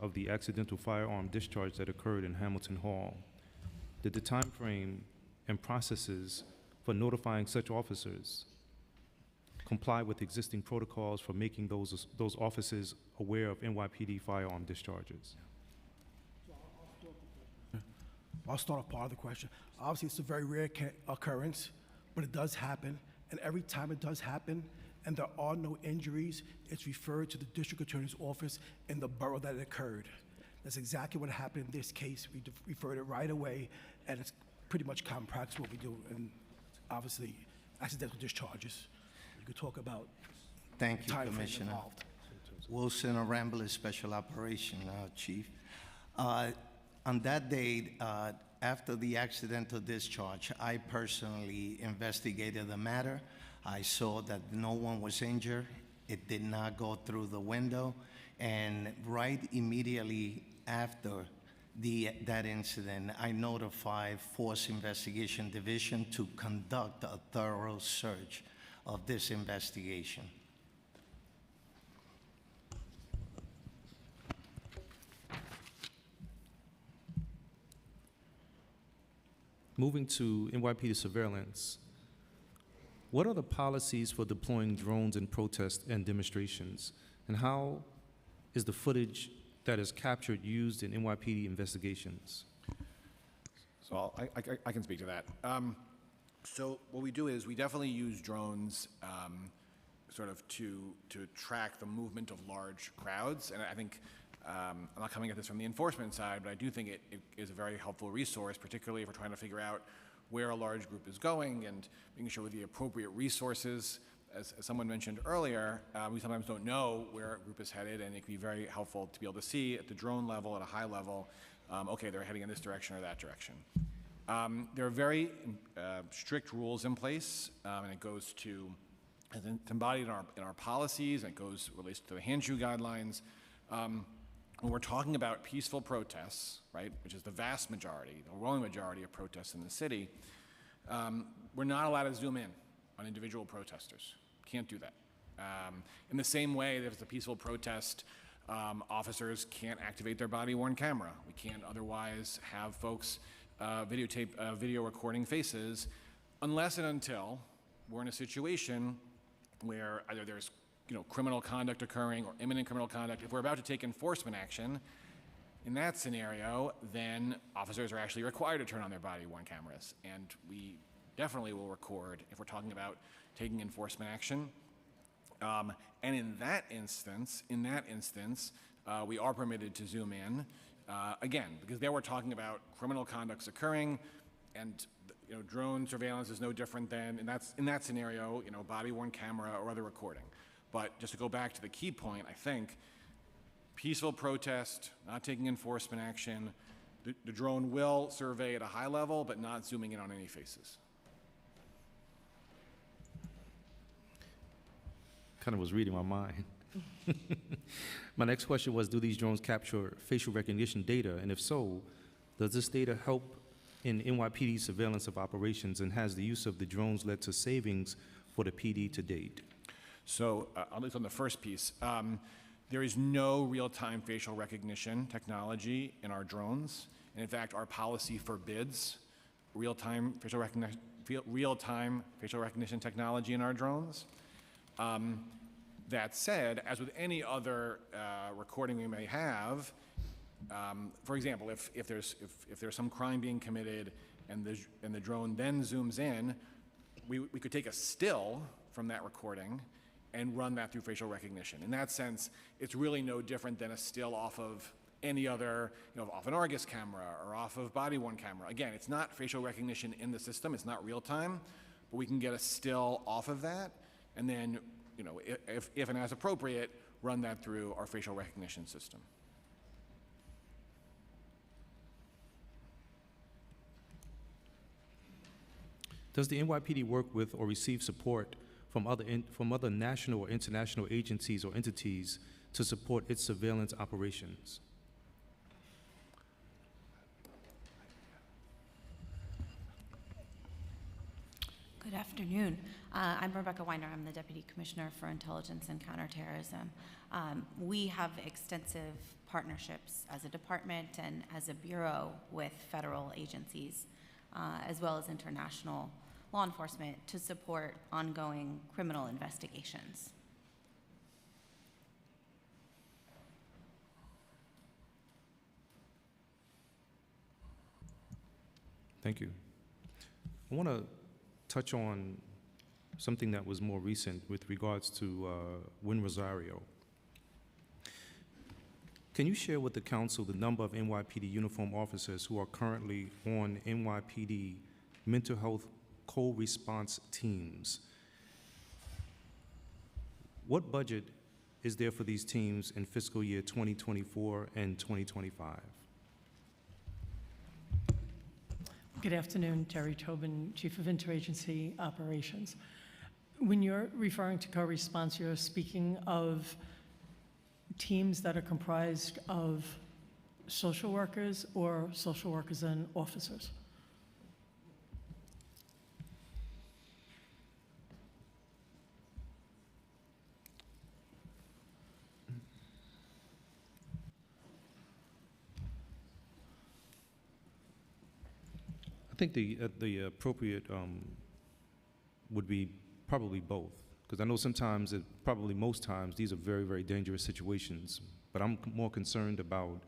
of the accidental firearm discharge that occurred in Hamilton Hall. Did the time frame and processes for notifying such officers comply with existing protocols for making those officers aware of NYPD firearm discharges? I'll start off part of the question. Obviously, it's a very rare occurrence, but it does happen. And every time it does happen and there are no injuries, it's referred to the district attorney's office in the borough that it occurred. That's exactly what happened in this case. We referred it right away, and it's pretty much common practice what we do, and obviously accidental discharges. You could talk about Thank you, time frame Commissioner. involved. Wilson Aramble, Special Operation Chief. On that date, after the accidental discharge, I personally investigated the matter. I saw that no one was injured. It did not go through the window. And right immediately after that incident, I notified Force Investigation Division to conduct a thorough search of this investigation. Moving to NYPD surveillance, what are the policies for deploying drones in protests and demonstrations? And how is the footage that is captured used in NYPD investigations? So I can speak to that. So what we do is we definitely use drones sort of to track the movement of large crowds. And I think, I'm not coming at this from the enforcement side, but I do think it is a very helpful resource, particularly if we're trying to figure out where a large group is going and making sure with the appropriate resources. As someone mentioned earlier, we sometimes don't know where a group is headed, and it can be very helpful to be able to see at the drone level, at a high level, okay, they're heading in this direction or that direction. There are very strict rules in place, and it goes to, it's embodied in our policies, and it relates to the hand-shoe guidelines. When we're talking about peaceful protests, right, which is the vast majority, the overwhelming majority of protests in the city, we're not allowed to zoom in on individual protesters. Can't do that. In the same way that if it's a peaceful protest, officers can't activate their body-worn camera. We can't otherwise have folks video recording faces unless and until we're in a situation where either there's criminal conduct occurring or imminent criminal conduct. If we're about to take enforcement action, in that scenario, then officers are actually required to turn on their body-worn cameras. And we definitely will record if we're talking about taking enforcement action. And in that instance, we are permitted to zoom in, again, because there we're talking about criminal conducts occurring, and drone surveillance is no different than, in that scenario, body-worn camera or other recording. But just to go back to the key point, I think, peaceful protest, not taking enforcement action, the drone will survey at a high level, but not zooming in on any faces. Kind of was reading my mind. My next question was, do these drones capture facial recognition data? And if so, does this data help in NYPD surveillance of operations, and has the use of the drones led to savings for the PD to date? So, at least on the first piece, there is no real-time facial recognition technology in our drones. And in fact, our policy forbids real-time facial recognition technology in our drones. That said, as with any other recording we may have, for example, if there's some crime being committed and the drone then zooms in, we could take a still from that recording and run that through facial recognition. In that sense, it's really no different than a still off of any other, off an Argus camera or off of body-worn camera. Again, it's not facial recognition in the system, it's not real time, but we can get a still off of that, and then, if and as appropriate, run that through our facial recognition system. Does the NYPD work with or receive support from other national or international agencies or entities to support its surveillance operations? Good afternoon. I'm Rebecca Weiner. I'm the Deputy Commissioner for Intelligence and Counterterrorism. We have extensive partnerships as a department and as a bureau with federal agencies, as well as international law enforcement to support ongoing criminal investigations. Thank you. I want to touch on something that was more recent with regards to Wynn Rosario. Can you share with the council the number of NYPD uniform officers who are currently on NYPD mental health co-response teams? What budget is there for these teams in fiscal year 2024 and 2025? Good afternoon, Terry Tobin, Chief of Interagency Operations. When you're referring to co-response, you're speaking of teams that are comprised of social workers or social workers and officers? I think the appropriate would be probably both, because I know sometimes, probably most times, these are very, very dangerous situations, but I'm more concerned about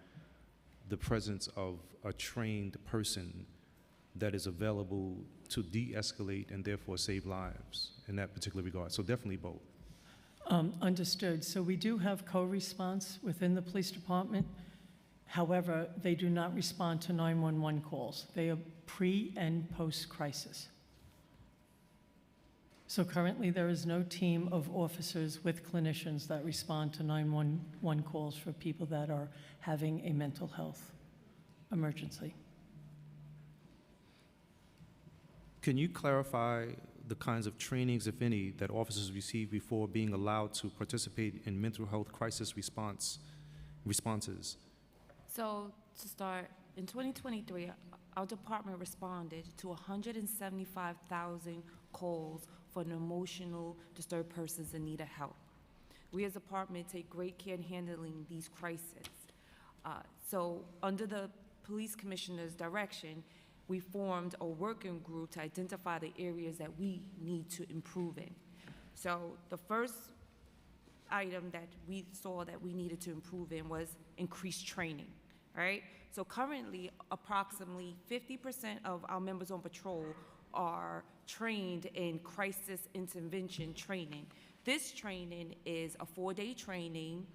the presence of a trained person that is available to de-escalate and therefore save lives in that particular regard. So definitely both. Understood. So we do have co-response within the police department. However, they do not respond to 911 calls. They are pre and post-crisis. So currently, there is no team of officers with clinicians that respond to 911 calls for people that are having a mental health emergency. Can you clarify the kinds of trainings, if any, that officers receive before being allowed to participate in mental health crisis responses? So to start, in 2023, our department responded to 175,000 calls for an emotional disturbed persons in need of help. We as a department take great care in handling these crises. So under the police commissioner's direction, we formed a working group to identify the areas that we need to improve in. So the first item that we saw that we needed to improve in was increased training, right? So currently, approximately 50% of our members on patrol are trained in crisis intervention training. This training is a 4-day training,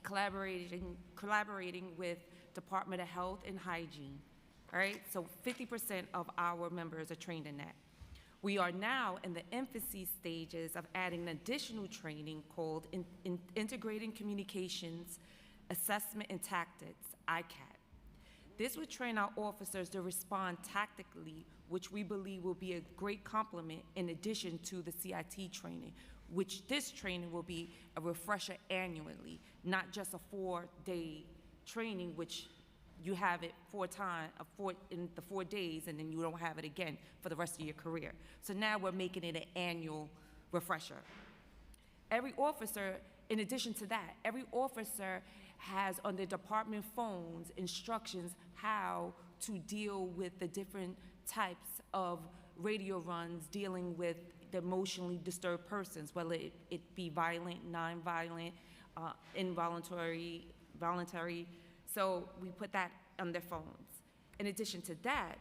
collaborating with Department of Health and Hygiene, all right? So 50% of our members are trained in that. We are now in the infancy stages of adding an additional training called Integrating Communications, Assessment and Tactics, ICAT. This would train our officers to respond tactically, which we believe will be a great complement in addition to the CIT training, which this training will be a refresher annually, not just a 4-day training, which you have it in the 4 days, and then you don't have it again for the rest of your career. So now we're making it an annual refresher. Every officer, in addition to that, every officer has on their department phones instructions how to deal with the different types of radio runs dealing with the emotionally disturbed persons, whether it be violent, non-violent, involuntary, voluntary. So we put that on their phones. In addition to that,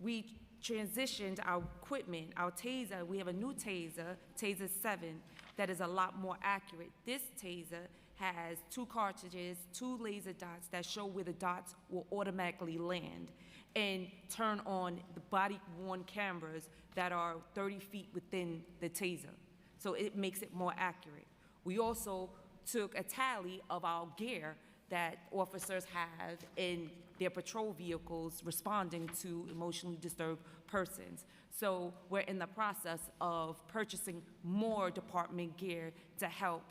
we transitioned our equipment, our taser. We have a new taser, Taser 7, that is a lot more accurate. This taser has 2 cartridges, 2 laser dots that show where the dots will automatically land and turn on the body-worn cameras that are 30 feet within the taser. So it makes it more accurate. We also took a tally of our gear that officers have in their patrol vehicles responding to emotionally disturbed persons. So we're in the process of purchasing more department gear to help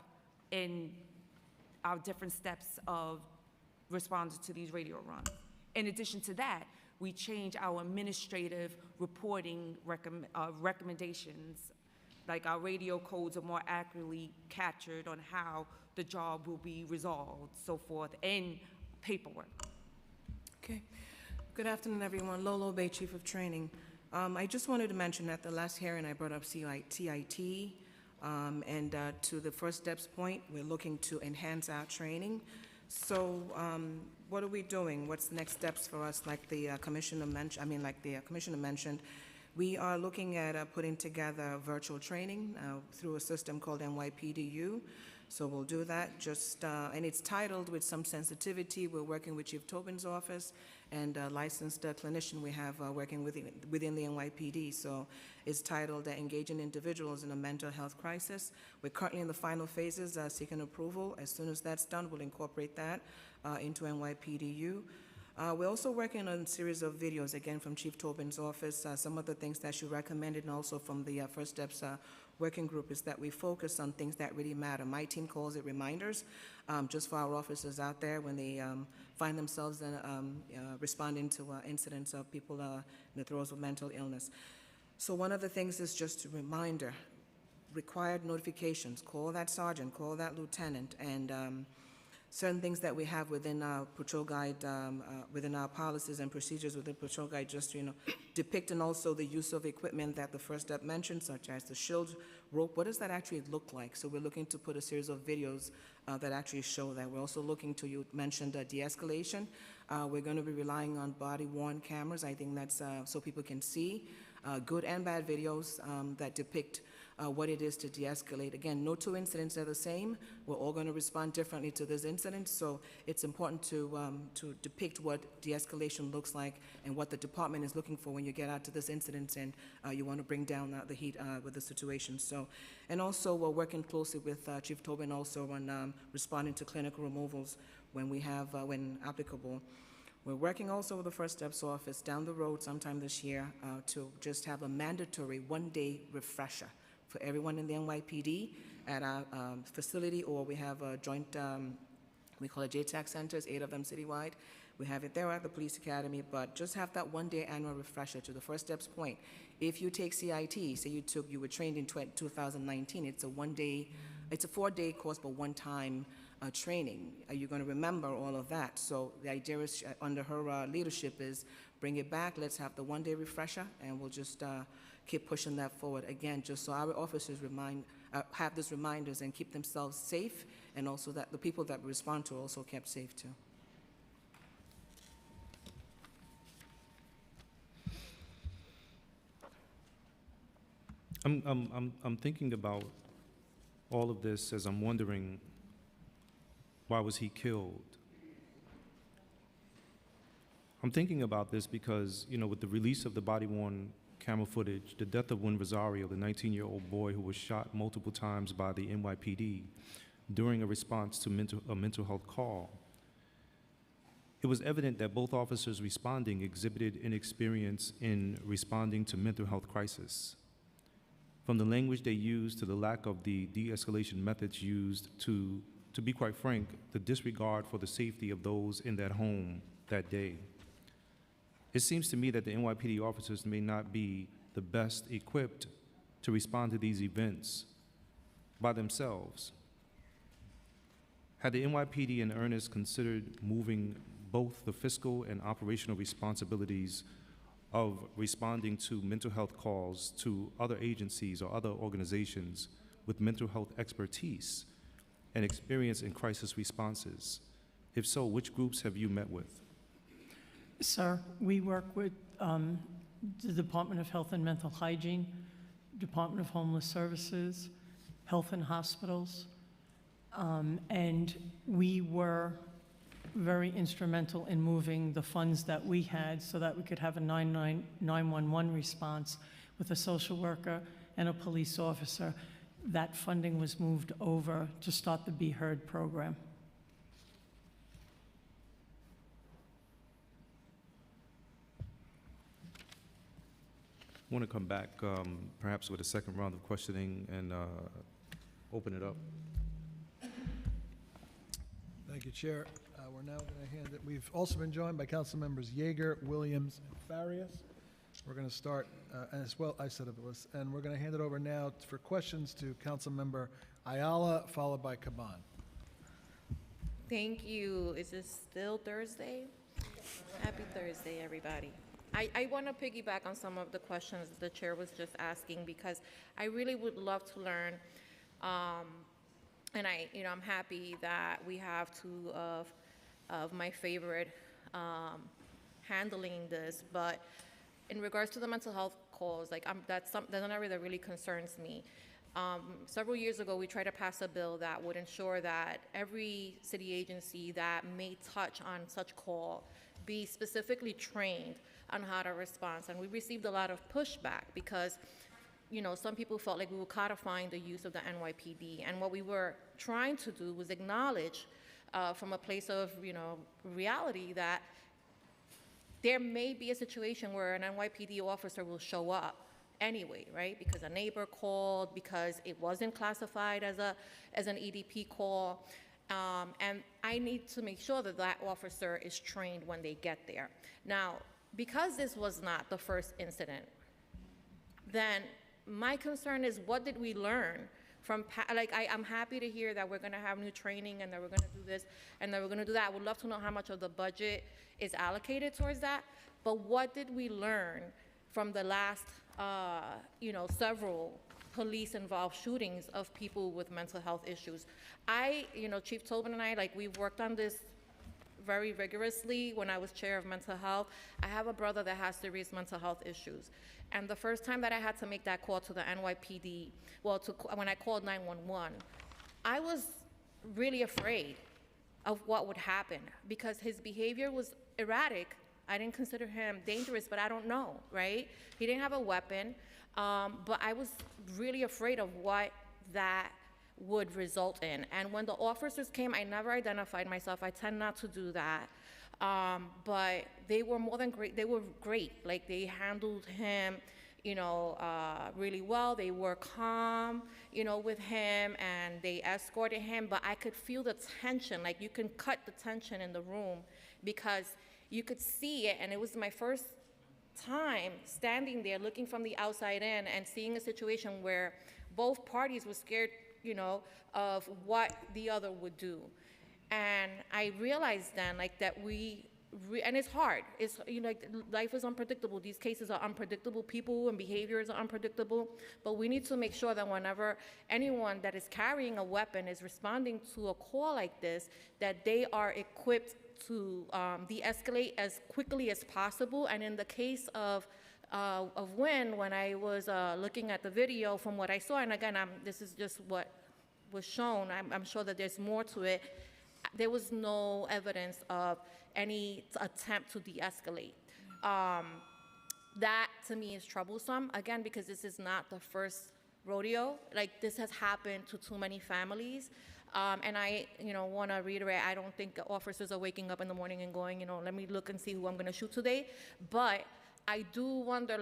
in our different steps of responding to these radio runs. In addition to that, we change our administrative reporting recommendations, like our radio codes are more accurately captured on how the job will be resolved, so forth, and paperwork. Okay. Good afternoon, everyone. Lolo Bay, Chief of Training. I just wanted to mention at the last hearing, I brought up CIT, and to the first steps point, we're looking to enhance our training. So what are we doing? What's the next steps for us? Like the commissioner mentioned, we are looking at putting together virtual training through a system called NYPDU. So we'll do that, and it's titled with some sensitivity. We're working with Chief Tobin's office and a licensed clinician we have working within the NYPD. So it's titled Engaging Individuals in a Mental Health Crisis. We're currently in the final phases, seeking approval. As soon as that's done, we'll incorporate that into NYPDU. We're also working on a series of videos, again, from Chief Tobin's office. Some of the things that she recommended, and also from the First Steps working group, is that we focus on things that really matter. My team calls it reminders, just for our officers out there when they find themselves responding to incidents of people in the throes of mental illness. So one of the things is just a reminder, required notifications, call that sergeant, call that lieutenant, and certain things that we have within our patrol guide, within our policies and procedures within patrol guide, just to, depicting also the use of equipment that the First Step mentioned, such as the shield rope. What does that actually look like? So we're looking to put a series of videos that actually show that. We're also looking to, you mentioned de-escalation. We're going to be relying on body-worn cameras. I think that's so people can see good and bad videos that depict what it is to de-escalate. Again, no two incidents are the same. We're all going to respond differently to this incident, so it's important to depict what de-escalation looks like and what the department is looking for when you get out to this incident and you want to bring down the heat with the situation. So, and also we're working closely with Chief Tobin also on responding to clinical removals when we have, when applicable. We're working also with the First Steps office down the road sometime this year to just have a mandatory one-day refresher for everyone in the NYPD at our facility, or we have a joint, we call it JTAC centers, 8 of them citywide. We have it there at the police academy, but just have that one-day annual refresher. To the First Steps point, if you take CIT, say you were trained in 2019, it's a one-day, it's a 4-day course, but one-time training. You're going to remember all of that. So the idea is, under her leadership, is bring it back. Let's have the one-day refresher, and we'll just keep pushing that forward. Again, just so our officers have these reminders and keep themselves safe, and also that the people that we respond to are also kept safe too. I'm thinking about all of this as I'm wondering, why was he killed? I'm thinking about this because, with the release of the body-worn camera footage, the death of Win Rosario, the 19-year-old boy who was shot multiple times by the NYPD during a response to a mental health call, it was evident that both officers responding exhibited inexperience in responding to mental health crisis. From the language they used to the lack of the de-escalation methods used to be quite frank, the disregard for the safety of those in that home that day. It seems to me that the NYPD officers may not be the best equipped to respond to these events by themselves. Had the NYPD in earnest considered moving both the fiscal and operational responsibilities of responding to mental health calls to other agencies or other organizations with mental health expertise and experience in crisis responses? If so, which groups have you met with? Sir, we work with the Department of Health and Mental Hygiene, Department of Homeless Services, Health and Hospitals, and we were very instrumental in moving the funds that we had so that we could have a 911 response with a social worker and a police officer. That funding was moved over to start the Be Heard program. I want to come back perhaps with a second round of questioning and open it up. Thank you, Chair. We're now going to hand it. We've also been joined by Council Members Yeager, Williams, and Farias. We're going to start, as well, I said it was, and we're going to hand it over now for questions to Council Member Ayala, followed by Caban. Thank you. Is this still Thursday? Happy Thursday, everybody. I want to piggyback on some of the questions the chair was just asking because I really would love to learn. And I'm happy that we have two of my favorite handling this. But in regards to the mental health calls, like that's an area that really concerns me. Several years ago, we tried to pass a bill that would ensure that every city agency that may touch on such call be specifically trained on how to respond. And we received a lot of pushback because, some people felt like we were codifying the use of the NYPD. And what we were trying to do was acknowledge from a place of, reality that there may be a situation where an NYPD officer will show up anyway, right? Because a neighbor called, because it wasn't classified as an EDP call. And I need to make sure that that officer is trained when they get there. Now, because this was not the first incident, then my concern is what did we learn from, I'm happy to hear that we're gonna have new training and that we're gonna do this and that we're gonna do that. I would love to know how much of the budget is allocated towards that, but what did we learn from the last, several police-involved shootings of people with mental health issues? Chief Tobin and I, we've worked on this very rigorously when I was chair of mental health. I have a brother that has serious mental health issues. And the first time that I had to make that call to the NYPD, when I called 911, I was really afraid of what would happen because his behavior was erratic. I didn't consider him dangerous, but I don't know, right? He didn't have a weapon, but I was really afraid of what that would result in. And when the officers came, I never identified myself. I tend not to do that. But they were more than great. They were great. They handled him, really well. They were calm, with him, and they escorted him. But I could feel the tension. You can cut the tension in the room because you could see it. And it was my first time standing there looking from the outside in and seeing a situation where both parties were scared, of what the other would do. And I realized then, that and it's hard. It's, life is unpredictable. These cases are unpredictable. People and behaviors are unpredictable. But we need to make sure that whenever anyone that is carrying a weapon is responding to a call like this, that they are equipped to de-escalate as quickly as possible. And in the case of when I was looking at the video from what I saw, and again, this is just what was shown, I'm sure that there's more to it, there was no evidence of any attempt to de-escalate. That to me is troublesome, again, because this is not the first rodeo. This has happened to too many families. And I, want to reiterate, I don't think officers are waking up in the morning and going, let me look and see who I'm going to shoot today. But I do wonder,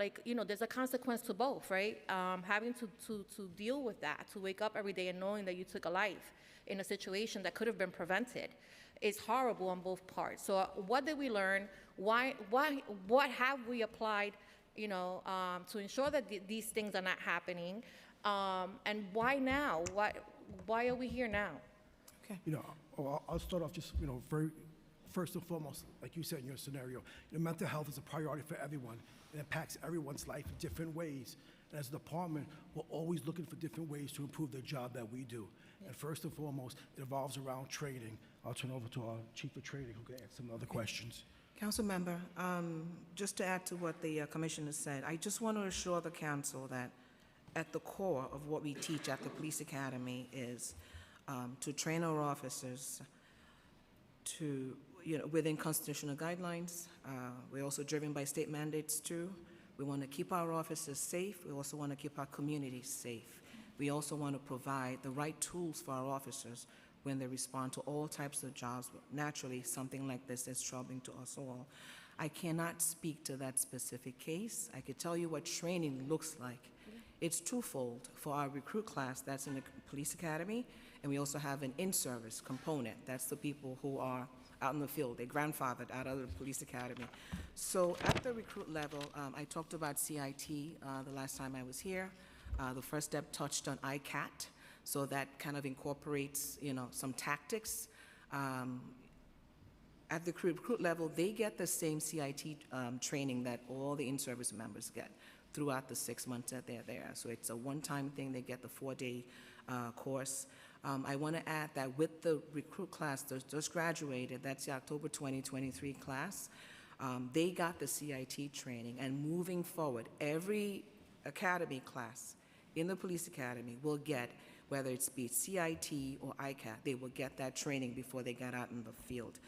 there's a consequence to both, right? Having to deal with that, to wake up every day and knowing that you took a life in a situation that could have been prevented is horrible on both parts. So what did we learn? What have we applied, to ensure that these things are not happening? And why now? Why are we here now? Okay. I'll start off just, very first and foremost, like you said in your scenario, mental health is a priority for everyone. It impacts everyone's life in different ways. And as a department, we're always looking for different ways to improve the job that we do. Yeah. And first and foremost, it revolves around training. I'll turn over to our Chief of Training who can answer some other questions. Council member, just to add to what the commissioner said, I just want to assure the council that at the core of what we teach at the police academy is to train our officers to, within constitutional guidelines. We're also driven by state mandates too. We want to keep our officers safe. We also want to keep our communities safe. We also want to provide the right tools for our officers when they respond to all types of jobs. Naturally, something like this is troubling to us all. I cannot speak to that specific case. I could tell you what training looks like. It's twofold for our recruit class that's in the police academy, and we also have an in-service component. That's the people who are out in the field. They're grandfathered out of the police academy. So at the recruit level, I talked about CIT the last time I was here. The first step touched on ICAT, so that kind of incorporates, some tactics At the recruit level, they get the same CIT training that all the in-service members get throughout the 6 months that they're there. So it's a one-time thing. They get the 4-day course. I want to add that with the recruit class that just graduated, that's the October 2023 class, they got the CIT training. And moving forward, every academy class in the police academy will get, whether it's be CIT or ICAT, they will get that training before they get out in the field.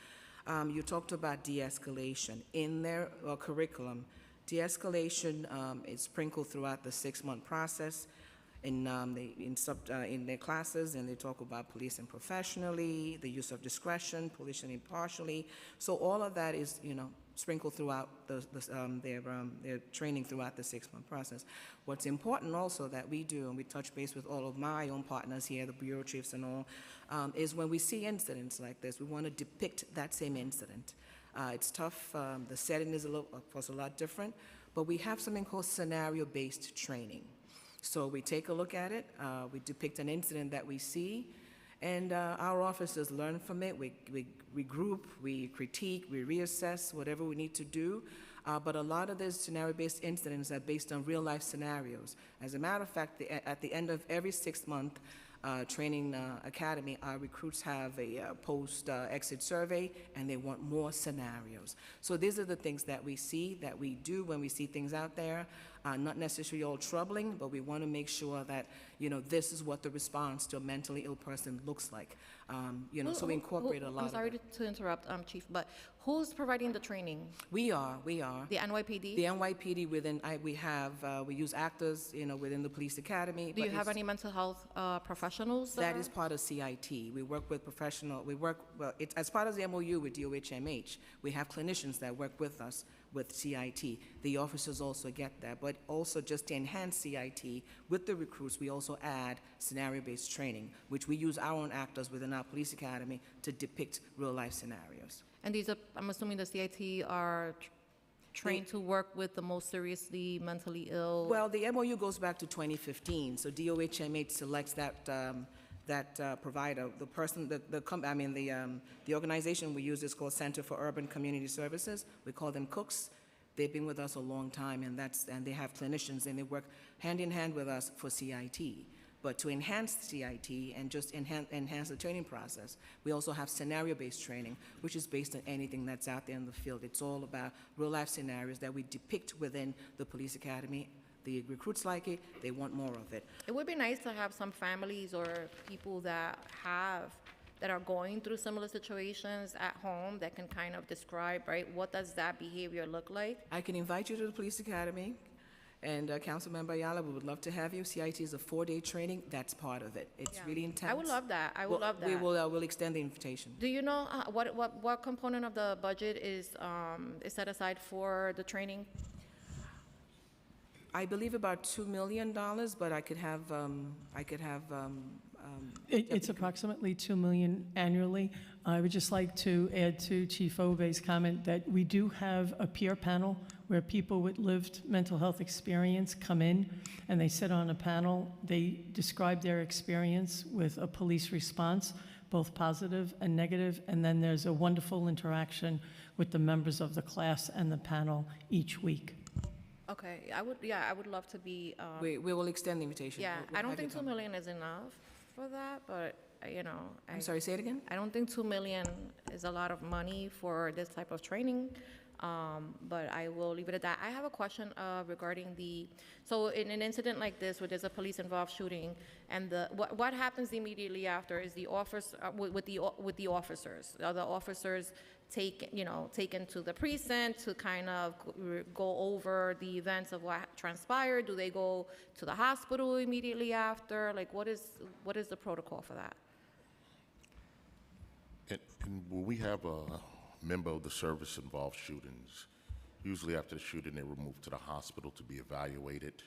You talked about de-escalation. In their curriculum, de-escalation is sprinkled throughout the 6-month process in their classes, and they talk about policing professionally, the use of discretion, policing impartially. So all of that is, sprinkled throughout their training throughout the 6-month process. What's important also that we do, and we touch base with all of my own partners here, the bureau chiefs and all, is when we see incidents like this, we want to depict that same incident. It's tough. The setting is of course, a lot different, but we have something called scenario-based training. So we take a look at it, we depict an incident that we see, and our officers learn from it. We regroup, we critique, we reassess whatever we need to do. But a lot of these scenario-based incidents are based on real-life scenarios. As a matter of fact, at the end of every 6-month training academy, our recruits have a post-exit survey, and they want more scenarios. So these are the things that we see, that we do when we see things out there. Not necessarily all troubling, but we want to make sure that, this is what the response to a mentally ill person looks like. So we incorporate a lot I'm of sorry that. to interrupt, Chief, but who's providing the training? We are. The NYPD? The NYPD we use actors, within the police academy. Do you have any mental health professionals? That is part of CIT. We work with it's as part of the MOU with DOHMH. We have clinicians that work with us with CIT. The officers also get that, but also just to enhance CIT with the recruits, we also add scenario-based training, which we use our own actors within our police academy to depict real-life scenarios. And these are, I'm assuming the CIT are trained to work with the most seriously mentally ill? Well, the MOU goes back to 2015, so DOHMH selects that provider. The person, the organization we use is called Center for Urban Community Services. We call them cooks. They've been with us a long time, and they have clinicians, and they work hand in hand with us for CIT. But to enhance CIT and just enhance the training process, we also have scenario-based training, which is based on anything that's out there in the field. It's all about real-life scenarios that we depict within the police academy. The recruits like it, they want more of it. It would be nice to have some families or people that are going through similar situations at home that can kind of describe, right, what does that behavior look like? I can invite you to the police academy, and Councilmember Ayala, we would love to have you. CIT is a 4-day training. That's part of it. It's really intense. I would love that. We'll extend the invitation. Do you know what component of the budget is set aside for the training? I believe about $2 million, but I could have. It's approximately $2 million annually. I would just like to add to Chief Obe's comment that we do have a peer panel where people with lived mental health experience come in and they sit on a panel. They describe their experience with a police response, both positive and negative, and then there's a wonderful interaction with the members of the class and the panel each week. Okay, I would love to be. We will extend the invitation. Yeah, We'll I don't have you think $2 come. million is enough for that, but I'm sorry, say it again? I don't think $2 million is a lot of money for this type of training, but I will leave it at that. I have a question regarding so in an incident like this where there's a police-involved shooting, and what happens immediately after is the officer with the officers. Are the officers taken to the precinct to kind of go over the events of what transpired? Do they go to the hospital immediately after? Like, what is the protocol for that? And when we have a member of the service involved shootings, usually after the shooting, they were moved to the hospital to be evaluated,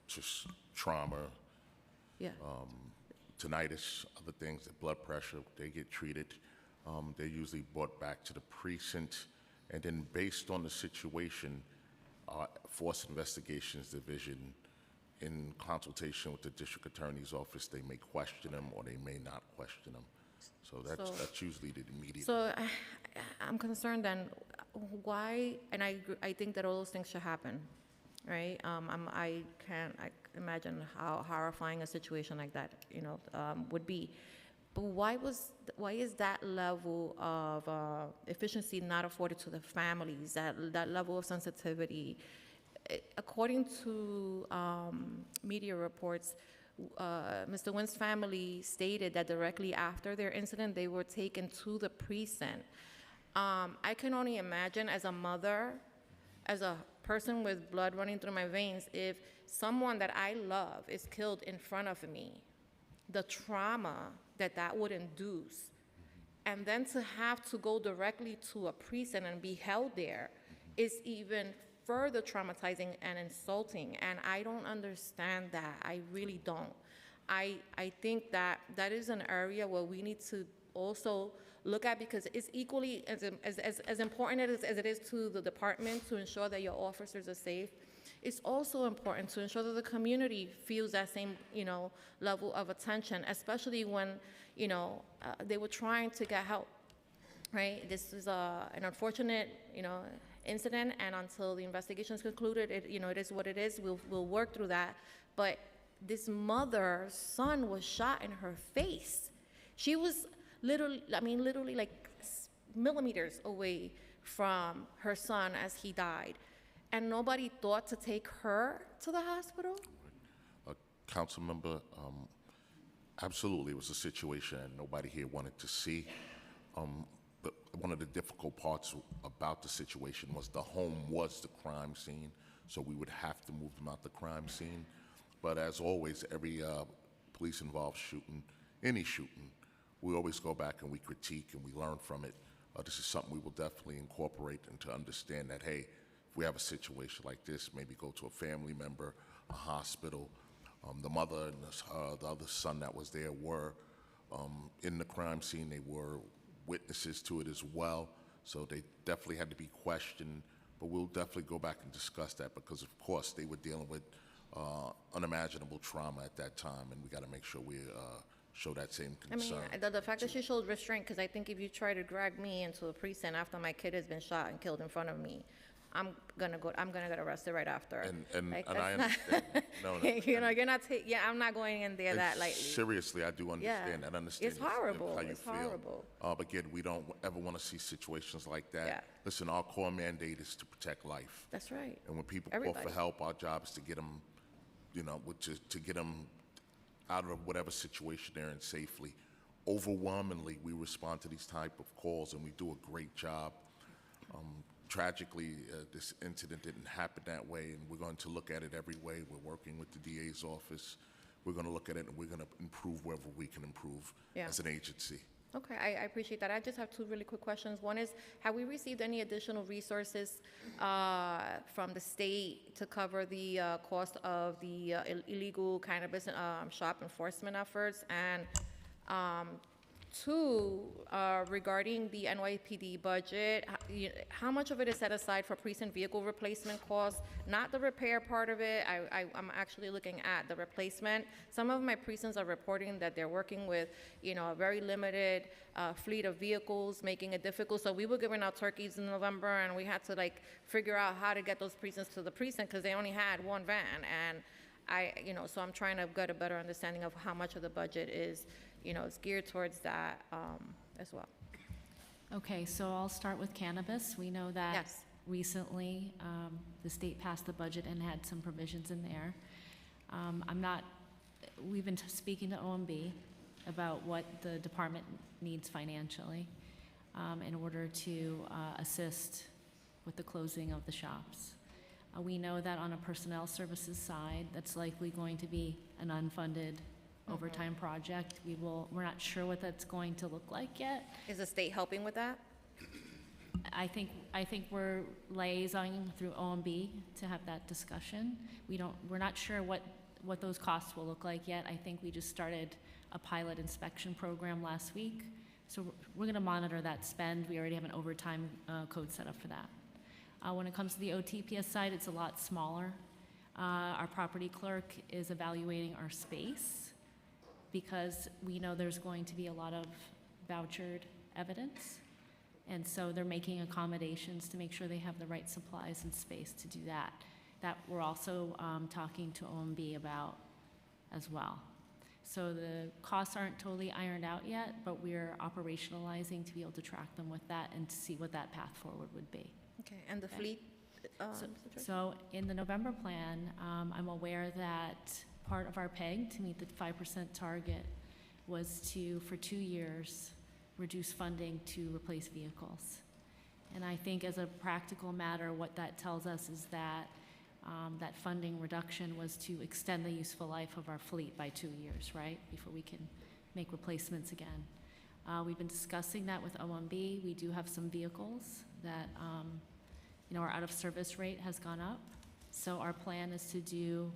just trauma, tinnitus, other things, the blood pressure, they get treated. They're usually brought back to the precinct, and then based on the situation, Force Investigations Division, in consultation with the District Attorney's Office, they may question them or they may not question them. So that's usually the immediate. So I'm concerned then, why, and I think that all those things should happen, right? I can't imagine how horrifying a situation like that, would be. But why is that level of efficiency not afforded to the families, that level of sensitivity? According to media reports, Mr. Wynn's family stated that directly after their incident, they were taken to the precinct. I can only imagine, as a mother, as a person with blood running through my veins, if someone that I love is killed in front of me, the trauma that would induce, and then to have to go directly to a precinct and be held there is even further traumatizing and insulting, and I don't understand that. I really don't. I think that is an area where we need to also look at, because it's equally as important as it is to the department to ensure that your officers are safe. It's also important to ensure that the community feels that same, level of attention, especially when, they were trying to get help, right? This is an unfortunate, incident, and until the investigation is concluded, it is what it is. We'll work through that. But this mother's son was shot in her face. She was literally like millimeters away from her son as he died. And nobody thought to take her to the hospital? Council member, absolutely, it was a situation that nobody here wanted to see. But one of the difficult parts about the situation was the home was the crime scene, so we would have to move them out the crime scene. But as always, every police-involved shooting, any shooting, we always go back and we critique and we learn from it. This is something we will definitely incorporate, and to understand that, hey, if we have a situation like this, maybe go to a family member, a hospital. The mother and the other son that was there were in the crime scene. They were witnesses to it as well, so they definitely had to be questioned. But we'll definitely go back and discuss that, because of course they were dealing with unimaginable trauma at that time, and we got to make sure we show that same concern. I mean, the fact that she showed restraint, because I think if you try to drag me into a precinct after my kid has been shot and killed in front of me, I'm gonna get arrested right after. And Like, I that's understand. you're not I'm not going in there that lightly. Seriously, I do understand. Yeah. And understand It's horrible. how you It's feel. horrible. But again, we don't ever want to see situations like that. Yeah. Listen, our core mandate is to protect life. That's right. And when people call Everybody. for help, our job is to get them, to get them out of whatever situation they're in safely. Overwhelmingly, we respond to these type of calls, and we do a great job. Tragically, this incident didn't happen that way, and we're going to look at it every way. We're working with the DA's office. We're going to look at it, and we're going to improve wherever we can improve as an agency. Okay, I appreciate that. I just have two really quick questions. One is, have we received any additional resources from the state to cover the cost of the illegal cannabis shop enforcement efforts? And two, regarding the NYPD budget, how much of it is set aside for precinct vehicle replacement costs? Not the repair part of it. I'm actually looking at the replacement. Some of my precincts are reporting that they're working with, a very limited fleet of vehicles, making it difficult. So we were giving out turkeys in November, and we had to figure out how to get those precincts to the precinct because they only had one van. And so I'm trying to get a better understanding of how much of the budget is it's geared towards that as well. Okay, so I'll start with cannabis. We know that Yes. recently the state passed the budget and had some provisions in there. We've been speaking to OMB about what the department needs financially in order to assist with the closing of the shops. We know that on a personnel services side, that's likely going to be an unfunded overtime project. We're not sure what that's going to look like yet. Is the state helping with that? I think we're liaisoning through OMB to have that discussion. We're not sure what those costs will look like yet. I think we just started a pilot inspection program last week. So we're gonna monitor that spend. We already have an overtime code set up for that. When it comes to the OTPS side, it's a lot smaller. Our property clerk is evaluating our space because we know there's going to be a lot of vouchered evidence. And so they're making accommodations to make sure they have the right supplies and space to do that. That we're also talking to OMB about as well. So the costs aren't totally ironed out yet, but we're operationalizing to be able to track them with that and to see what that path forward would be. Okay, and the fleet? So in the November plan, I'm aware that part of our PEG to meet the 5% target was to, for 2 years, reduce funding to replace vehicles. And I think as a practical matter, what that tells us is that that funding reduction was to extend the useful life of our fleet by 2 years, right? Before we can make replacements again. We've been discussing that with OMB. We do have some vehicles that, our out of service rate has gone up. So our plan is to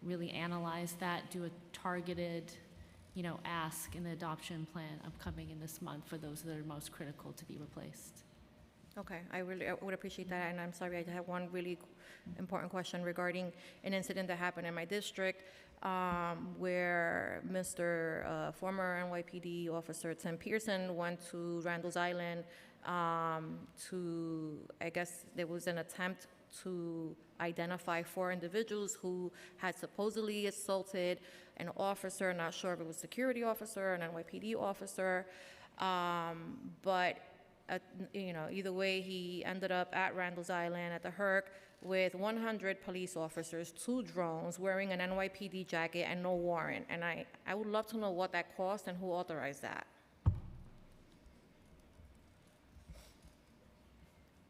really analyze that, do a targeted, ask in the adoption plan upcoming in this month for those that are most critical to be replaced. Okay, I would appreciate that, and I'm sorry, I have one really important question regarding an incident that happened in my district where Mr. Former NYPD officer Tim Pearson went to Randall's Island to, I guess there was an attempt to identify 4 individuals who had supposedly assaulted an officer, not sure if it was a security officer, an NYPD officer, but either way, he ended up at Randall's Island at the Herc with 100 police officers, 2 drones, wearing an NYPD jacket and no warrant. And I would love to know what that cost and who authorized that.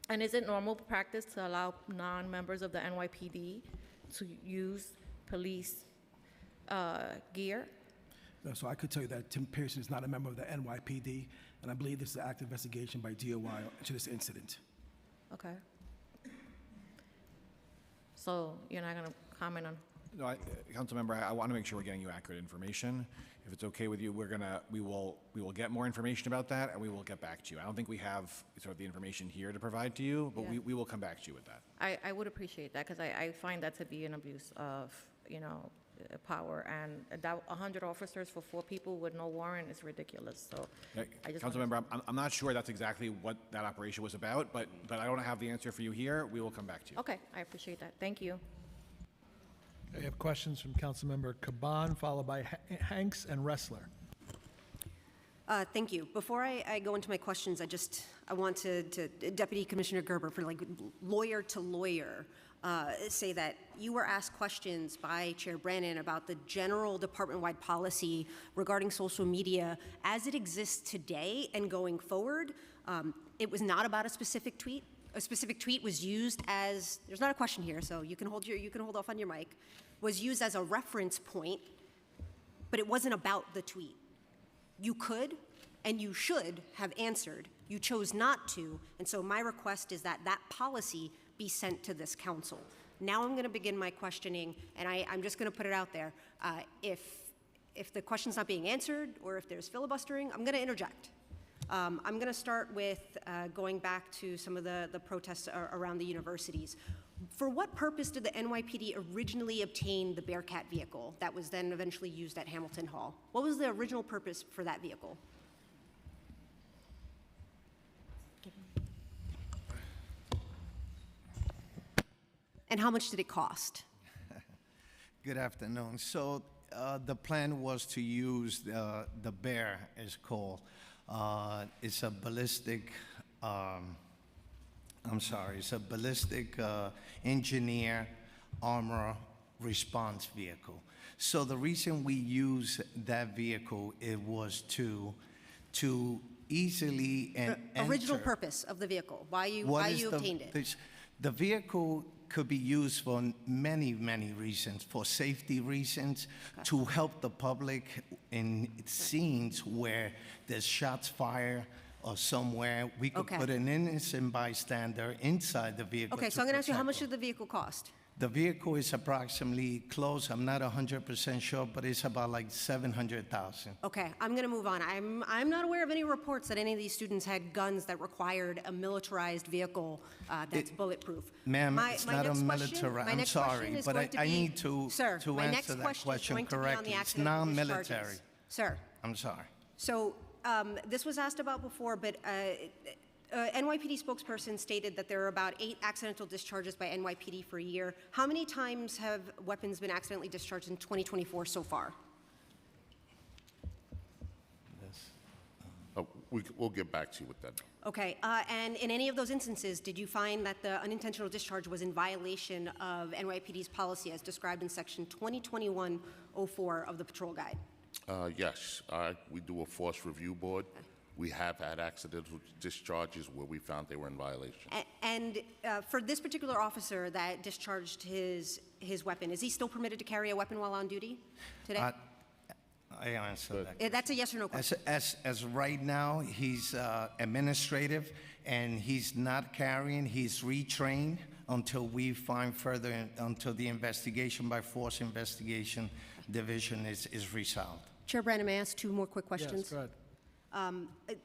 And is it normal practice to allow non-members of the NYPD to use police gear? No, so I could tell you that Tim Pearson is not a member of the NYPD, and I believe this is an active investigation by DOI into this incident. Okay. So you're not going to comment on? No, Councilmember, I want to make sure we're getting you accurate information. If it's okay with you, we will get more information about that, and we will get back to you. I don't think we have sort of the information here to provide to you, but Yeah. we will come back to you with that. I would appreciate that, because I find that to be an abuse of, power, and 100 officers for 4 people with no warrant is ridiculous, so I just... Councilmember, I'm not sure that's exactly what that operation was about, but I don't have the answer for you here. We will come back to you. Okay, I appreciate that. Thank you. I have questions from Councilmember Caban, followed by Hanks and Ressler. Thank you. Before I go into my questions, I want to Deputy Commissioner Gerber, for lawyer to lawyer, say that you were asked questions by Chair Brannon about the general department-wide policy regarding social media as it exists today and going forward. It was not about a specific tweet. A specific tweet was used as, there's not a question here, so you can hold off on your mic, was used as a reference point, but it wasn't about the tweet. You could and you should have answered. You chose not to, and so my request is that that policy be sent to this council. Now I'm going to begin my questioning, and I'm just going to put it out there. If the question's not being answered or if there's filibustering, I'm going to interject. I'm going to start with going back to some of the protests around the universities. For what purpose did the NYPD originally obtain the Bearcat vehicle that was then eventually used at Hamilton Hall? What was the original purpose for that vehicle? And how much did it cost? Good afternoon. So the plan was to use the Bear, it's called. It's a ballistic, it's a ballistic engineer armor response vehicle. So the reason we use that vehicle, it was to easily original purpose of the vehicle, why you obtained it. The vehicle could be used for many, many reasons, for safety reasons, to help the public in scenes where there's shots fired or somewhere. We could put an innocent bystander inside the vehicle. Okay, so I'm going to ask you, how much did the vehicle cost? The vehicle is approximately close, I'm not 100% sure, but it's about like $700,000. Okay, I'm going to move on. I'm not aware of any reports that any of these students had guns that required a militarized vehicle that's bulletproof. Ma'am, it's not a military, I'm sorry, but I need to answer that question correctly. It's non-military. Sir. I'm sorry. So this was asked about before, but NYPD spokesperson stated that there are about 8 accidental discharges by NYPD for a year. How many times have weapons been accidentally discharged in 2024 so far? We'll get back to you with that. Okay, and in any of those instances, did you find that the unintentional discharge was in violation of NYPD's policy as described in section 2021-04 of the patrol guide? Yes, we do a force review board. We have had accidental discharges where we found they were in violation. And for this particular officer that discharged his weapon, is he still permitted to carry a weapon while on duty today? I answer that. That's a yes or no question. As right now, he's administrative, and he's not carrying, he's retrained until we find further, until the investigation by force investigation division is resolved. Chair Brandon, may I ask 2 more quick questions? Yes, go ahead.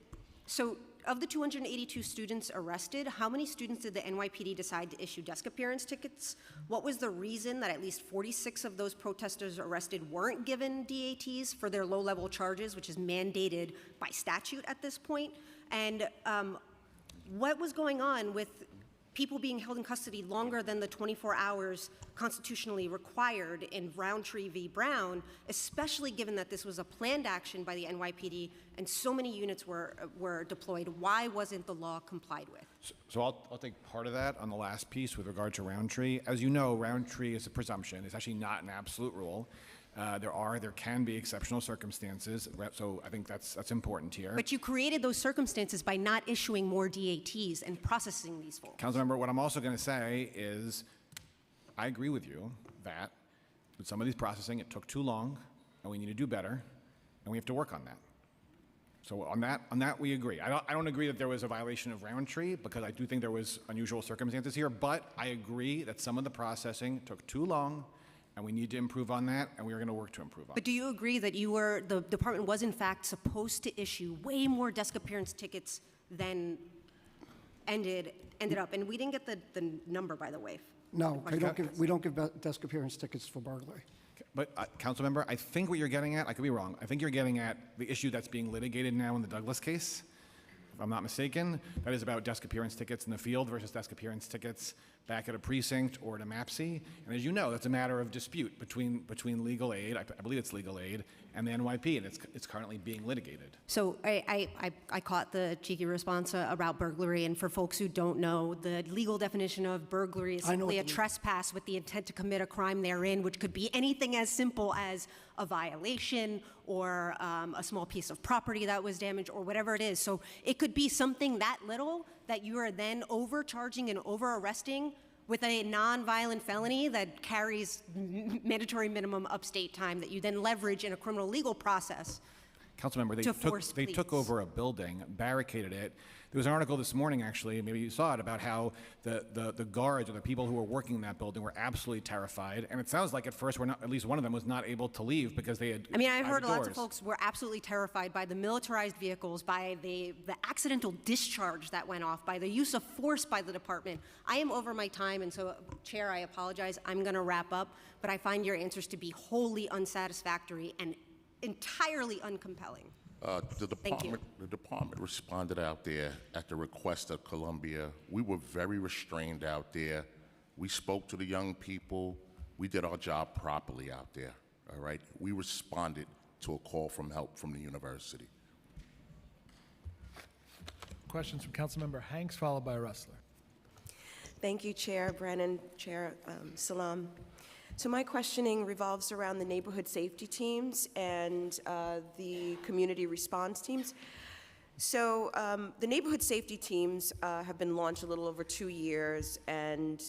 So, of the 282 students arrested, how many students did the NYPD decide to issue desk appearance tickets? What was the reason that at least 46 of those protesters arrested weren't given DATs for their low-level charges, which is mandated by statute at this point? And what was going on with people being held in custody longer than the 24 hours constitutionally required in Roundtree v. Brown, especially given that this was a planned action by the NYPD and so many units were deployed? Why wasn't the law complied with? So I'll take part of that on the last piece with regard to Roundtree. As you know, Roundtree is a presumption. It's actually not an absolute rule. There can be exceptional circumstances, so I think that's important here. But you created those circumstances by not issuing more DATs and processing these folks. Councilmember, what I'm also going to say is, I agree with you that with some of these processing, it took too long, and we need to do better, and we have to work on that. So on that we agree. I don't agree that there was a violation of Roundtree, because I do think there was unusual circumstances here, but I agree that some of the processing took too long, and we need to improve on that, and we are going to work to improve on it. But do you agree that the department was in fact supposed to issue way more desk appearance tickets than ended up? And we didn't get the number, by the way. No, we don't give desk appearance tickets for burglary. But, Councilmember, I think what you're getting at, I could be wrong, I think you're getting at the issue that's being litigated now in the Douglas case, if I'm not mistaken. That is about desk appearance tickets in the field versus desk appearance tickets back at a precinct or at a MAPC. And as you know, that's a matter of dispute between legal aid, I believe it's legal aid, and the NYP, and it's currently being litigated. So I caught the cheeky response about burglary, and for folks who don't know, the legal definition of burglary is simply a trespass with the intent to commit a crime therein, which could be anything as simple as a violation or a small piece of property that was damaged or whatever it is. So it could be something that little that you are then overcharging and over-arresting with a non-violent felony that carries mandatory minimum upstate time that you then leverage in a criminal legal process. Councilmember, they took over a building, barricaded it. There was an article this morning, actually, maybe you saw it, about how the guards or the people who were working in that building were absolutely terrified. And it sounds like at first at least one of them was not able to leave because they had. I mean, I heard lots of folks were absolutely terrified by the militarized vehicles, by the accidental discharge that went off, by the use of force by the department. I am over my time, and so, Chair, I apologize. I'm going to wrap up, but I find your answers to be wholly unsatisfactory and entirely uncompelling. The department responded out there at the request of Columbia. We were very restrained out there. We spoke to the young people. We did our job properly out there, all right? We responded to a call from help from the university. Questions from Councilmember Hanks, followed by Ressler. Thank you, Chair Brennan, Chair Salam. So my questioning revolves around the neighborhood safety teams and the community response teams. So the neighborhood safety teams have been launched a little over 2 years, and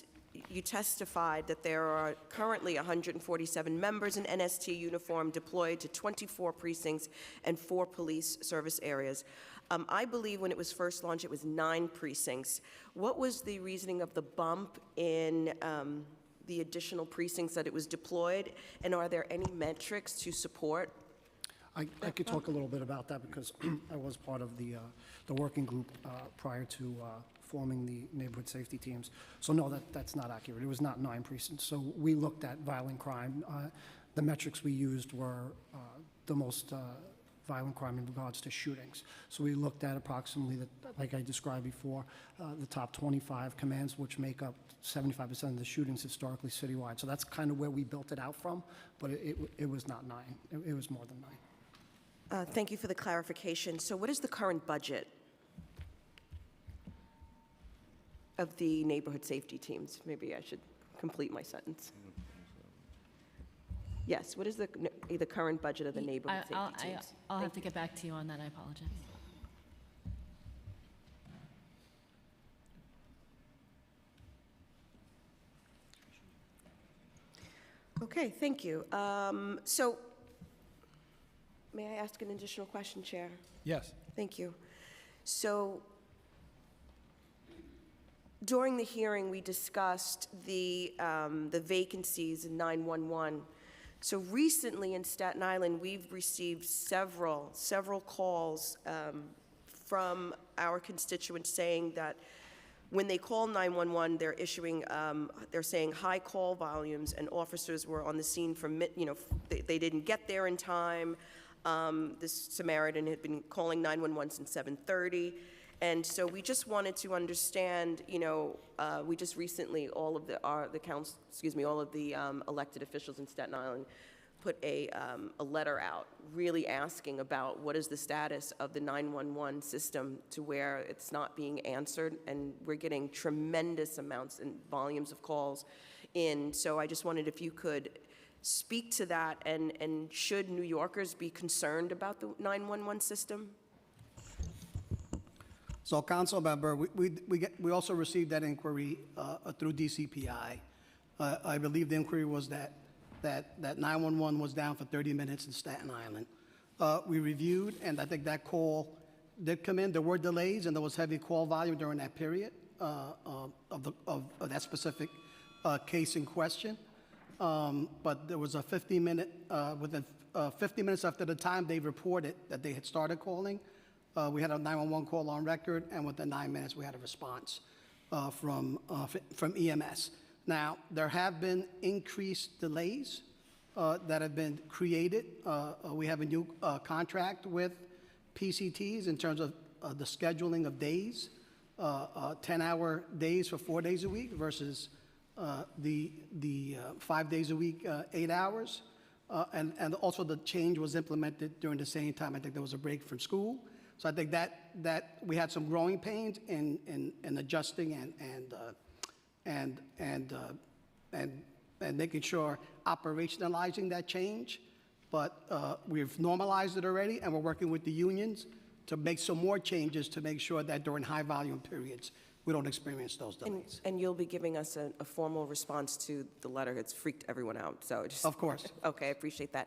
you testified that there are currently 147 members in NST uniform deployed to 24 precincts and 4 police service areas. I believe when it was first launched, it was 9 precincts. What was the reasoning of the bump in the additional precincts that it was deployed, and are there any metrics to support? I could talk a little bit about that because I was part of the working group prior to forming the neighborhood safety teams. So no, that's not accurate. It was not 9 precincts. So we looked at violent crime. The metrics we used were the most violent crime in regards to shootings. So we looked at approximately, like I described before, the top 25 commands, which make up 75% of the shootings historically citywide. So that's kind of where we built it out from, but it was not 9. It was more than 9. Thank you for the clarification. So what is the current budget of the neighborhood safety teams? Maybe I should complete my sentence. Yes, what is the current budget of the neighborhood safety teams? I'll have to get back to you on that, I apologize. Okay, thank you. So, may I ask an additional question, Chair? Yes. Thank you. So, during the hearing, we discussed the vacancies in 911. So recently in Staten Island, we've received several calls from our constituents saying that when they call 911, they're issuing, they're saying high call volumes, and officers were on the scene from, they didn't get there in time. This Samaritan had been calling 911 since 7:30. And so we just wanted to understand, we just recently, all of the elected officials in Staten Island put a letter out really asking about what is the status of the 911 system to where it's not being answered, and we're getting tremendous amounts and volumes of calls in. So I just wondered if you could speak to that, and should New Yorkers be concerned about the 911 system? So, Council Member, we also received that inquiry through DCPI. I believe the inquiry was that 911 was down for 30 minutes in Staten Island. We reviewed, and I think that call did come in. There were delays, and there was heavy call volume during that period of that specific case in question. But there was a 15-minute, within 50 minutes after the time they reported that they had started calling, we had a 911 call on record, and within 9 minutes, we had a response from EMS. Now, there have been increased delays that have been created. We have a new contract with PCTs in terms of the scheduling of days, 10-hour days for 4 days a week versus the 5 days a week, 8 hours. And also the change was implemented during the same time. I think there was a break from school. So I think that we had some growing pains in adjusting and making sure operationalizing that change. But we've normalized it already, and we're working with the unions to make some more changes to make sure that during high volume periods we don't experience those delays. And you'll be giving us a formal response to the letter. It's freaked everyone out. So just, of course. Okay, I appreciate that.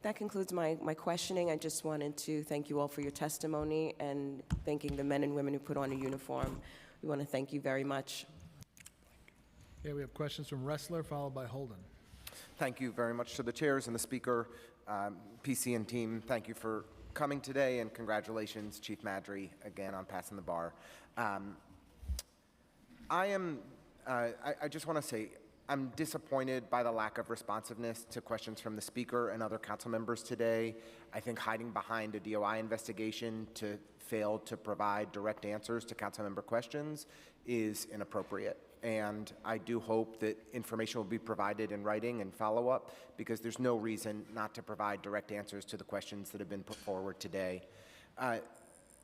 That concludes my questioning. I just wanted to thank you all for your testimony and thanking the men and women who put on a uniform. We want to thank you very much. Okay, we have questions from Ressler, followed by Holden. Thank you very much to the chairs and the speaker. PC and team, thank you for coming today, and congratulations, Chief Madry, again on passing the bar. I just want to say, I'm disappointed by the lack of responsiveness to questions from the speaker and other council members today. I think hiding behind a DOI investigation to fail to provide direct answers to council member questions is inappropriate. And I do hope that information will be provided in writing and follow-up, because there's no reason not to provide direct answers to the questions that have been put forward today.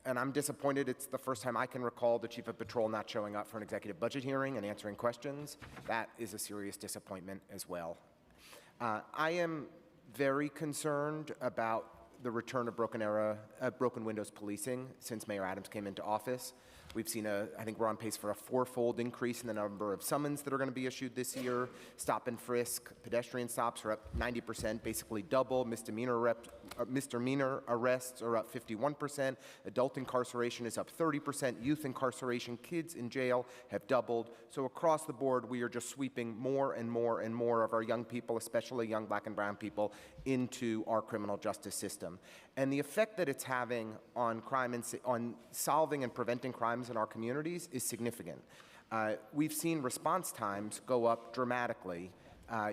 And I'm disappointed it's the first time I can recall the Chief of Patrol not showing up for an executive budget hearing and answering questions. That is a serious disappointment as well. I am very concerned about the return of broken windows policing since Mayor Adams came into office. We've seen I think we're on pace for a 4-fold increase in the number of summons that are going to be issued this year. Stop and frisk, pedestrian stops are up 90%, basically double. Misdemeanor arrests are up 51%. Adult incarceration is up 30%. Youth incarceration, kids in jail have doubled. So across the board, we are just sweeping more and more and more of our young people, especially young black and brown people, into our criminal justice system. And the effect that it's having on crime and on solving and preventing crimes in our communities is significant. We've seen response times go up dramatically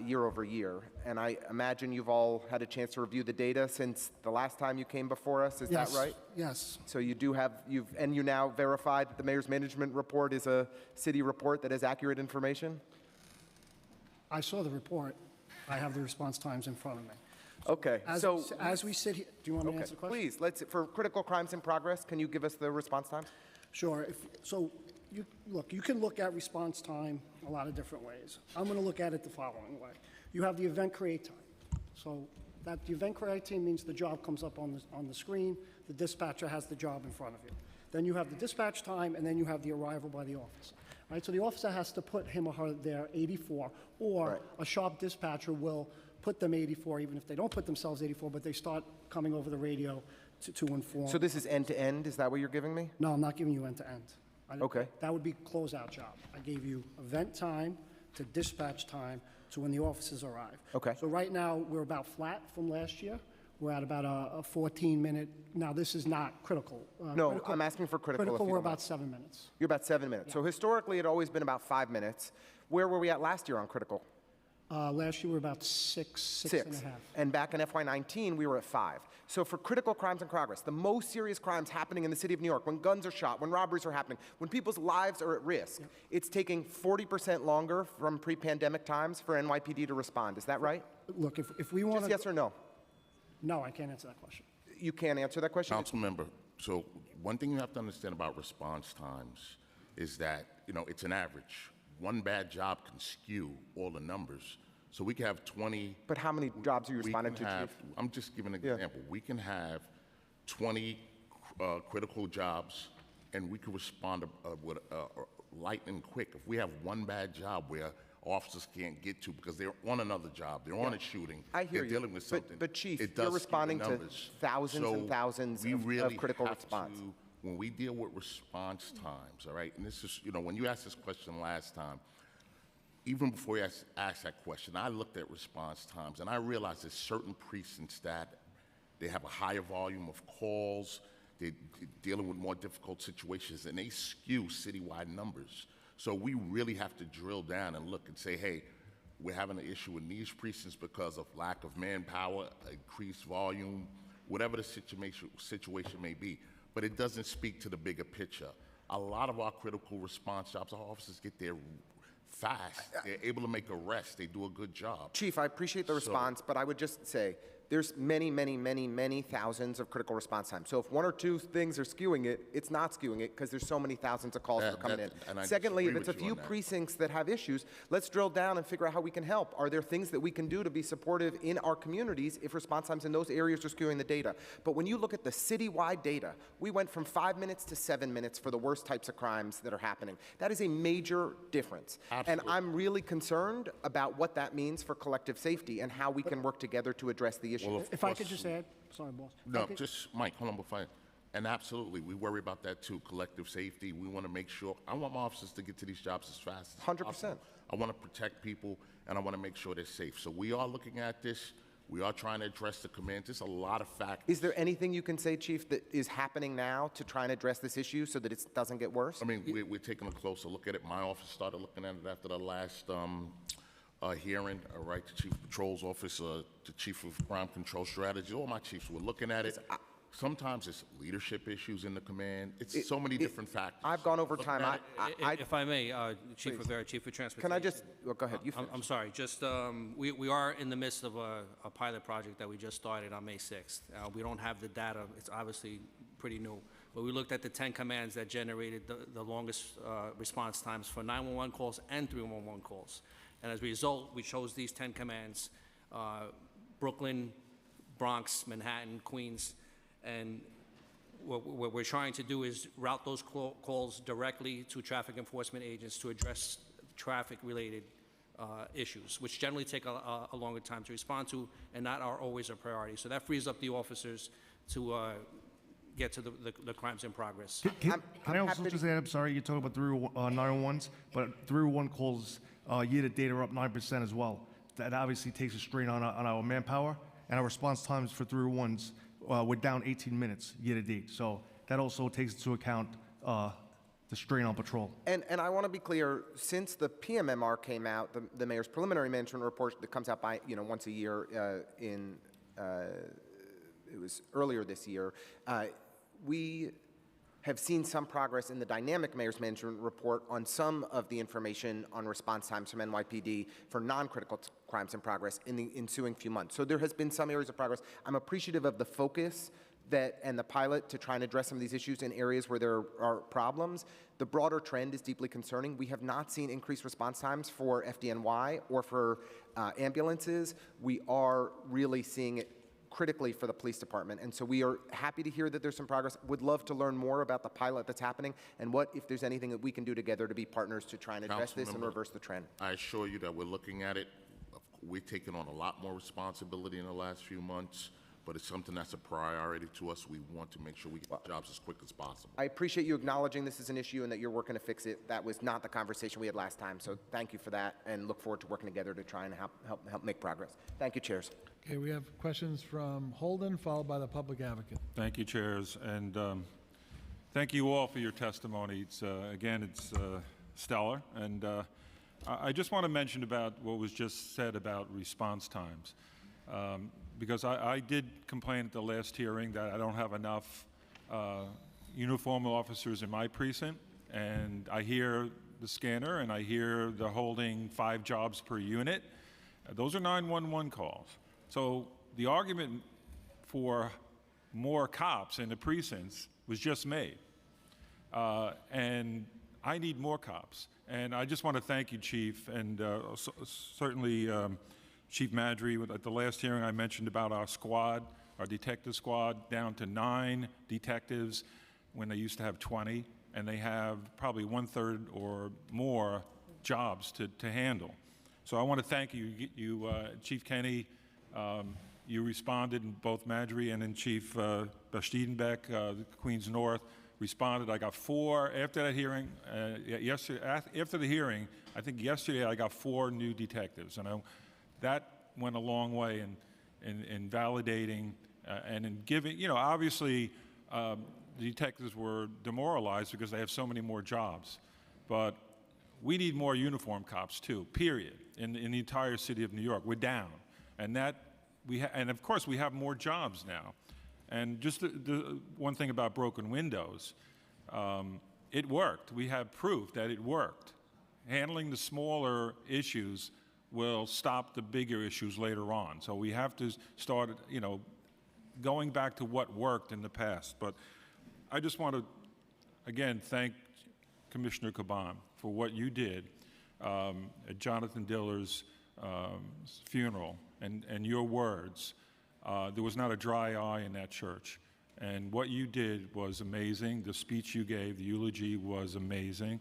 year over year. And I imagine you've all had a chance to review the data since the last time you came before us, is that right? Yes. So you do have, and you now verified that the mayor's management report is a city report that has accurate information? I saw the report. I have the response times in front of me. Okay, As we sit here, do you want me to answer the question? Please, for critical crimes in progress, can you give us the response times? Sure. You can look at response time a lot of different ways. I'm going to look at it the following way. You have the event create time. So that the event create time means the job comes up on the screen. The dispatcher has the job in front of you. Then you have the dispatch time, and then you have the arrival by the officer. Right? So the officer has to put him or her there 84, or a sharp dispatcher will put them 84, even if they don't put themselves 84, but they start coming over the radio to inform. So this is end-to-end, is that what you're giving me? No, I'm not giving you end-to-end. Okay. That would be closeout job. I gave you event time to dispatch time to when the officers arrive. Okay. So right now, we're about flat from last year. We're at about a 14-minute, now this is not critical. No, I'm asking for critical. Critical, if you we're don't mind. about 7 minutes. You're about 7 minutes. So historically, it had always been about 5 minutes. Where were we at last year on critical? Last year, we were about six and a half. And back in FY19, we were at 5. So for critical crimes in progress, the most serious crimes happening in the city of New York, when guns are shot, when robberies are happening, when people's lives are at risk, it's taking 40% longer from pre-pandemic times for NYPD to respond. Is that right? Look, if we want to... Just yes or no? No, I can't answer that question. You can't answer that question? Council member, so one thing you have to understand about response times is that, it's an average. One bad job can skew all the numbers. So we can have 20. But how many jobs are you responding to, Chief? I'm just giving an example. We can have 20 critical jobs, and we can respond with lightning quick. If we have one bad job where officers can't get to because they're on another job, they're on a shooting, I hear they're dealing with something. But Chief, it does you're responding skew the to numbers. thousands So and thousands we of really critical have response. to, when we deal with response times, all right, and this is, when you asked this question last time, even before you asked that question, I looked at response times, and I realized there's certain precincts that they have a higher volume of calls, they're dealing with more difficult situations, and they skew citywide numbers. So we really have to drill down and look and say, hey, we're having an issue in these precincts because of lack of manpower, increased volume, whatever the situation may be. But it doesn't speak to the bigger picture. A lot of our critical response jobs, our officers get there fast. They're able to make arrests. They do a good job. Chief, I appreciate the response, but I would just say there's many, many, many, many thousands of critical response times. So if one or two things are skewing it, it's not skewing it because there's so many thousands of calls that are coming in. Secondly, if it's a few precincts that have issues, let's drill down and figure out how we can help. Are there things that we can do to be supportive in our communities if response times in those areas are skewing the data? But when you look at the citywide data, we went from 5 minutes to 7 minutes for the worst types of crimes that are happening. That is a major difference. Absolutely. And I'm really concerned about what that means for collective safety and how we can work together to address the issue. Well, If I could just add, sorry, boss. No, just, Mike, hold on before and absolutely, we worry about that too, collective safety. We want to make sure, I want my officers to get to these jobs as fast as 100%. possible. I want to protect people, and I want to make sure they're safe. So we are looking at this. We are trying to address the commands. There's a lot of factors. Is there anything you can say, Chief, that is happening now to try and address this issue so that it doesn't get worse? I mean, we're taking a closer look at it. My office started looking at it after the last hearing, right? The Chief of Patrol's office, the Chief of Crime Control Strategy, all my chiefs were looking at it. Sometimes it's leadership issues in the command. It's so many different factors. I've gone over time. If I may, Chief Rivera, Chief of Transportation. Can I just, well, go ahead, you finish. I'm sorry, just, we are in the midst of a pilot project that we just started on May 6th. We don't have the data, it's obviously pretty new, but we looked at the 10 commands that generated the longest response times for 911 calls and 311 calls. And as a result, we chose these 10 commands, Brooklyn, Bronx, Manhattan, Queens, and what we're trying to do is route those calls directly to traffic enforcement agents to address traffic-related issues, which generally take a longer time to respond to and not are always a priority. So that frees up the officers to get to the crimes in progress. Can I also just add, I'm sorry, you're talking about 911s, but 311 calls year-to-date are up 9% as well. That obviously takes a strain on our manpower, and our response times for 311s we're down 18 minutes year-to-date. So that also takes into account the strain on patrol. And I want to be clear, since the PMMR came out, the mayor's preliminary management report that comes out by, once a year it was earlier this year, we have seen some progress in the dynamic mayor's management report on some of the information on response times from NYPD for non-critical crimes in progress in the ensuing few months. So there has been some areas of progress. I'm appreciative of the focus and the pilot to try and address some of these issues in areas where there are problems. The broader trend is deeply concerning. We have not seen increased response times for FDNY or for ambulances. We are really seeing it critically for the police department. And so we are happy to hear that there's some progress. Would love to learn more about the pilot that's happening and if there's anything that we can do together to be partners to try and address this and reverse the trend. I assure you that we're looking at it. We've taken on a lot more responsibility in the last few months, but it's something that's a priority to us. We want to make sure we get the jobs as quick as possible. I appreciate you acknowledging this is an issue and that you're working to fix it. That was not the conversation we had last time, so thank you for that, and look forward to working together to try and help make progress. Thank you, chairs. Okay, we have questions from Holden, followed by the public advocate. Thank you, chairs, and thank you all for your testimony. It's stellar, and I just want to mention about what was just said about response times. Because I did complain at the last hearing that I don't have enough uniformed officers in my precinct, and I hear the scanner and I hear they're holding 5 jobs per unit. Those are 911 calls. So the argument for more cops in the precincts was just made. And I need more cops. And I just want to thank you, Chief, and certainly Chief Madry. At the last hearing, I mentioned about our squad, our detective squad, down to 9 detectives when they used to have 20, and they have probably 1/3 or more jobs to handle. So I want to thank you, Chief Kenny. You responded, and both Madry and then Chief Bastiedenbeck, Queens North, responded. I got 4 after that hearing. Yesterday, after the hearing, I think yesterday I got 4 new detectives, and that went a long way in validating and in giving. Obviously, the detectives were demoralized because they have so many more jobs, but we need more uniform cops too. Period. In the entire city of New York, we're down, and and of course we have more jobs now. And just the one thing about broken windows, it worked. We have proof that it worked. Handling the smaller issues will stop the bigger issues later on. So we have to start, going back to what worked in the past. But I just want to, again, thank Commissioner Caban for what you did at Jonathan Diller's funeral and your words. There was not a dry eye in that church. And what you did was amazing. The speech you gave, the eulogy, was amazing.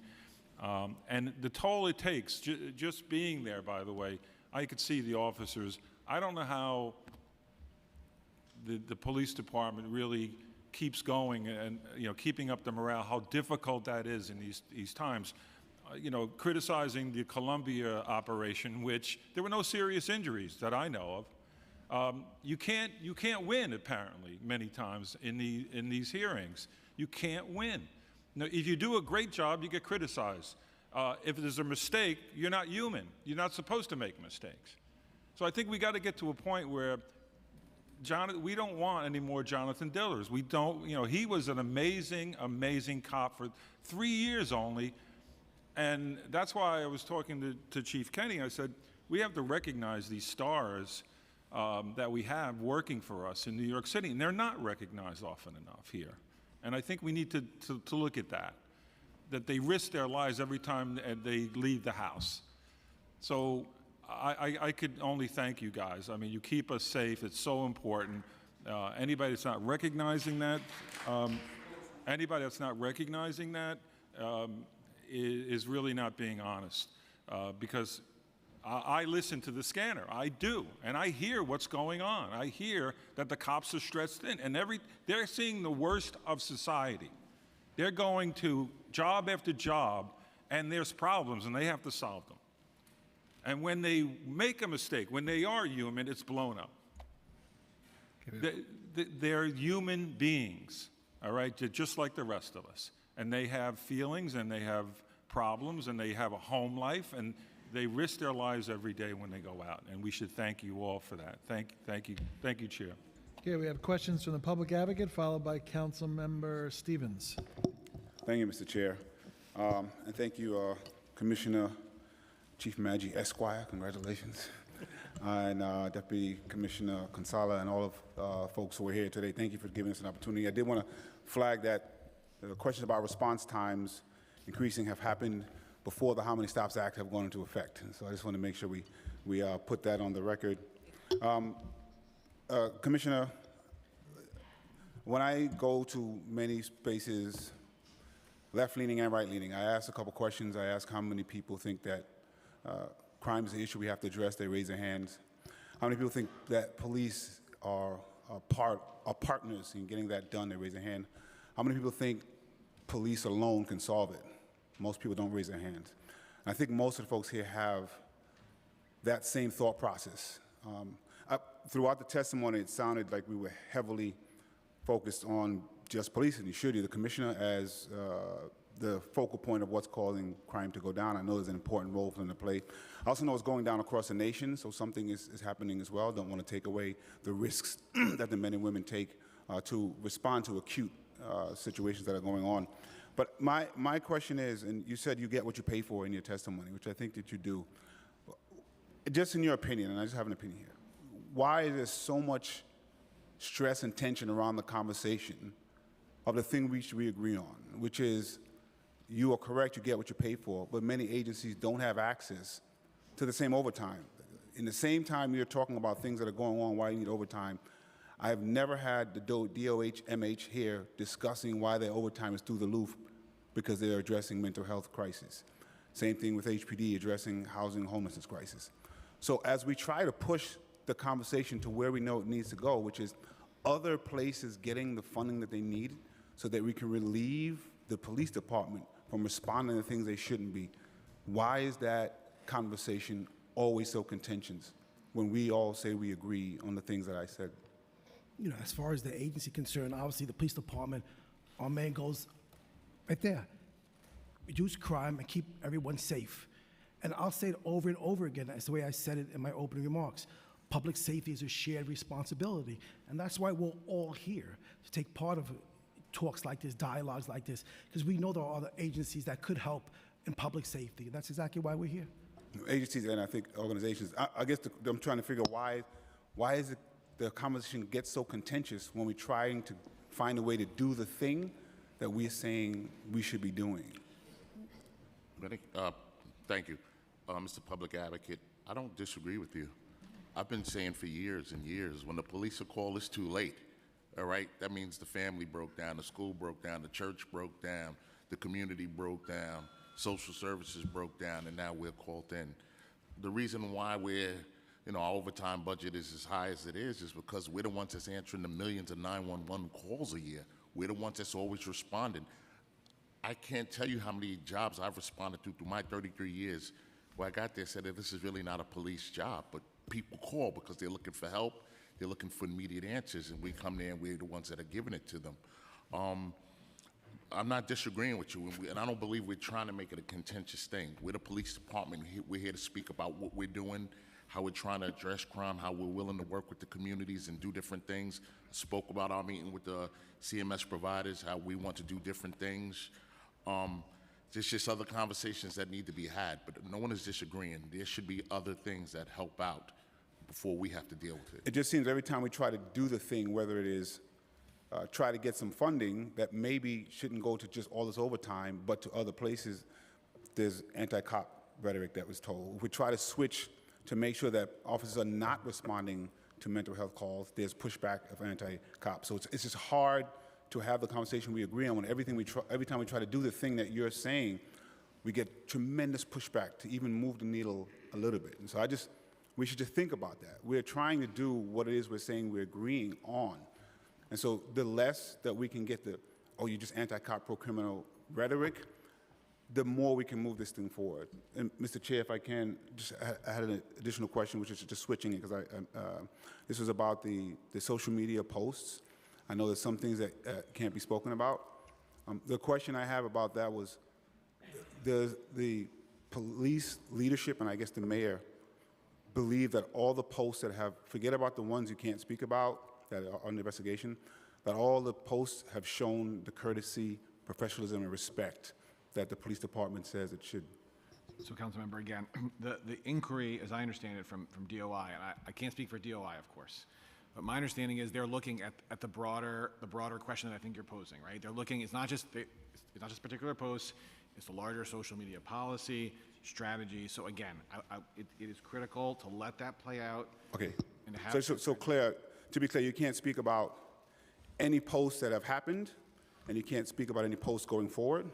And the toll it takes, just being there, by the way, I could see the officers. I don't know how the police department really keeps going and keeping up the morale, how difficult that is in these times. Criticizing the Columbia operation, which there were no serious injuries that I know of. You can't win, apparently, many times in these hearings. You can't win. Now, if you do a great job, you get criticized. If there's a mistake, you're not human. You're not supposed to make mistakes. So I think we got to get to a point where we don't want any more Jonathan Dillers. We don't, he was an amazing, amazing cop for 3 years only. And that's why I was talking to Chief Kenny. I said, we have to recognize these stars that we have working for us in New York City, and they're not recognized often enough here. And I think we need to look at that they risk their lives every time they leave the house. So I could only thank you guys. I mean, you keep us safe. It's so important. Anybody that's not recognizing that, is really not being honest, because I listen to the scanner. I do, and I hear what's going on. I hear that the cops are stressed thin, and they're seeing the worst of society. They're going to job after job, and there's problems, and they have to solve them. And when they make a mistake, when they are human, it's blown up. They're human beings, all right? They're just like the rest of us. and they have feelings, and they have problems, and they have a home life, and they risk their lives every day when they go out, and we should thank you all for that. Thank you, Chair. Okay, we have questions from the public advocate, followed by Councilmember Stevens. Thank you, Mr. Chair. And thank you, Commissioner Chief Maggi Esquire, congratulations. And Deputy Commissioner Consala and all of folks who are here today, thank you for giving us an opportunity. I did want to flag that the questions about response times increasing have happened before the How Many Stops Act have gone into effect. And so I just want to make sure we put that on the record. Commissioner, when I go to many spaces, left-leaning and right-leaning, I ask a couple questions. I ask how many people think that crime is an issue we have to address. They raise their hands. How many people think that police are partners in getting that done? They raise their hand. How many people think police alone can solve it? Most people don't raise their hands. And I think most of the folks here have that same thought process. Throughout the testimony, it sounded like we were heavily focused on just policing. You should. The commissioner as the focal point of what's causing crime to go down. I know there's an important role for them to play. I also know it's going down across the nation, so something is happening as well. Don't want to take away the risks that the men and women take to respond to acute situations that are going on. But my question is, and you said you get what you pay for in your testimony, which I think that you do. Just in your opinion, and I just have an opinion here, why is there so much stress and tension around the conversation of the thing we agree on, which is you are correct, you get what you pay for, but many agencies don't have access to the same overtime. In the same time you're talking about things that are going on, why you need overtime, I have never had the DOH, MH here discussing why their overtime is through the roof because they're addressing mental health crisis. Same thing with HPD, addressing housing homelessness crisis. So as we try to push the conversation to where we know it needs to go, which is other places getting the funding that they need so that we can relieve the police department from responding to things they shouldn't be, why is that conversation always so contentious when we all say we agree on the things that I said? You know, as far as the agency concerned, obviously the police department, our main goals right there, reduce crime and keep everyone safe. And I'll say it over and over again, that's the way I said it in my opening remarks. Public safety is a shared responsibility, and that's why we're all here, to take part of talks like this, dialogues like this, because we know there are other agencies that could help in public safety, and that's exactly why we're here. Agencies and I think organizations, I guess I'm trying to figure why is it the conversation gets so contentious when we're trying to find a way to do the thing that we're saying we should be doing? Thank you. Mr. Public Advocate, I don't disagree with you. I've been saying for years and years, when the police are called, it's too late. All right? That means the family broke down, the school broke down, the church broke down, the community broke down, social services broke down, and now we're called in. The reason why our overtime budget is as high as it is because we're the ones that's answering the millions of 911 calls a year. We're the ones that's always responding. I can't tell you how many jobs I've responded to through my 33 years where I got there said that this is really not a police job, but people call because they're looking for help, they're looking for immediate answers, and we come there and we're the ones that are giving it to them. I'm not disagreeing with you, and I don't believe we're trying to make it a contentious thing. We're the police department. We're here to speak about what we're doing, how we're trying to address crime, how we're willing to work with the communities and do different things. I spoke about our meeting with the CMS providers, how we want to do different things. There's just other conversations that need to be had, but no one is disagreeing. There should be other things that help out before we have to deal with it. It just seems every time we try to do the thing, whether it is try to get some funding that maybe shouldn't go to just all this overtime, but to other places, there's anti-cop rhetoric that was told. If we try to switch to make sure that officers are not responding to mental health calls, there's pushback of anti-cop. So it's just hard to have the conversation we agree on when every time we try to do the thing that you're saying, we get tremendous pushback to even move the needle a little bit. And so we should just think about that. We're trying to do what it is we're saying we're agreeing on. And so the less that we can get you're just anti-cop, pro-criminal rhetoric, the more we can move this thing forward. And Mr. Chair, if I can, I had an additional question, which is just switching it, because this was about the social media posts. I know there's some things that can't be spoken about, The question I have about that was, does the police leadership, and I guess the mayor, believe that all the posts that have, forget about the ones you can't speak about that are under investigation, that all the posts have shown the courtesy, professionalism, and respect that the police department says it should? So, Councilmember, again, the inquiry, as I understand it from DOI, and I can't speak for DOI, of course, but my understanding is they're looking at the broader question that I think you're posing, right? They're looking, it's not just particular posts, it's the larger social media policy, strategy. So again, it is critical to let that play out. Okay. And to have So Claire, to be clear, you can't speak about any posts that have happened, and you can't speak about any posts going forward?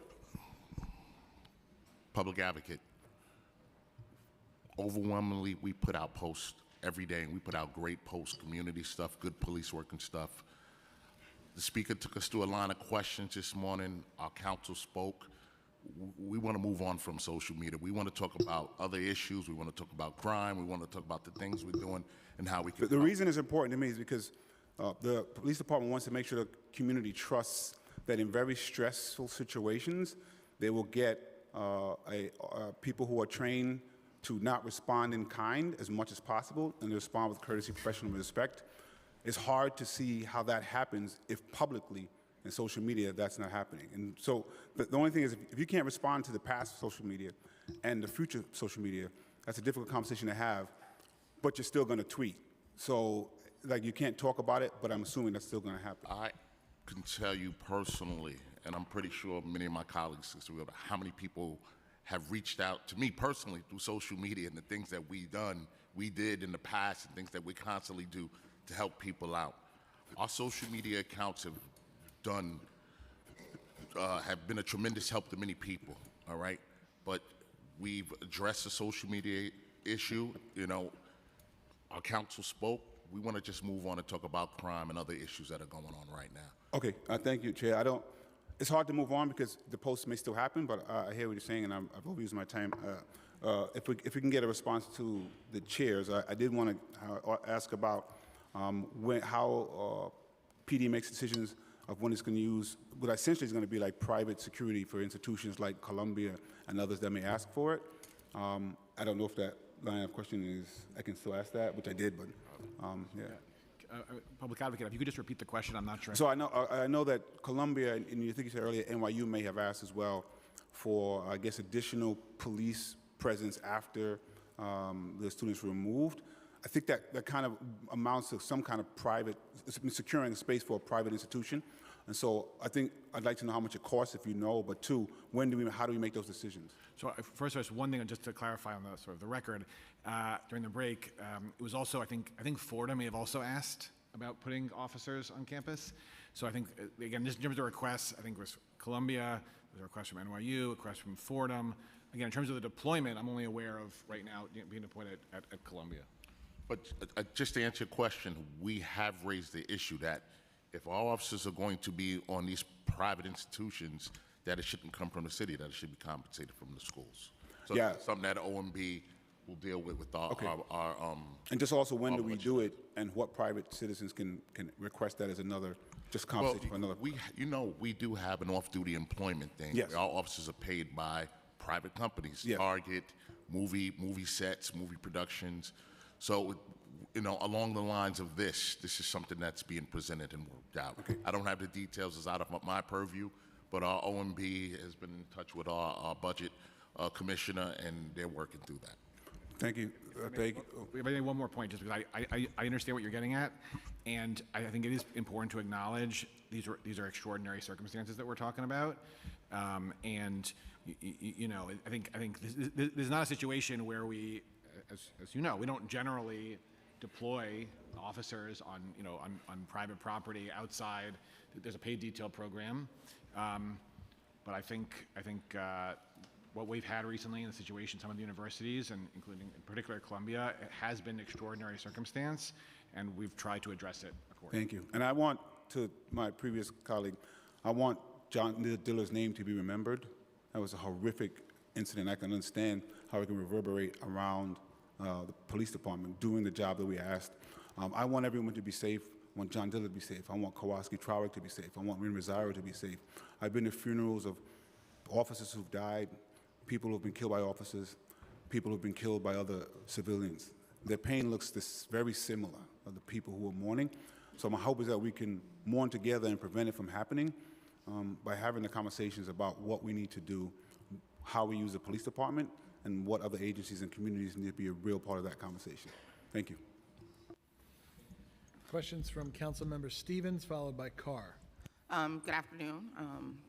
Public advocate. Overwhelmingly, we put out posts every day, and we put out great posts, community stuff, good police work and stuff. The speaker took us through a line of questions this morning. Our council spoke. We want to move on from social media. We want to talk about other issues. We want to talk about crime. We want to talk about the things we're doing and how we can. The reason it's important to me is because the police department wants to make sure the community trusts that in very stressful situations, they will get people who are trained to not respond in kind as much as possible and to respond with courtesy, professional respect. It's hard to see how that happens if publicly in social media that's not happening. And so the only thing is, if you can't respond to the past social media and the future social media, that's a difficult conversation to have, but you're still going to tweet. So like you can't talk about it, but I'm assuming that's still going to happen. I can tell you personally, and I'm pretty sure many of my colleagues can speak about how many people have reached out to me personally through social media and the things that we did in the past and things that we constantly do to help people out. Our social media accounts have been a tremendous help to many people, all right? But we've addressed the social media issue. You know, our council spoke. We want to just move on and talk about crime and other issues that are going on right now. Okay, thank you, Chair. It's hard to move on because the posts may still happen, but I hear what you're saying, and I've overused my time. If we can get a response to the chairs, I did want to ask about how PD makes decisions of when it's going to use what essentially is going to be like private security for institutions like Columbia and others that may ask for it. I don't know if that line of questioning is, I can still ask that, which I did, but yeah. Public advocate, if you could just repeat the question, I'm not sure. So I know that Columbia, and you think you said earlier, NYU may have asked as well for, I guess, additional police presence after the students were removed. I think that kind of amounts to some kind of private, securing a space for a private institution. And so I think I'd like to know how much it costs, if you know, but two, how do we make those decisions? So first, there's one thing just to clarify on the sort of the record. During the break, it was also, I think Fordham may have also asked about putting officers on campus. So I think, again, just in terms of requests, I think it was Columbia, there's a request from NYU, a request from Fordham. Again, in terms of the deployment, I'm only aware of right now being deployed at Columbia. But just to answer your question, we have raised the issue that if our officers are going to be on these private institutions, that it shouldn't come from the city, that it should be compensated from the schools. So Yeah. that's something that OMB will deal with our And just also, when do we do it, and what private citizens can request that as another, just compensation for another? We do have an off-duty employment thing. Yes. Our officers are paid by private companies, Yes. Target, movie sets, movie productions. So, along the lines of this is something that's being presented and worked out. Okay. I don't have the details, it's out of my purview, but our OMB has been in touch with our budget commissioner, and they're working through that. Thank you. Thank you. Maybe one more point, just because I understand what you're getting at, and I think it is important to acknowledge these are extraordinary circumstances that we're talking about, and I think this is not a situation where we, as you know, we don't generally deploy officers on private property outside. There's a paid detail program, but I think what we've had recently in the situation, some of the universities, and including in particular Columbia, it has been an extraordinary circumstance, and we've tried to address it accordingly. Thank you. And I want, to my previous colleague, I want John Diller's name to be remembered. That was a horrific incident. I can understand how it can reverberate around the police department doing the job that we asked. I want everyone to be safe. I want John Dillard to be safe. I want Kowalski Trowick to be safe. I want Rin Rosario to be safe. I've been to funerals of officers who've died, people who've been killed by officers, people who've been killed by other civilians. Their pain looks very similar of the people who are mourning. So my hope is that we can mourn together and prevent it from happening by having the conversations about what we need to do, how we use the police department, and what other agencies and communities need to be a real part of that conversation. Thank you. Questions from Councilmember Stevens, followed by Carr. Good afternoon,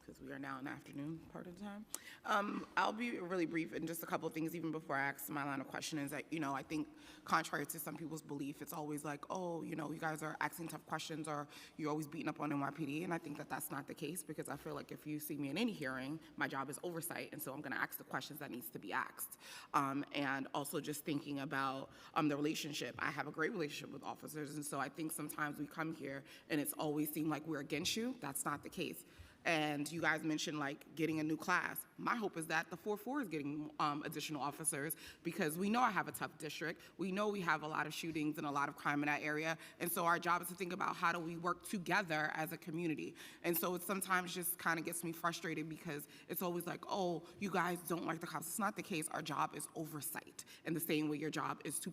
because we are now in the afternoon part of the time. I'll be really brief, and just a couple of things even before I ask my line of question is that, I think contrary to some people's belief, it's always like, oh, you guys are asking tough questions or you're always beating up on NYPD, and I think that that's not the case, because I feel like if you see me in any hearing, my job is oversight, and so I'm going to ask the questions that needs to be asked. And also just thinking about the relationship. I have a great relationship with officers, and so I think sometimes we come here and it's always seemed like we're against you. That's not the case. And you guys mentioned like getting a new class. My hope is that the 4-4 is getting additional officers, because we know I have a tough district. We know we have a lot of shootings and a lot of crime in that area. And so our job is to think about how do we work together as a community. And so it sometimes just kind of gets me frustrated, because it's always like, oh, you guys don't like the cops. It's not the case. Our job is oversight, in the same way your job is to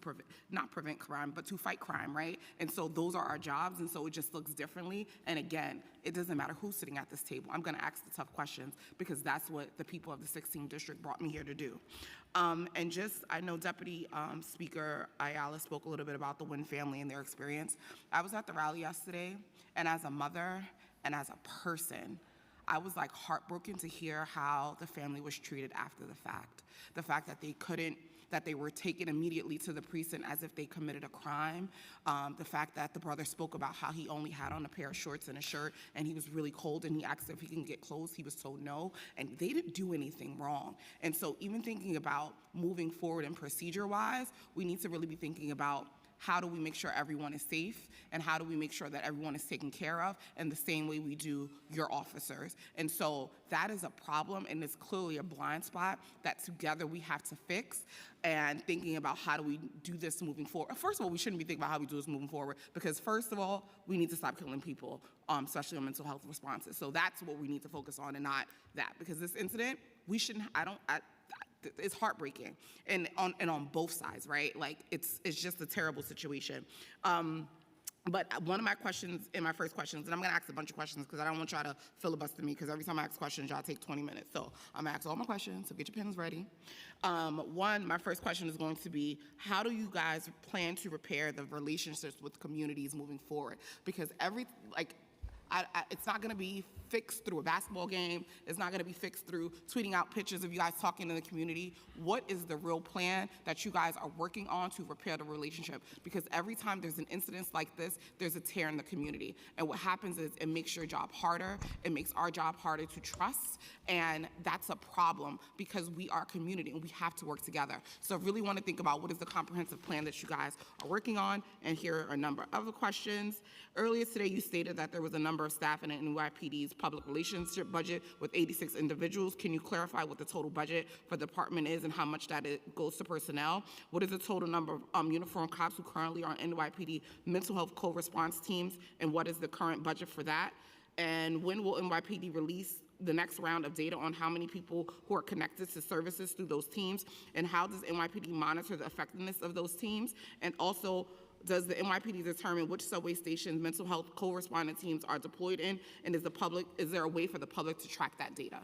not prevent crime, but to fight crime, right? And so those are our jobs, and so it just looks differently. And again, it doesn't matter who's sitting at this table. I'm going to ask the tough questions, because that's what the people of the 16th district brought me here to do. And just, I know Deputy Speaker Ayala spoke a little bit about the Wynn family and their experience. I was at the rally yesterday, and as a mother and as a person, I was like heartbroken to hear how the family was treated after the fact. The fact that they were taken immediately to the precinct as if they committed a crime. The fact that the brother spoke about how he only had on a pair of shorts and a shirt, and he was really cold, and he asked if he can get clothes. He was told no, and they didn't do anything wrong. And so even thinking about moving forward and procedure-wise, we need to really be thinking about how do we make sure everyone is safe, and how do we make sure that everyone is taken care of in the same way we do your officers. And so that is a problem, and it's clearly a blind spot that together we have to fix, and thinking about how do we do this moving forward. First of all, we shouldn't be thinking about how we do this moving forward, because first of all, we need to stop killing people, especially on mental health responses. So that's what we need to focus on, and not that, because this incident, we shouldn't, it's heartbreaking, and on both sides, right? Like, it's just a terrible situation. But one of my questions, in my first questions, and I'm going to ask a bunch of questions because I don't want y'all to filibuster me, because every time I ask questions, y'all take 20 minutes. So I'm going to ask all my questions, so get your pens ready. My first question is going to be, how do you guys plan to repair the relationships with communities moving forward? Because it's not going to be fixed through a basketball game. It's not going to be fixed through tweeting out pictures of you guys talking in the community. What is the real plan that you guys are working on to repair the relationship? Because every time there's an incident like this, there's a tear in the community. And what happens is it makes your job harder. It makes our job harder to trust. And that's a problem, because we are a community and we have to work together. So I really want to think about what is the comprehensive plan that you guys are working on. And here are a number of other questions. Earlier today, you stated that there was a number of staff in NYPD's public relationship budget with 86 individuals. Can you clarify what the total budget for the department is and how much that goes to personnel? What is the total number of uniformed cops who currently are on NYPD mental health co-response teams, and what is the current budget for that? And when will NYPD release the next round of data on how many people who are connected to services through those teams, and how does NYPD monitor the effectiveness of those teams? And also, does the NYPD determine which subway stations mental health co-respondent teams are deployed in, and is there a way for the public to track that data?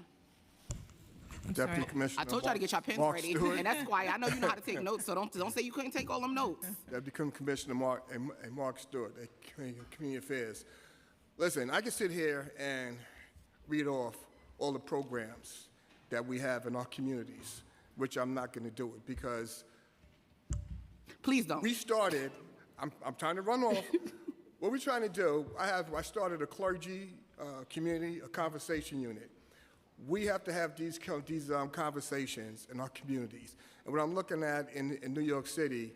Deputy Commissioner, I told y'all to get your pens Mark ready, Stewart. and that's why I know you know how to take notes, so don't say you couldn't take all them notes. Deputy Commissioner Mark Stewart, Community Affairs. Listen, I can sit here and read off all the programs that we have in our communities, which I'm not going to do it, because please don't. We started. I'm trying to run off. What we're trying to do, I started a clergy community, a conversation unit. We have to have these conversations in our communities. And what I'm looking at in New York City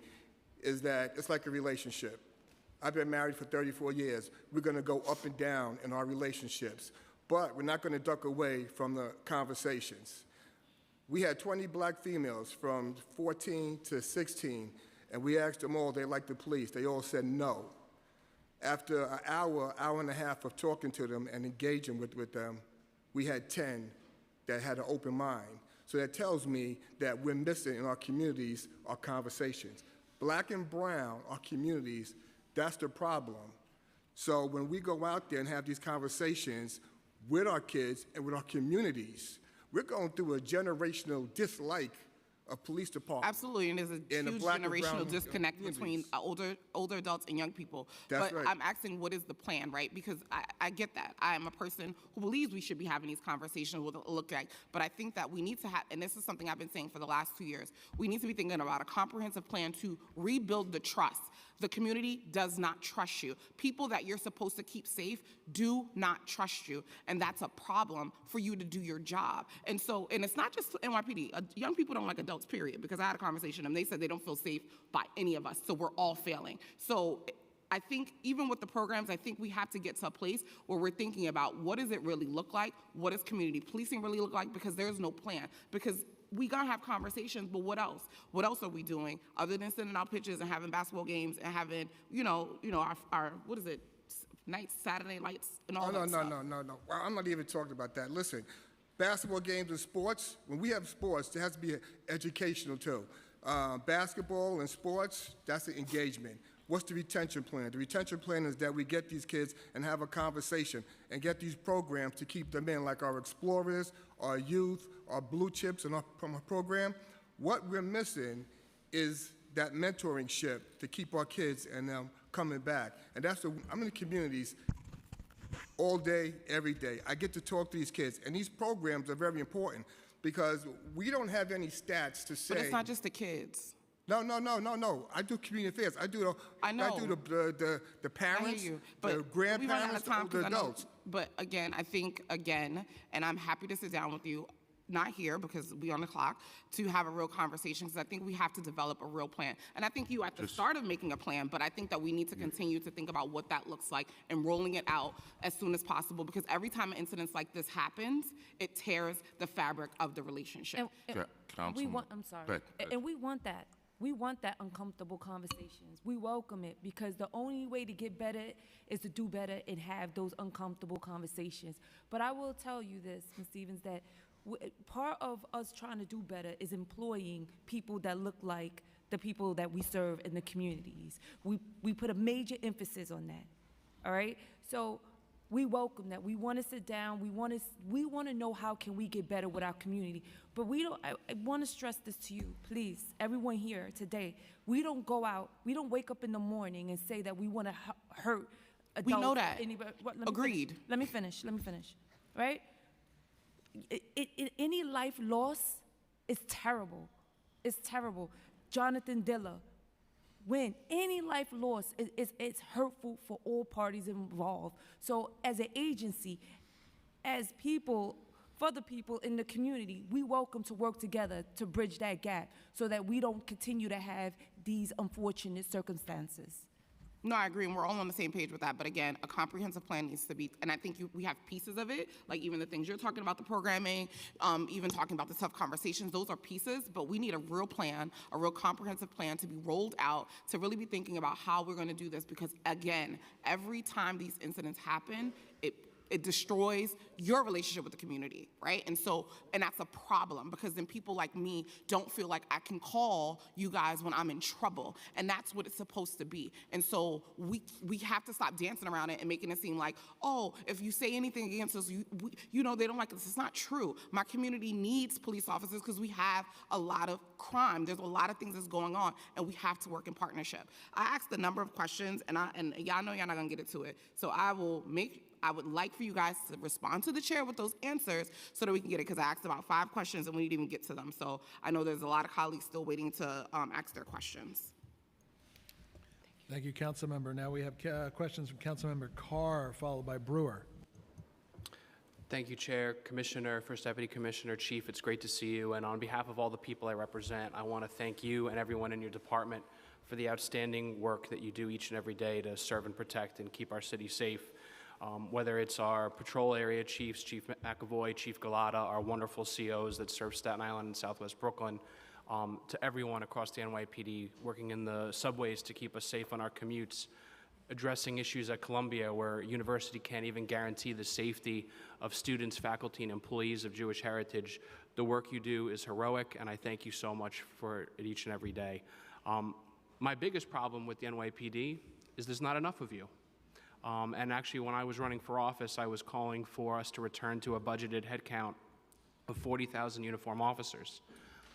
is that it's like a relationship. I've been married for 34 years. We're going to go up and down in our relationships, but we're not going to duck away from the conversations. We had 20 black females from 14 to 16, and we asked them all, they like the police. They all said no. After an hour, hour and a half of talking to them and engaging with them, we had 10 that had an open mind. So that tells me that we're missing in our communities our conversations. Black and brown, our communities, that's the problem. So when we go out there and have these conversations with our kids and with our communities, we're going through a generational dislike of police departments. Absolutely, and there's a huge generational disconnect between older adults and young people. That's but right. I'm asking, what is the plan, right? Because I get that. I am a person who believes we should be having these conversations with a look like, but I think that we need to have, and this is something I've been saying for the last 2 years, we need to be thinking about a comprehensive plan to rebuild the trust. The community does not trust you. People that you're supposed to keep safe do not trust you, and that's a problem for you to do your job. And so, and it's not just NYPD. Young people don't like adults, period, because I had a conversation and they said they don't feel safe by any of us, so we're all failing. So I think even with the programs, I think we have to get to a place where we're thinking about what does it really look like? What does community policing really look like? Because there's no plan. Because we gotta have conversations, but what else? What else are we doing other than sending out pictures and having basketball games and having, our what is it, nights, Saturday lights and all that stuff? No. Well, I'm not even talking about that. Listen, basketball games and sports, when we have sports, there has to be educational too. Basketball and sports, that's the engagement. What's the retention plan? The retention plan is that we get these kids and have a conversation and get these programs to keep them in, like our Explorers, our youth, our Blue Chips, and our program. What we're missing is that mentoring ship to keep our kids and them coming back. And I'm in the communities all day, every day. I get to talk to these kids, and these programs are very important because we don't have any stats to say. But it's not just the kids. No. I do community affairs. I do the parents, I hear you, the grandparents, the adults. But again, I think, and I'm happy to sit down with you, not here because we're on the clock, to have a real conversation because I think we have to develop a real plan. And I think you at the start of making a plan, but I think that we need to continue to think about what that looks like and rolling it out as soon as possible because every time an incident like this happens, it tears the fabric of the relationship. We want, I'm sorry. And we want that. We want that uncomfortable conversations. We welcome it because the only way to get better is to do better and have those uncomfortable conversations. But I will tell you this, Ms. Stevens, that part of us trying to do better is employing people that look like the people that we serve in the communities. We put a major emphasis on that, all right? So we welcome that. We want to sit down. We want to know how can we get better with our community. But I want to stress this to you, please, everyone here today. We don't go out. We don't wake up in the morning and say that we want to hurt adults. We know that. Agreed. Let me finish. Right? Any life loss is terrible. It's terrible. Jonathan Diller. When any life loss, it's hurtful for all parties involved. So as an agency, as people, for the people in the community, we welcome to work together to bridge that gap so that we don't continue to have these unfortunate circumstances. No, I agree, and we're all on the same page with that. But again, a comprehensive plan needs to be, and I think we have pieces of it, like even the things you're talking about, the programming, even talking about the tough conversations, those are pieces, but we need a real plan, a real comprehensive plan to be rolled out, to really be thinking about how we're gonna do this, because again, every time these incidents happen, it destroys your relationship with the community, right? And that's a problem because then people like me don't feel like I can call you guys when I'm in trouble, and that's what it's supposed to be. And so we have to stop dancing around it and making it seem like, oh, if you say anything against us, they don't like us. It's not true. My community needs police officers because we have a lot of crime. There's a lot of things that's going on, and we have to work in partnership. I asked a number of questions, and y'all know y'all not gonna get into it. So I would like for you guys to respond to the chair with those answers so that we can get it, because I asked about 5 questions and we didn't even get to them. So I know there's a lot of colleagues still waiting to ask their questions. Thank you, Councilmember. Now we have questions from Councilmember Carr, followed by Brewer. Thank you, Chair, Commissioner, First Deputy Commissioner, Chief. It's great to see you. And on behalf of all the people I represent, I want to thank you and everyone in your department for the outstanding work that you do each and every day to serve and protect and keep our city safe. Whether it's our patrol area chiefs, Chief McAvoy, Chief Galata, our wonderful COs that serve Staten Island and Southwest Brooklyn, to everyone across the NYPD working in the subways to keep us safe on our commutes. addressing issues at Columbia where university can't even guarantee the safety of students, faculty, and employees of Jewish heritage. The work you do is heroic, and I thank you so much for it each and every day. My biggest problem with the NYPD is there's not enough of you. And actually, when I was running for office, I was calling for us to return to a budgeted headcount of 40,000 uniform officers.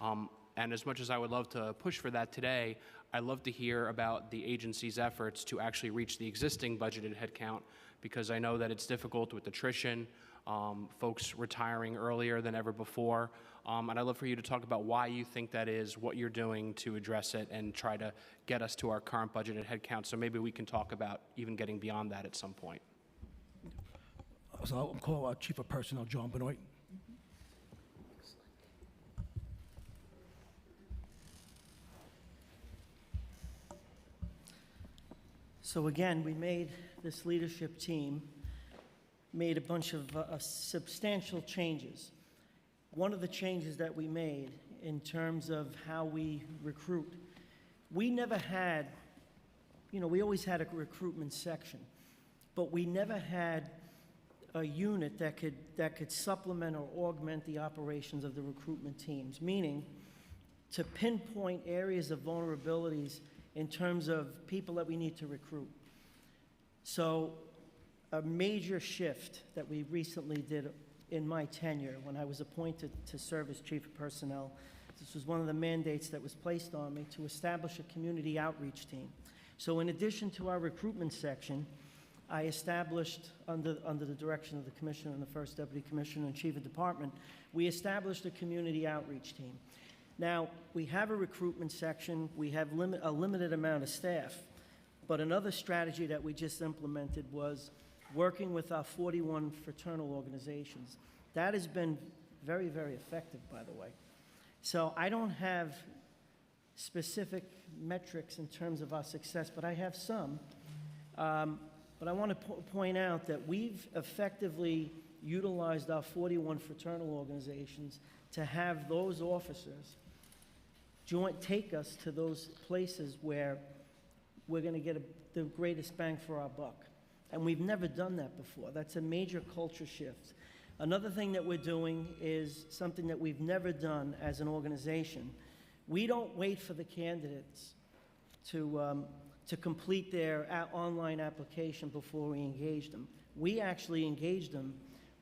And as much as I would love to push for that today, I'd love to hear about the agency's efforts to actually reach the existing budgeted headcount, because I know that it's difficult with attrition, folks retiring earlier than ever before. And I'd love for you to talk about why you think that is, what you're doing to address it, and try to get us to our current budgeted headcount. So maybe we can talk about even getting beyond that at some point. So I'll call our Chief of Personnel, John Benoit. So again, we made this leadership team, made a bunch of substantial changes. One of the changes that we made in terms of how we recruit, we never had, we always had a recruitment section, but we never had a unit that could supplement or augment the operations of the recruitment teams, meaning to pinpoint areas of vulnerabilities in terms of people that we need to recruit. So a major shift that we recently did in my tenure when I was appointed to serve as Chief of Personnel, this was one of the mandates that was placed on me, to establish a community outreach team. So in addition to our recruitment section, I established, under the direction of the Commissioner and the First Deputy Commissioner and Chief of Department, we established a community outreach team. Now, we have a recruitment section, we have a limited amount of staff, but another strategy that we just implemented was working with our 41 fraternal organizations. That has been very, very effective, by the way. So I don't have specific metrics in terms of our success, but I have some. But I want to point out that we've effectively utilized our 41 fraternal organizations to have those officers take us to those places where we're going to get the greatest bang for our buck. And we've never done that before. That's a major culture shift. Another thing that we're doing is something that we've never done as an organization. We don't wait for the candidates to complete their online application before we engage them. We actually engage them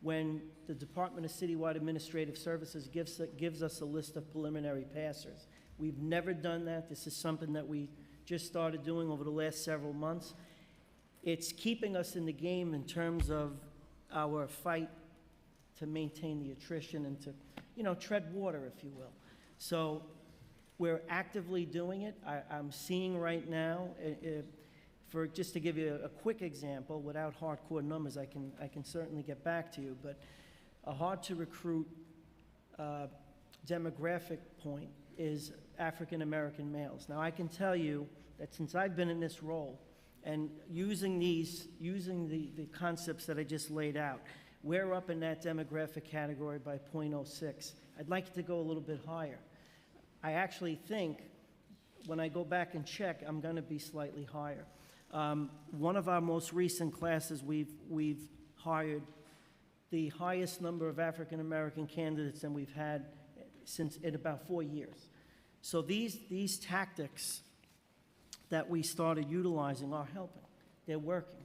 when the Department of Citywide Administrative Services gives us a list of preliminary passers. We've never done that. This is something that we just started doing over the last several months. It's keeping us in the game in terms of our fight to maintain the attrition and to, tread water, if you will. So we're actively doing it. I'm seeing right now, just to give you a quick example, without hardcore numbers, I can certainly get back to you, but a hard-to-recruit demographic point is African American males. Now, I can tell you that since I've been in this role, and using the concepts that I just laid out, we're up in that demographic category by 0.06. I'd like it to go a little bit higher. I actually think, when I go back and check, I'm going to be slightly higher. One of our most recent classes, we've hired the highest number of African American candidates than we've had since in about 4 years. So these tactics that we started utilizing are helping. They're working.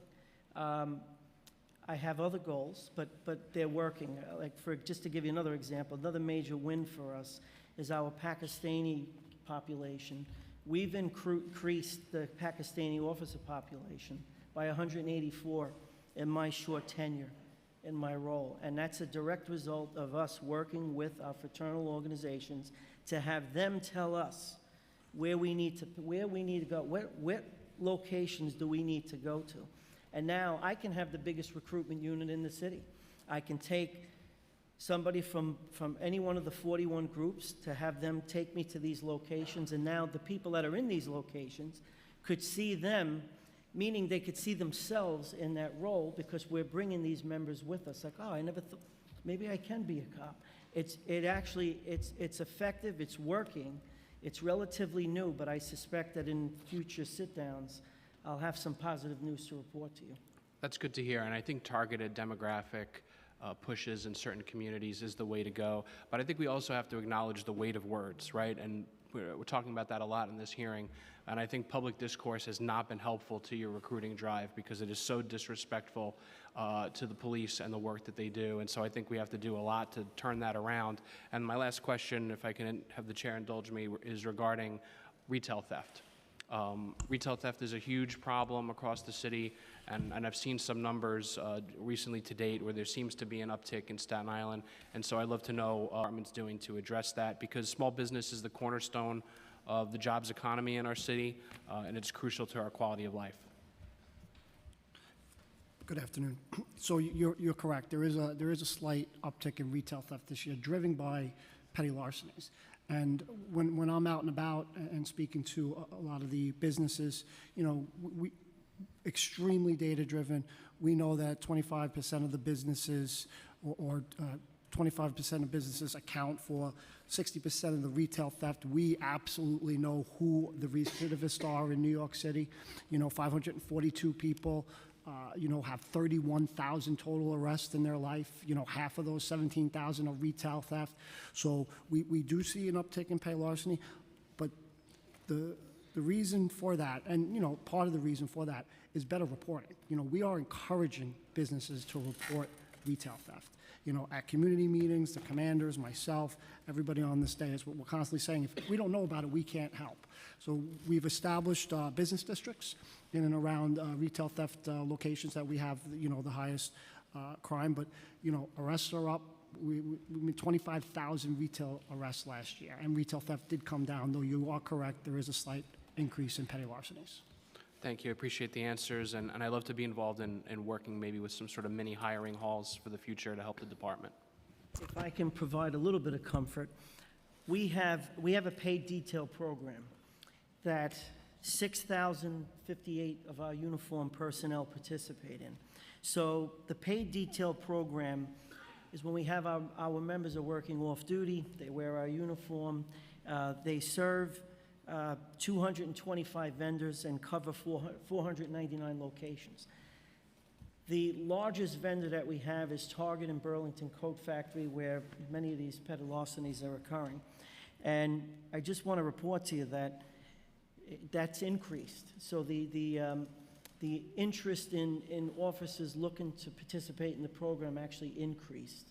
I have other goals, but they're working. Just to give you another example, another major win for us is our Pakistani population. We've increased the Pakistani officer population by 184 in my short tenure in my role. And that's a direct result of us working with our fraternal organizations to have them tell us where we need to go, what locations do we need to go to. And now I can have the biggest recruitment unit in the city. I can take somebody from any one of the 41 groups to have them take me to these locations, and now the people that are in these locations could see them, meaning they could see themselves in that role, because we're bringing these members with us. Like, oh, I never thought, maybe I can be a cop. It's effective, it's working, it's relatively new, but I suspect that in future sit-downs, I'll have some positive news to report to you. That's good to hear, and I think targeted demographic pushes in certain communities is the way to go. But I think we also have to acknowledge the weight of words, right? And we're talking about that a lot in this hearing. And I think public discourse has not been helpful to your recruiting drive because it is so disrespectful to the police and the work that they do. And so I think we have to do a lot to turn that around. And my last question, if I can have the chair indulge me, is regarding retail theft. Retail theft is a huge problem across the city, and I've seen some numbers recently to date where there seems to be an uptick in Staten Island, and so I'd love to know what the department's doing to address that, because small business is the cornerstone of the jobs economy in our city, and it's crucial to our quality of life. Good afternoon. So you're correct. There is a slight uptick in retail theft this year, driven by petty larcenies. And when I'm out and about and speaking to a lot of the businesses, you know, we extremely data-driven. We know that 25% of the businesses, or 25% of businesses account for 60% of the retail theft. We absolutely know who the recidivists are in New York City. You know, 542 people. You know, have 31,000 total arrests in their life. You know, half of those 17,000 are retail theft. So we do see an uptick in pay larceny, but the reason for that, and you know, part of the reason for that is better reporting. You know, we are encouraging businesses to report retail theft. You know, at community meetings, the commanders, myself, everybody on this day, is what we're constantly saying. If we don't know about it, we can't help. So we've established business districts in and around retail theft locations that we have, you know, the highest crime. But, you know, arrests are up. We made 25,000 retail arrests last year, and retail theft did come down, though you are correct, there is a slight increase in petty larcenies. Thank you. I appreciate the answers, and I love to be involved in working maybe with some sort of mini hiring halls for the future to help the department. If I can provide a little bit of comfort, we have a paid detail program that 6,058 of our uniformed personnel participate in. So the paid detail program is when we have our members are working off duty, they wear our uniform, they serve 225 vendors and cover 499 locations. The largest vendor that we have is Target in Burlington Coat Factory, where many of these petty larcenies are occurring. And I just want to report to you that that's increased. So the interest in officers looking to participate in the program actually increased.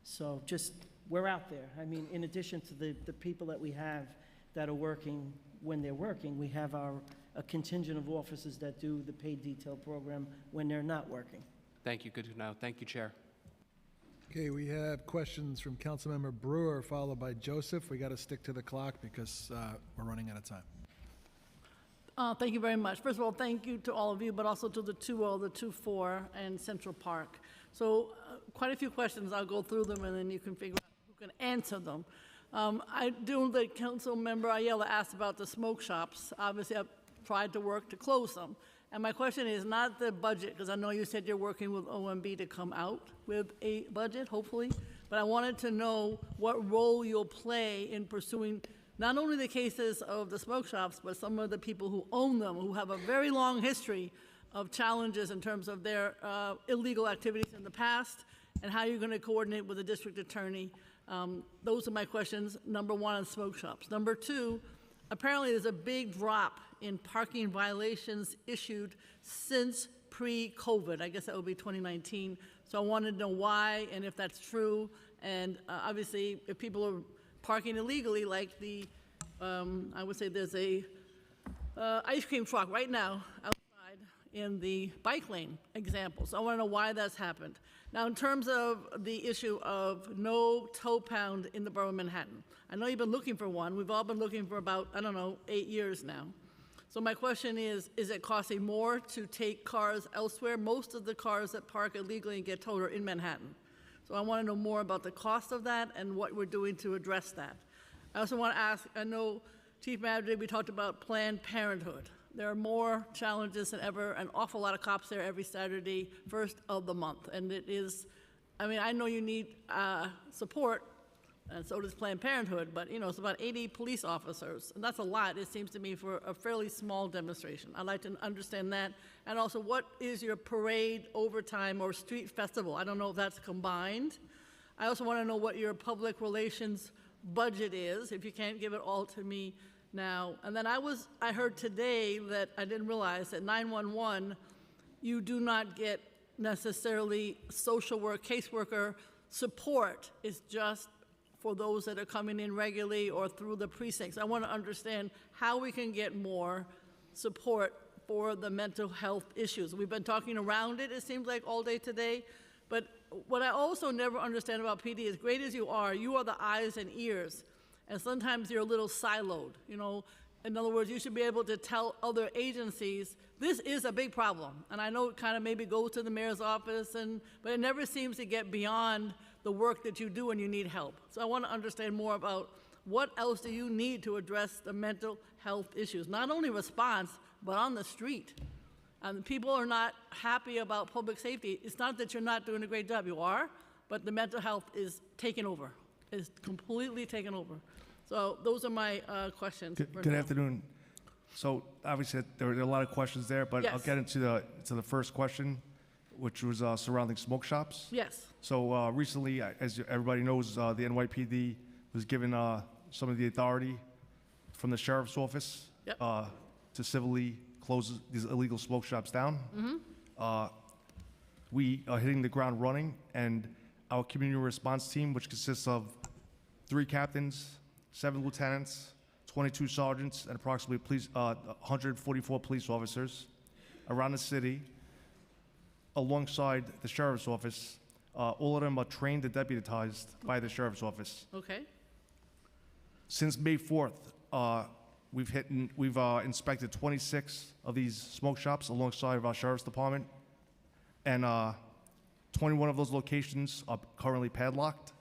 So just, we're out there. I mean, in addition to the people that we have that are working when they're working, we have a contingent of officers that do the paid detail program when they're not working. Thank you. Good to know. Thank you, Chair. Okay, we have questions from Councilmember Brewer, followed by Joseph. We got to stick to the clock because we're running out of time. Thank you very much. First of all, thank you to all of you, but also to the 2-0, the 2-4, and Central Park. So quite a few questions. I'll go through them, and then you can figure out who can answer them. I do the council member Ayala asked about the smoke shops. Obviously, I've tried to work to close them. And my question is not the budget, because I know you said you're working with OMB to come out with a budget, hopefully. But I wanted to know what role you'll play in pursuing not only the cases of the smoke shops, but some of the people who own them, who have a very long history of challenges in terms of their illegal activities in the past, and how you're going to coordinate with the district attorney. Those are my questions, number one, on smoke shops. Number two, apparently there's a big drop in parking violations issued since pre-COVID. I guess that would be 2019. So I wanted to know why and if that's true. And obviously, if people are parking illegally, like the, I would say there's a ice cream truck right now outside in the bike lane example. So I want to know why that's happened. Now, in terms of the issue of no tow pound in the borough of Manhattan, I know you've been looking for one. We've all been looking for about, I don't know, 8 years now. So my question is it costing more to take cars elsewhere? Most of the cars that park illegally and get towed are in Manhattan. So I want to know more about the cost of that and what we're doing to address that. I also want to ask, I know, Chief Manager, we talked about Planned Parenthood. There are more challenges than ever, an awful lot of cops there every Saturday, first of the month. And it is, I mean, I know you need support and so does Planned Parenthood, but, it's about 80 police officers, and that's a lot, it seems to me, for a fairly small demonstration. I'd like to understand that, and also, what is your parade, overtime, or street festival? I don't know if that's combined. I also want to know what your public relations budget is, if you can't give it all to me now. And then I heard today that I didn't realize that 911, you do not get necessarily social work, caseworker support. It's just for those that are coming in regularly or through the precincts. I want to understand how we can get more support for the mental health issues. We've been talking around it seems like, all day today. But what I also never understand about PD, as great as you are the eyes and ears. And sometimes you're a little siloed, In other words, you should be able to tell other agencies, this is a big problem. And I know it kind of maybe goes to the mayor's office, but it never seems to get beyond the work that you do when you need help. So I want to understand more about what else do you need to address the mental health issues, not only response, but on the street. And people are not happy about public safety. It's not that you're not doing a great job, you are, but the mental health is taking over, is completely taken over. So those are my questions. Good afternoon. So obviously there are a lot of questions there, but Yes. I'll get into the first question, which was surrounding smoke shops. Yes. So recently, as everybody knows, the NYPD was given some of the authority from the sheriff's office Yep. To civilly close these illegal smoke shops down. We are hitting the ground running, and our community response team, which consists of 3 captains, 7 lieutenants, 22 sergeants, and approximately 144 police officers around the city, alongside the sheriff's office. All of them are trained and deputized by the sheriff's office. Okay. Since May 4th, we've inspected 26 of these smoke shops alongside of our sheriff's department, and 21 of those locations are currently padlocked.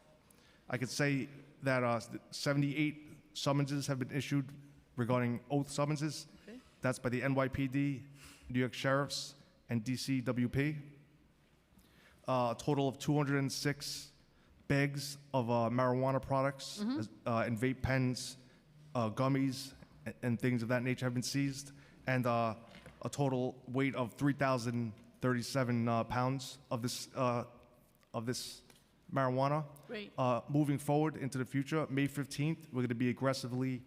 I could say that 78 summonses have been issued regarding oath summonses. Okay. That's by the NYPD, New York Sheriffs, and DCWP. A total of 206 bags of marijuana products and vape pens, gummies, and things of that nature have been seized, and a total weight of 3,037 pounds of this marijuana. Great. Moving forward into the future, May 15th, we're going to be aggressively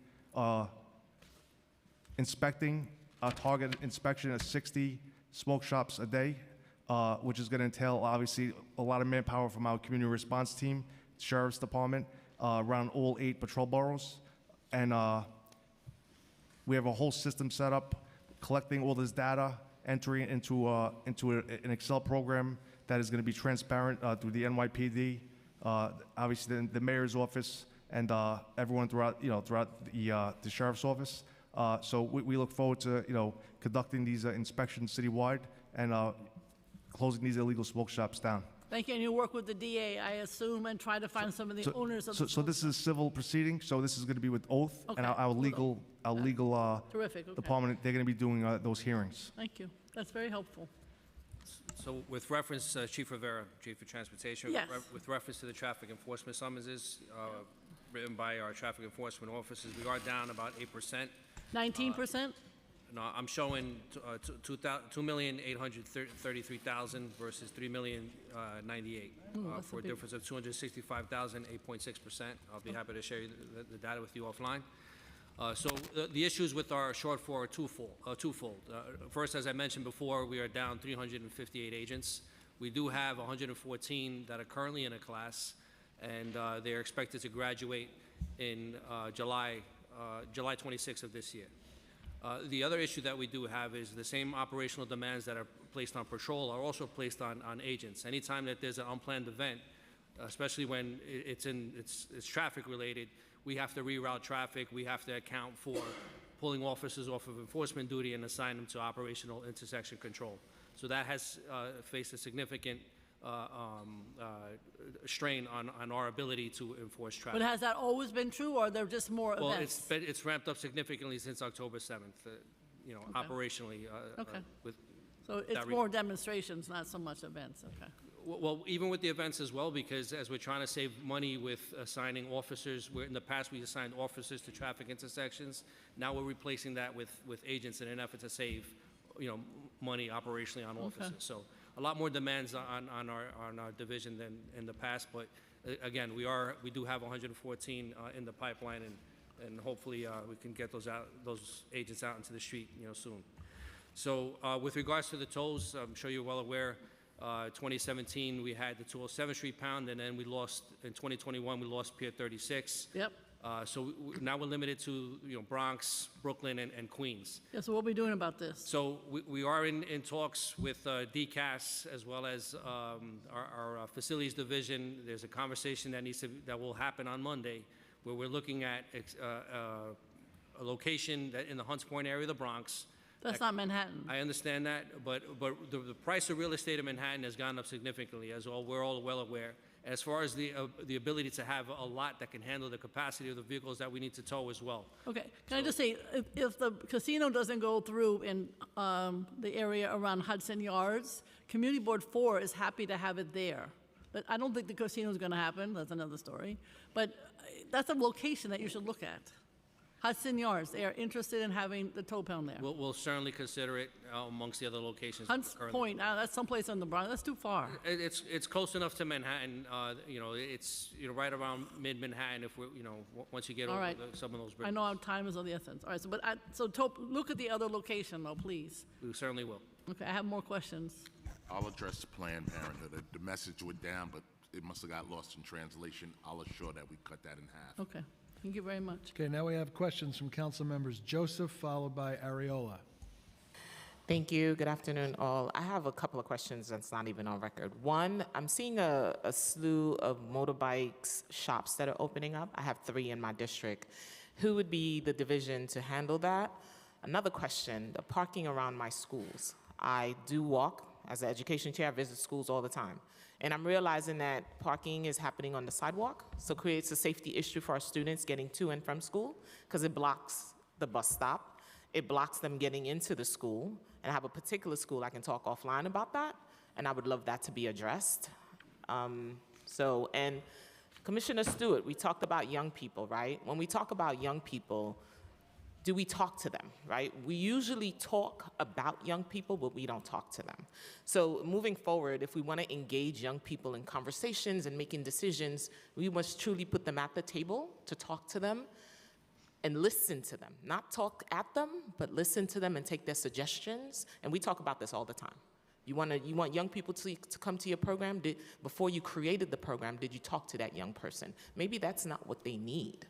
inspecting a target inspection of 60 smoke shops a day, which is going to entail, obviously, a lot of manpower from our community response team, sheriff's department, around all 8 patrol boroughs. And we have a whole system set up, collecting all this data, entering it into an Excel program that is going to be transparent through the NYPD, obviously the mayor's office, and everyone throughout the sheriff's office. So we look forward to conducting these inspections citywide and closing these illegal smoke shops down. Thank you, and you work with the DA, I assume, and try to find some of the owners of the So this is a civil proceeding, so this is going to be with oath, and Okay. our legal Terrific, okay. department, they're going to be doing those hearings. Thank you. That's very helpful. So with reference, Chief Rivera, Chief of Transportation, Yes. with reference to the traffic enforcement summonses written by our traffic enforcement officers, we are down about 8%. 19%? No, I'm showing 2,833,000 versus 3,098,000 that's for a a big- difference of 265,000, 8.6%. I'll be happy to share you the data with you offline. So the issues with our shortfall are twofold. First, as I mentioned before, we are down 358 agents. We do have 114 that are currently in a class, and they're expected to graduate in July 26th of this year. The other issue that we do have is the same operational demands that are placed on patrol are also placed on agents. Anytime that there's an unplanned event, especially when it's traffic related, we have to reroute traffic, we have to account for pulling officers off of enforcement duty and assign them to operational intersection control. So that has faced a significant strain on our ability to enforce traffic. But has that always been true, or are there just more Well, events? it's ramped up significantly since October 7th, operationally. Okay. With So it's that more demonstrations, not so much events, okay. Well, even with the events as well, because as we're trying to save money with assigning officers, where in the past we assigned officers to traffic intersections, now we're replacing that with agents in an effort to save, money operationally on officers. So a lot more demands on our division than in the past, but again, we do have 114 in the pipeline, and hopefully we can get those agents out into the street, soon. So with regards to the tolls, I'm sure you're well aware. 2017, we had the 207th Street pound, and then we lost, in 2021, we lost Pier 36. Yep. So now we're limited to, Bronx, Brooklyn, and Queens. Yeah, so what are we doing about this? So we are in talks with DCAS as well as our facilities division. There's a conversation that will happen on Monday where we're looking at a location that in the Hunts Point area of the Bronx. That's not Manhattan. I understand that, but the price of real estate in Manhattan has gone up significantly, as we're all well aware. As far as the ability to have a lot that can handle the capacity of the vehicles that we need to tow as well. Okay, can I just say, if the casino doesn't go through in the area around Hudson Yards, Community Board 4 is happy to have it there. But I don't think the casino is going to happen. That's another story. But that's a location that you should look at. Hudson Yards, they are interested in having the tow pound there. We'll certainly consider it amongst the other locations. Hunts Point, that's someplace on the Bronx. That's too far. It's close enough to Manhattan. It's right around mid-Manhattan. If we're once you get All over right. some of those bridges. I know our time is of the essence. All right, look at the other location, though, please. We certainly will. Okay, I have more questions. I'll address Planned Parenthood. The message went down, but it must have got lost in translation. I'll assure that we cut that in half. Okay, thank you very much. Okay, now we have questions from council members Joseph, followed by Ariola. Thank you. Good afternoon, all. I have a couple of questions that's not even on record. One, I'm seeing a slew of motorbikes shops that are opening up. I have 3 in my district. Who would be the division to handle that? Another question, the parking around my schools. I do walk. As an education chair, I visit schools all the time. And I'm realizing that parking is happening on the sidewalk, so it creates a safety issue for our students getting to and from school, because it blocks the bus stop. It blocks them getting into the school. And I have a particular school I can talk offline about that, and I would love that to be addressed. And Commissioner Stewart, we talked about young people, right? When we talk about young people, do we talk to them, right? We usually talk about young people, but we don't talk to them. So moving forward, if we want to engage young people in conversations and making decisions, we must truly put them at the table to talk to them and listen to them. Not talk at them, but listen to them and take their suggestions. And we talk about this all the time. You want young people to come to your program? Before you created the program, did you talk to that young person? Maybe that's not what they need.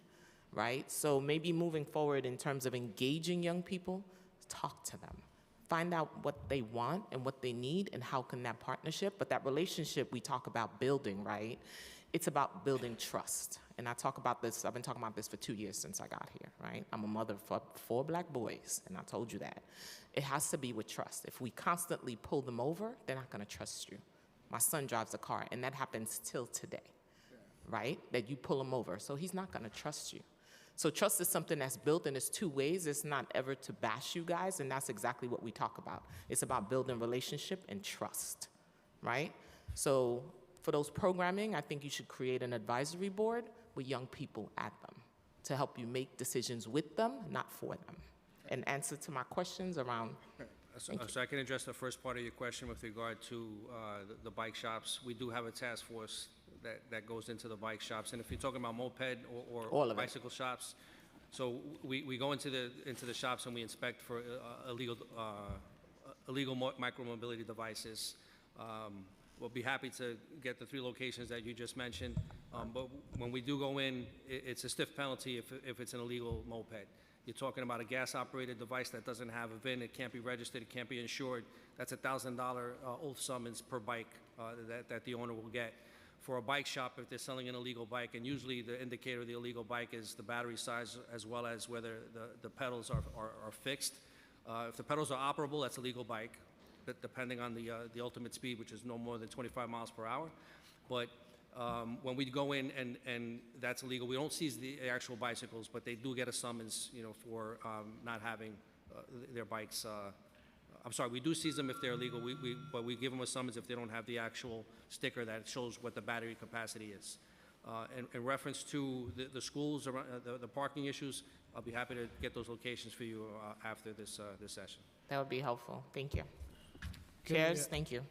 Right? So maybe moving forward in terms of engaging young people, talk to them. Find out what they want and what they need and how can that partnership, but that relationship we talk about building, right? It's about building trust. And I talk about this, I've been talking about this for 2 years since I got here, right? I'm a mother for 4 black boys, and I told you that. It has to be with trust. If we constantly pull them over, they're not gonna trust you. My son drives a car, and that happens till today, right? That you pull him over, so he's not gonna trust you. So trust is something that's built, and it's 2 ways. It's not ever to bash you guys, and that's exactly what we talk about. It's about building relationship and trust, right? So for those programming, I think you should create an advisory board with young people at them to help you make decisions with them, not for them. And answer to my questions around. So I can address the first part of your question with regard to the bike shops. We do have a task force that goes into the bike shops, and if you're talking about moped or bicycle shops, so we go into the shops and we inspect for illegal micromobility devices. We'll be happy to get the 3 locations that you just mentioned, but when we do go in, it's a stiff penalty if it's an illegal moped. You're talking about a gas-operated device that doesn't have a VIN, it can't be registered, it can't be insured. That's a $1,000 oath summons per bike that the owner will get. For a bike shop, if they're selling an illegal bike, and usually the indicator of the illegal bike is the battery size as well as whether the pedals are fixed. If the pedals are operable, that's a legal bike, but depending on the ultimate speed, which is no more than 25 miles per hour. But when we go in and that's illegal, we don't seize the actual bicycles, but they do get a summons, for not having their bikes I'm sorry, we do seize them if they're illegal, but we give them a summons if they don't have the actual sticker that shows what the battery capacity is. In reference to the schools, around, the parking issues, I'll be happy to get those locations for you after this session. That would be helpful. Thank you. Okay, Chairs, thank you.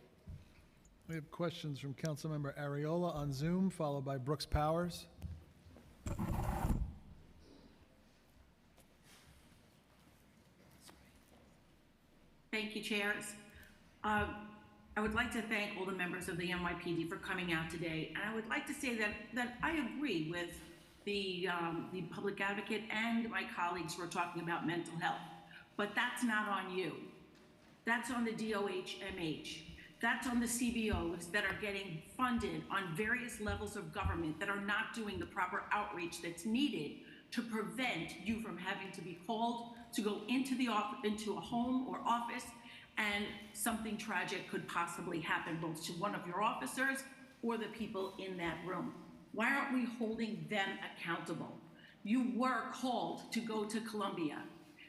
We have questions from Councilmember Ariola on Zoom, followed by Brooks Powers. Thank you, chairs. I would like to thank all the members of the NYPD for coming out today. And I would like to say that I agree with the public advocate and my colleagues who are talking about mental health. But that's not on you. That's on the DOH-MH. That's on the CBOs that are getting funded on various levels of government that are not doing the proper outreach that's needed to prevent you from having to be called to go into a home or office, and something tragic could possibly happen both to one of your officers or the people in that room. Why aren't we holding them accountable? You were called to go to Columbia,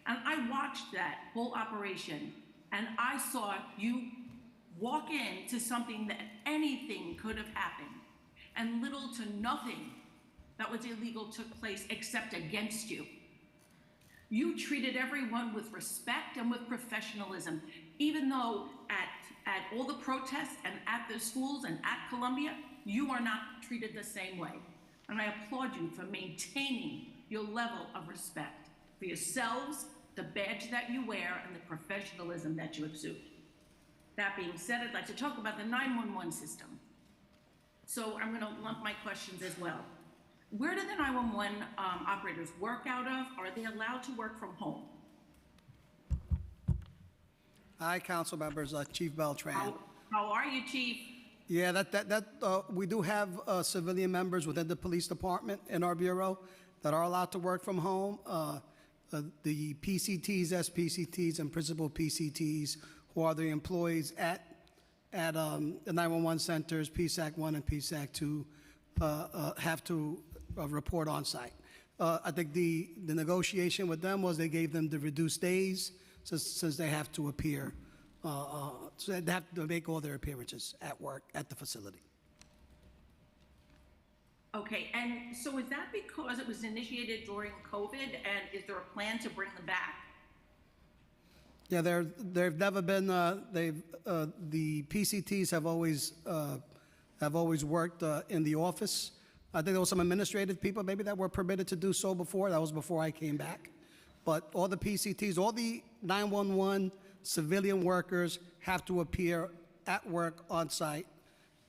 and I watched that whole operation, and I saw you walk into something that anything could have happened, and little to nothing that was illegal took place except against you. You treated everyone with respect and with professionalism, even though at all the protests and at the schools and at Columbia, you are not treated the same way. And I applaud you for maintaining your level of respect for yourselves, the badge that you wear, and the professionalism that you exude. That being said, I'd like to talk about the 911 system. So I'm gonna lump my questions as well. Where do the 911 operators work out of? Are they allowed to work from home? Hi, council members, Chief Beltran. How are you, Chief? Yeah, we do have civilian members within the police department in our bureau that are allowed to work from home. The PCTs, SPCTs, and principal PCTs, who are the employees at the 911 centers, PSAC 1 and PSAC 2, have to report on site. I think the negotiation with them was they gave them the reduced days since they have to appear, so they have to make all their appearances at work at the facility. Okay, and so is that because it was initiated during COVID, and is there a plan to bring them back? Yeah, they've never been. The PCTs have always worked in the office. I think there was some administrative people maybe that were permitted to do so before. That was before I came back. But all the PCTs, all the 911 civilian workers have to appear at work on site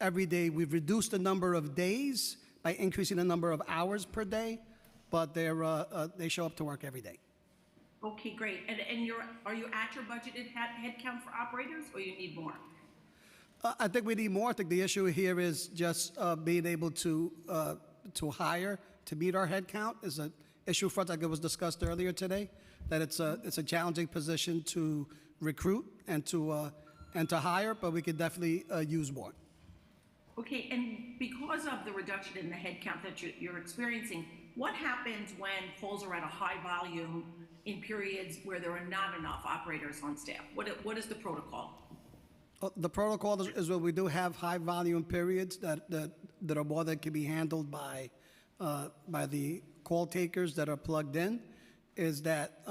every day. We've reduced the number of days by increasing the number of hours per day, but they show up to work every day. Okay, great. And are you at your budgeted head count for operators, or you need more? I think we need more. I think the issue here is just being able to hire to meet our head count is an issue for us, like it was discussed earlier today, that it's a challenging position to recruit and to hire, but we could definitely use more. Okay, and because of the reduction in the head count that you're experiencing, what happens when calls are at a high volume in periods where there are not enough operators on staff? What is the protocol? The protocol is when we do have high volume periods that are more than can be handled by the call takers that are plugged in, is that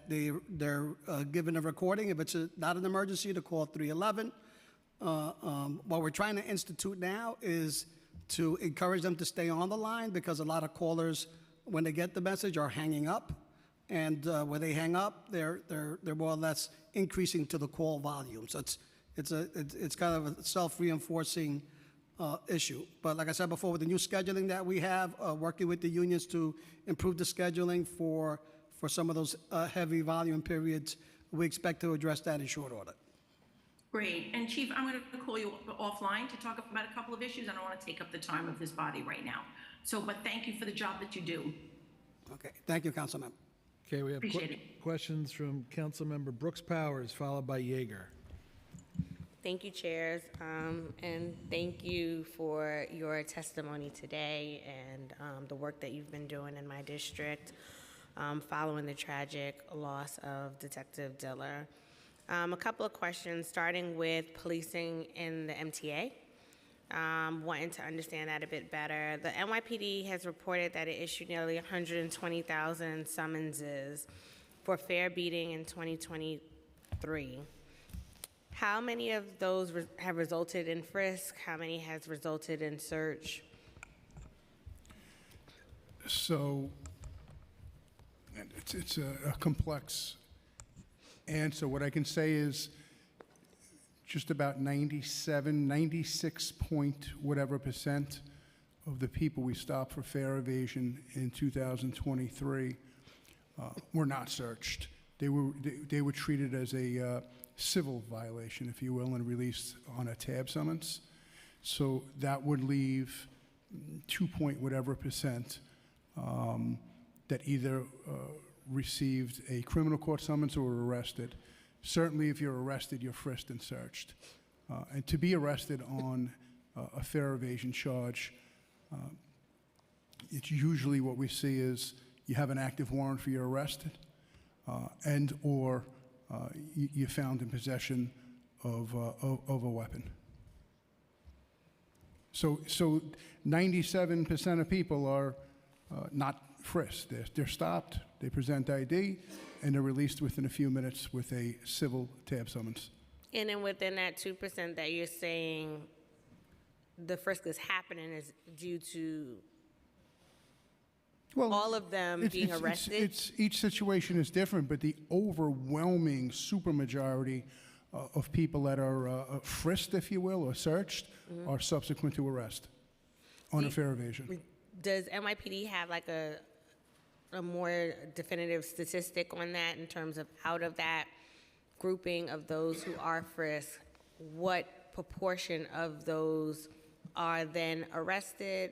they're given a recording. If it's not an emergency, to call 311. What we're trying to institute now is to encourage them to stay on the line, because a lot of callers, when they get the message, are hanging up, and when they hang up, they're more or less increasing to the call volume. So it's kind of a self-reinforcing issue. But like I said before, with the new scheduling that we have, working with the unions to improve the scheduling for some of those heavy volume periods, we expect to address that in short order. Great. And Chief, I'm going to call you offline to talk about a couple of issues. I don't want to take up the time of this body right now. But thank you for the job that you do. Okay. Thank you, Councilman. Okay, we have Appreciate it. questions from Councilmember Brooks Powers, followed by Yeager. Thank you, chairs, and thank you for your testimony today and the work that you've been doing in my district following the tragic loss of Detective Diller. A couple of questions, starting with policing in the MTA. Wanting to understand that a bit better. The NYPD has reported that it issued nearly 120,000 summonses for fare beating in 2023. How many of those have resulted in frisk? How many has resulted in search? So it's a complex answer. What I can say is just about 96 point whatever percent of the people we stopped for fare evasion in 2023 were not searched. They were treated as a civil violation, if you will, and released on a tab summons. So that would leave 2 point whatever percent that either received a criminal court summons or were arrested. Certainly, if you're arrested, you're frisked and searched. And to be arrested on a fare evasion charge, it's usually what we see is you have an active warrant for your arrest, and or you're found in possession of a weapon. So 97% of people are not frisked. They're stopped, they present ID, and they're released within a few minutes with a civil tab summons. And then within that 2% that you're saying the frisk is happening is due to all of them being arrested? Each situation is different, but the overwhelming supermajority of people that are frisked, if you will, or searched, are subsequent to arrest on a fare evasion. Does NYPD have like a more definitive statistic on that in terms of out of that grouping of those who are frisked, what proportion of those are then arrested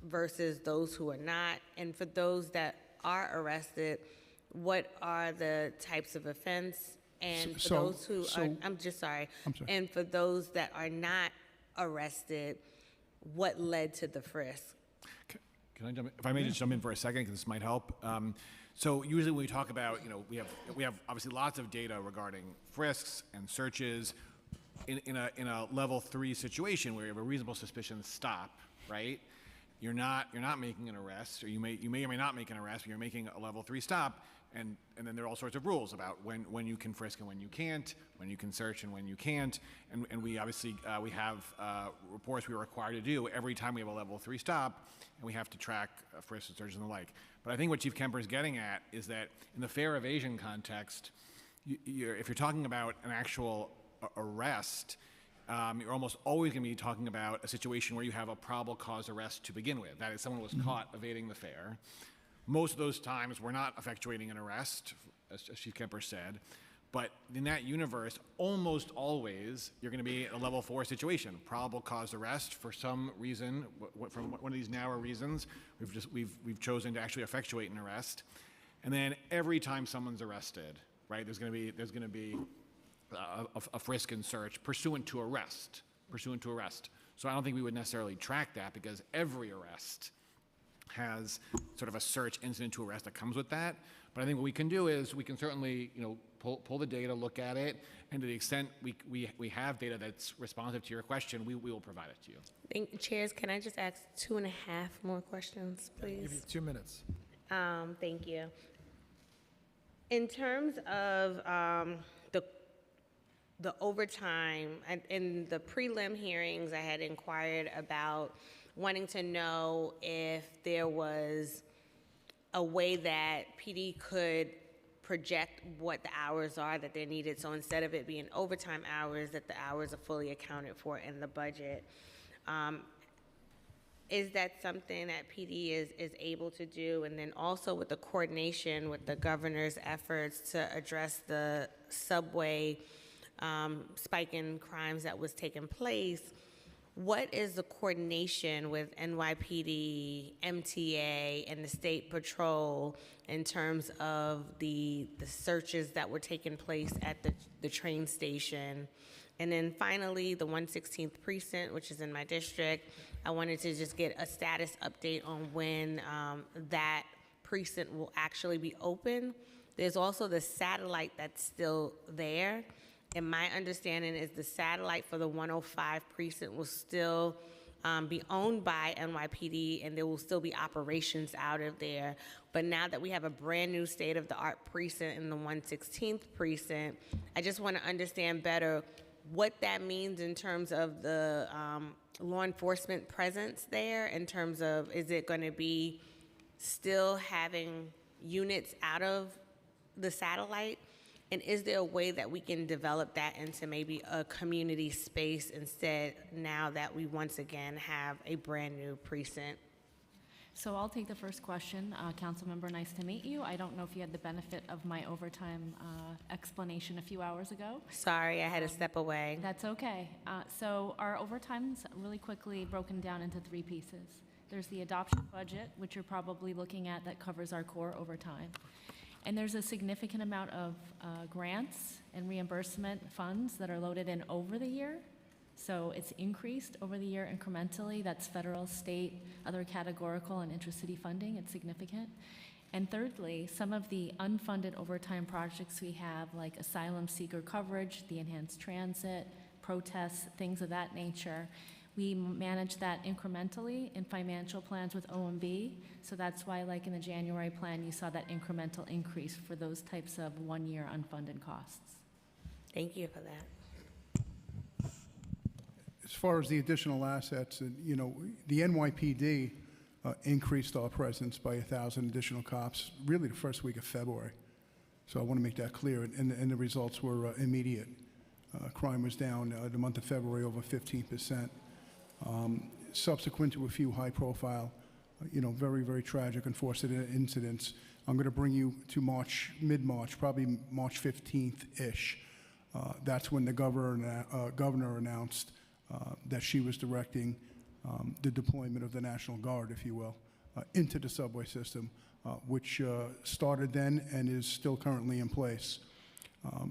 versus those who are not? And for those that are arrested, what are the types of offense? And for those who are, I'm sorry. And for those that are not arrested, what led to the frisk? Can I jump in? If I may just jump in for a second, because this might help. So usually when we talk about, we have obviously lots of data regarding frisks and searches in a level 3 situation where you have a reasonable suspicion stop, right? You're not making an arrest, or you may or may not make an arrest, but you're making a level 3 stop, and then there are all sorts of rules about when you can frisk and when you can't, when you can search and when you can't, and we obviously we have reports we are required to do every time we have a level 3 stop, and we have to track frisks and searches and the like. But I think what Chief Kemper is getting at is that in the fare evasion context, if you're talking about an actual arrest, you're almost always going to be talking about a situation where you have a probable cause arrest to begin with. That is, someone was caught evading the fare. Most of those times, we're not effectuating an arrest, as Chief Kemper said. But in that universe, almost always, you're going to be in a level 4 situation. Probable cause arrest for some reason, from one of these narrow reasons, we've chosen to actually effectuate an arrest. And then every time someone's arrested, right, there's going to be a frisk and search pursuant to arrest. So I don't think we would necessarily track that, because every arrest has sort of a search incident to arrest that comes with that. But I think what we can do is we can certainly, pull the data, look at it, and to the extent we have data that's responsive to your question, we will provide it to you. Chairs, can I just ask 2.5 more questions, please? I'll give you 2 minutes. Thank you. In terms of the overtime, in the prelim hearings, I had inquired about wanting to know if there was a way that PD could project what the hours are that they're needed. So instead of it being overtime hours, that the hours are fully accounted for in the budget. Is that something that PD is able to do? And then also with the coordination with the governor's efforts to address the subway spike in crimes that was taking place, what is the coordination with NYPD, MTA, and the State Patrol in terms of the searches that were taking place at the train station? And then finally, the 116th precinct, which is in my district, I wanted to just get a status update on when that precinct will actually be open There's also the satellite that's still there. And my understanding is the satellite for the 105 precinct will still be owned by NYPD, and there will still be operations out of there. But now that we have a brand new state-of-the-art precinct in the 116th precinct, I just want to understand better what that means in terms of the law enforcement presence there, in terms of, is it going to be still having units out of the satellite? And is there a way that we can develop that into maybe a community space instead, now that we once again have a brand new precinct? So I'll take the first question. Councilmember, nice to meet you. I don't know if you had the benefit of my overtime explanation a few hours ago. Sorry, I had to step away. That's okay. So our overtime's really quickly broken down into three pieces. There's the adoption budget, which you're probably looking at, that covers our core overtime. And there's a significant amount of grants and reimbursement funds that are loaded in over the year. So it's increased over the year incrementally. That's federal, state, other categorical and intracity funding. It's significant. And thirdly, some of the unfunded overtime projects we have, like asylum seeker coverage, the enhanced transit, protests, things of that nature, we manage that incrementally in financial plans with OMB. So that's why, like in the January plan, you saw that incremental increase for those types of one-year unfunded costs. Thank you for that. As far as the additional assets, you know, the NYPD increased our presence by 1,000 additional cops, really the first week of February. So I want to make that clear, and the results were immediate. Crime was down the month of February over 15%. Subsequent to a few high-profile, very, very tragic, unfortunate incidents, I'm going to bring you to mid-March, probably March 15th-ish. That's when the governor announced that she was directing the deployment of the National Guard, if you will, into the subway system, which started then and is still currently in place.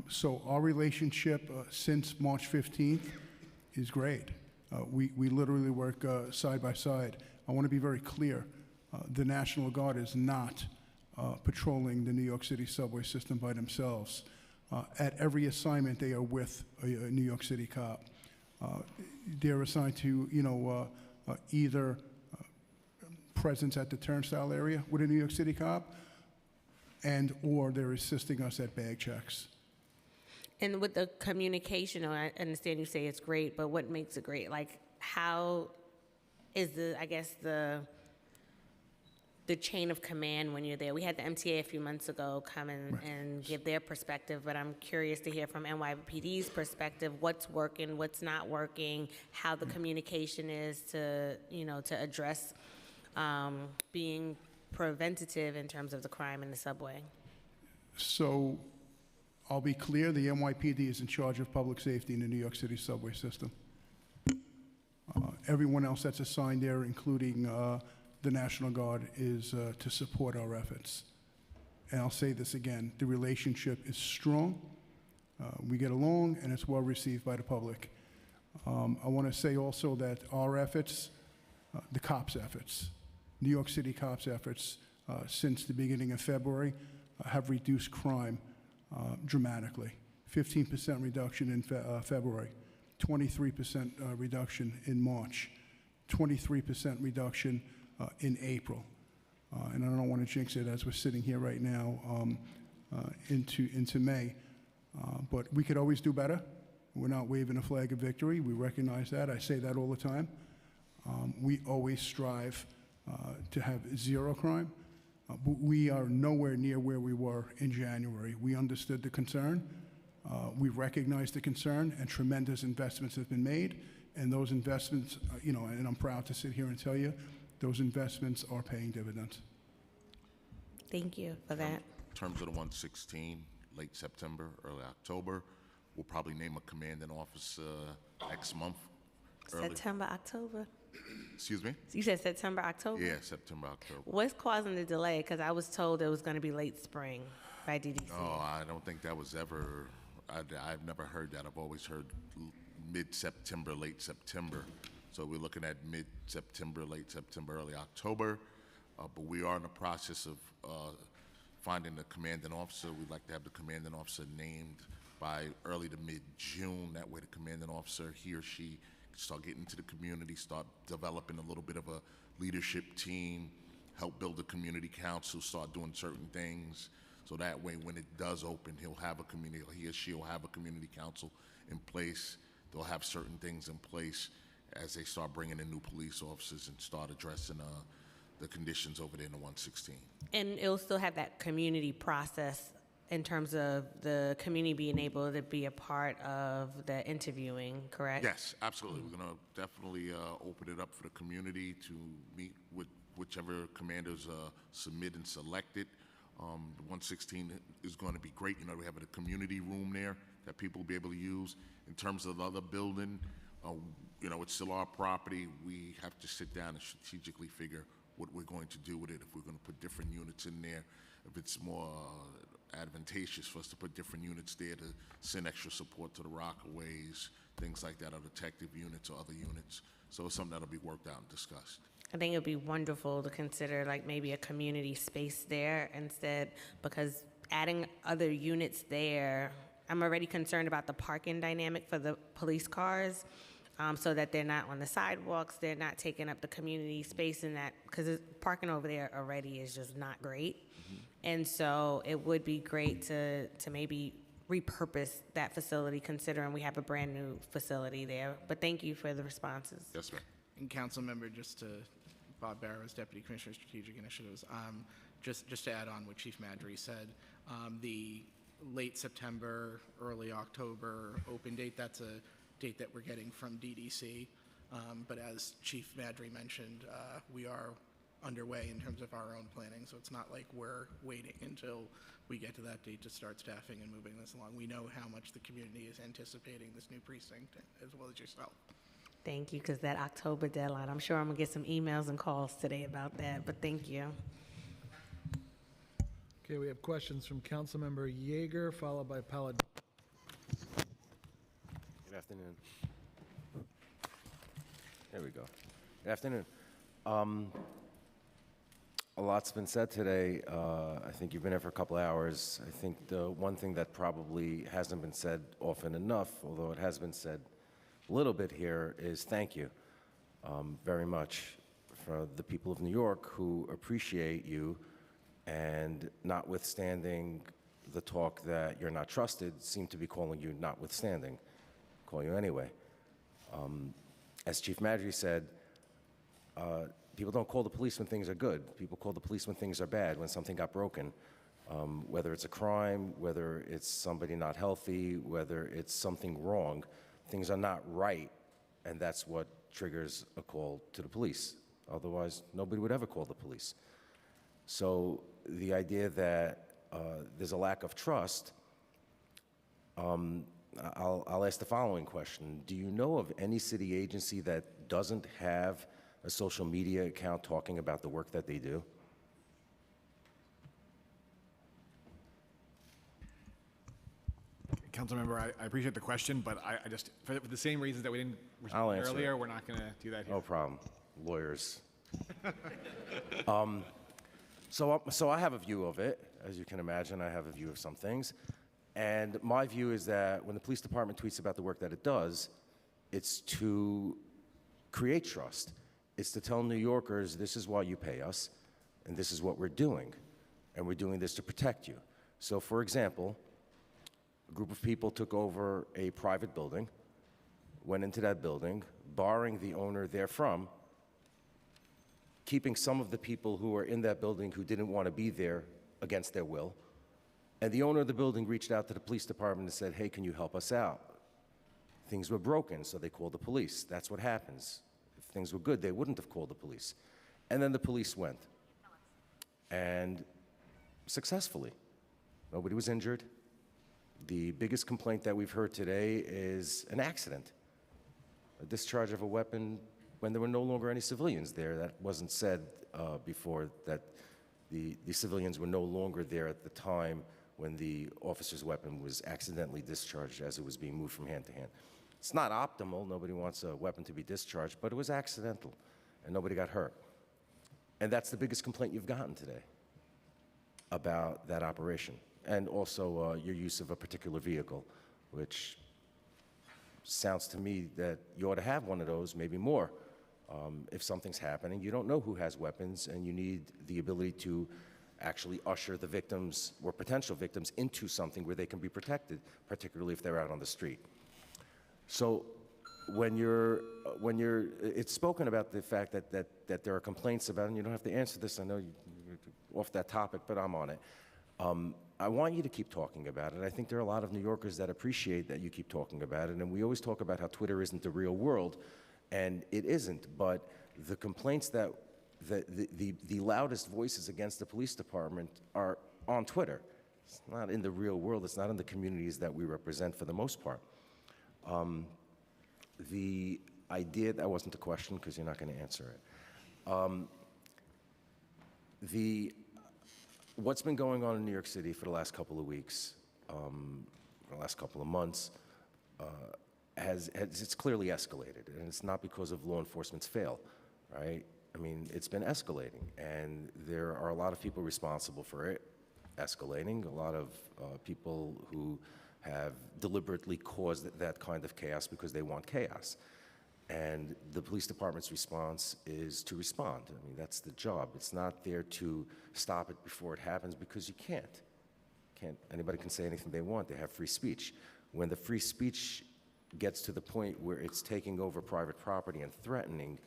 So our relationship since March 15th is great. We literally work side by side. I want to be very clear. The National Guard is not patrolling the New York City subway system by themselves. At every assignment, they are with a New York City cop. They're assigned to, either presence at the turnstile area with a New York City cop, or they're assisting us at bag checks. And with the communication, I understand you say it's great, but what makes it great? Like, how is the chain of command when you're there? We had the MTA a few months ago come in and give their perspective, but I'm curious to hear from NYPD's perspective, what's working, what's not working, how the communication is to address being preventative in terms of the crime in the subway. So I'll be clear, the NYPD is in charge of public safety in the New York City subway system. Everyone else that's assigned there, including the National Guard, is to support our efforts. And I'll say this again, the relationship is strong, we get along, and it's well received by the public. I want to say also that our efforts, the cops' efforts, New York City cops' efforts since the beginning of February have reduced crime dramatically. 15% reduction in February, 23% reduction in March, 23% reduction in April. And I don't want to jinx it as we're sitting here right now into May. But we could always do better. We're not waving a flag of victory. We recognize that. I say that all the time. We always strive to have zero crime. But we are nowhere near where we were in January. We understood the concern. We recognize the concern, and tremendous investments have been made. And those investments, and I'm proud to sit here and tell you, those investments are paying dividends. Thank you for that. In terms of the 116, late September, early October, we'll probably name a commanding officer next month. September, October? Excuse me? You said September, October? Yeah, September, October. What's causing the delay? Because I was told it was going to be late spring by DDC. No, I don't think that was ever, I've never heard that. I've always heard mid-September, late September. So we're looking at mid-September, late September, early October. But we are in the process of finding the commanding officer. We'd like to have the commanding officer named by early to mid-June. That way the commanding officer, he or she, can start getting into the community, start developing a little bit of a leadership team, help build a community council, start doing certain things. So that way when it does open, he or she will have a community council in place. They'll have certain things in place as they start bringing in new police officers and start addressing the conditions over there in the 116. And it'll still have that community process in terms of the community being able to be a part of the interviewing, correct? Yes, absolutely. We're going to definitely open it up for the community to meet with whichever commanders submit and selected. The 116 is going to be great. You know, we have a community room there that people will be able to use. In terms of the other building, you know, it's still our property. We have to sit down and strategically figure what we're going to do with it, if we're going to put different units in there, if it's more advantageous for us to put different units there to send extra support to the Rockaways, things like that, or detective units or other units. So it's something that'll be worked out and discussed. I think it would be wonderful to consider like maybe a community space there instead, because adding other units there, I'm already concerned about the parking dynamic for the police cars, so that they're not on the sidewalks, they're not taking up the community space in that, because parking over there already is just not great. And so it would be great to maybe repurpose that facility, considering we have a brand new facility there. But thank you for the responses. Yes, ma'am. And council member, just to Bob Barrows, Deputy Commissioner of Strategic Initiatives, just to add on what Chief Madry said, the late September, early October open date, that's a date that we're getting from DDC. But as Chief Madry mentioned, we are underway in terms of our own planning, so it's not like we're waiting until we get to that date to start staffing and moving this along. We know how much the community is anticipating this new precinct, as well as yourself. Thank you, because that October deadline, I'm sure I'm gonna get some emails and calls today about that, but thank you. Okay, we have questions from Councilmember Yeager, followed by Palladino. Good afternoon. There we go. Good afternoon. A lot's been said today. I think you've been here for a couple of hours. I think the one thing that probably hasn't been said often enough, although it has been said a little bit here, is thank you very much for the people of New York who appreciate you, and notwithstanding the talk that you're not trusted, seem to be calling you notwithstanding, call you anyway. As Chief Madry said, people don't call the police when things are good. People call the police when things are bad, when something got broken. Whether it's a crime, whether it's somebody not healthy, whether it's something wrong, things are not right, and that's what triggers a call to the police. Otherwise, nobody would ever call the police. So the idea that there's a lack of trust, I'll ask the following question. Do you know of any city agency that doesn't have a social media account talking about the work that they do? Councilmember, I appreciate the question, but I just, for the same reasons that we didn't I'll respond answer earlier, it. we're not going to do that here. No problem. Lawyers. So I have a view of it. As you can imagine, I have a view of some things. And my view is that when the police department tweets about the work that it does, it's to create trust. It's to tell New Yorkers, this is why you pay us, and this is what we're doing. And we're doing this to protect you. So, for example, a group of people took over a private building, went into that building, barring the owner therefrom, keeping some of the people who were in that building who didn't want to be there against their will. And the owner of the building reached out to the police department and said, hey, can you help us out? Things were broken, so they called the police. That's what happens. If things were good, they wouldn't have called the police. And then the police went. And successfully. Nobody was injured. The biggest complaint that we've heard today is an accident. A discharge of a weapon when there were no longer any civilians there. That wasn't said before, that the civilians were no longer there at the time when the officer's weapon was accidentally discharged as it was being moved from hand to hand. It's not optimal. Nobody wants a weapon to be discharged, but it was accidental, and nobody got hurt. And that's the biggest complaint you've gotten today. about that operation. And also your use of a particular vehicle, which sounds to me that you ought to have one of those, maybe more. If something's happening, you don't know who has weapons, and you need the ability to actually usher the victims or potential victims into something where they can be protected, particularly if they're out on the street. So it's spoken about the fact that there are complaints about, and you don't have to answer this, I know you're off that topic, but I'm on it. I want you to keep talking about it. I think there are a lot of New Yorkers that appreciate that you keep talking about it, and we always talk about how Twitter isn't the real world, and it isn't, but the complaints that the loudest voices against the police department are on Twitter. It's not in the real world. It's not in the communities that we represent for the most part. The idea, that wasn't the question because you're not going to answer it. What's been going on in New York City for the last couple of weeks, the last couple of months, it's clearly escalated, and it's not because of law enforcement's fail, right? I mean, it's been escalating, and there are a lot of people responsible for it escalating, a lot of people who have deliberately caused that kind of chaos because they want chaos. And the police department's response is to respond. I mean, that's the job. It's not there to stop it before it happens because you can't. Anybody can say anything they want. They have free speech. When the free speech gets to the point where it's taking over private property and threatening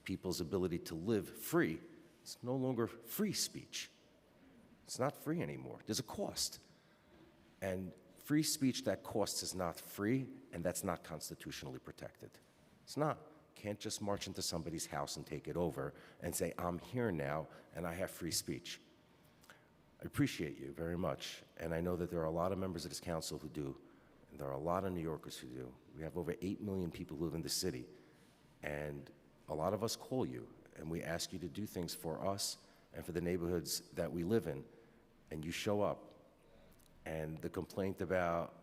people's ability to live free, it's no longer free speech. It's not free anymore. There's a cost. And free speech that costs is not free, and that's not constitutionally protected. It's not. Can't just march into somebody's house and take it over and say, I'm here now and I have free speech. I appreciate you very much, and I know that there are a lot of members of this council who do, and there are a lot of New Yorkers who do. We have over 8 million people who live in the city, and a lot of us call you, and we ask you to do things for us and for the neighborhoods that we live in, and you show up. And the complaint about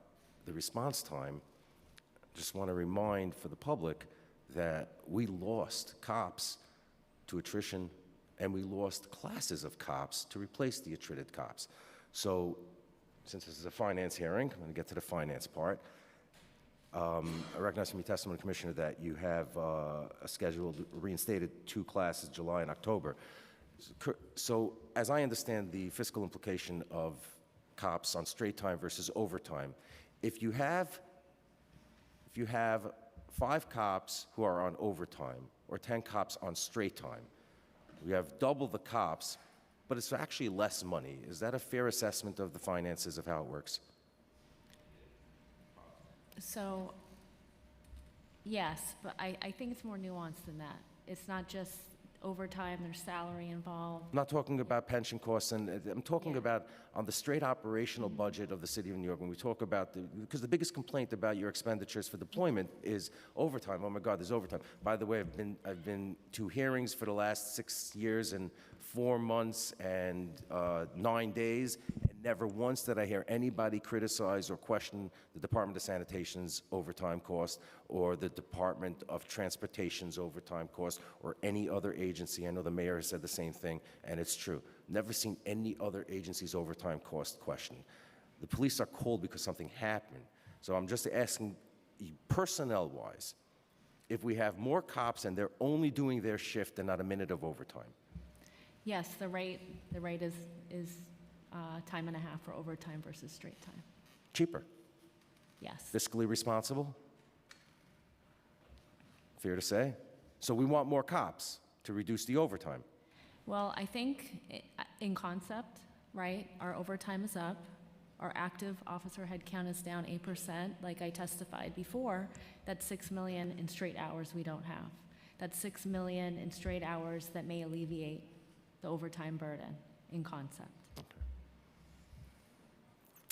the response time, just want to remind for the public that we lost cops to attrition, and we lost classes of cops to replace the attrited cops. So, since this is a finance hearing, I'm going to get to the finance part. I recognize from your testimony, Commissioner, that you have reinstated 2 classes, July and October. So, as I understand the fiscal implication of cops on straight time versus overtime, if you have 5 cops who are on overtime or 10 cops on straight time, we have double the cops, but it's actually less money. Is that a fair assessment of the finances of how it works? So, yes, but I think it's more nuanced than that. It's not just overtime, there's salary involved. I'm not talking about pension costs, and I'm talking about on the straight operational budget of the City of New York. When we talk about because the biggest complaint about your expenditures for deployment is overtime. Oh my God, there's overtime. By the way, I've been to hearings for the last 6 years and 4 months and 9 days, and never once did I hear anybody criticize or question the Department of Sanitation's overtime cost or the Department of Transportation's overtime cost or any other agency. I know the mayor has said the same thing, and it's true. Never seen any other agency's overtime cost questioned. The police are called because something happened. So I'm just asking, personnel-wise, if we have more cops and they're only doing their shift and not a minute of overtime. Yes, the rate is time and a half for overtime versus straight time. Cheaper. Yes. Fiscally responsible? Fair to say? So we want more cops to reduce the overtime. Well, I think in concept, right, our overtime is up. Our active officer headcount is down 8%. Like I testified before, that's 6 million in straight hours we don't have. That's 6 million in straight hours that may alleviate the overtime burden in concept. Okay.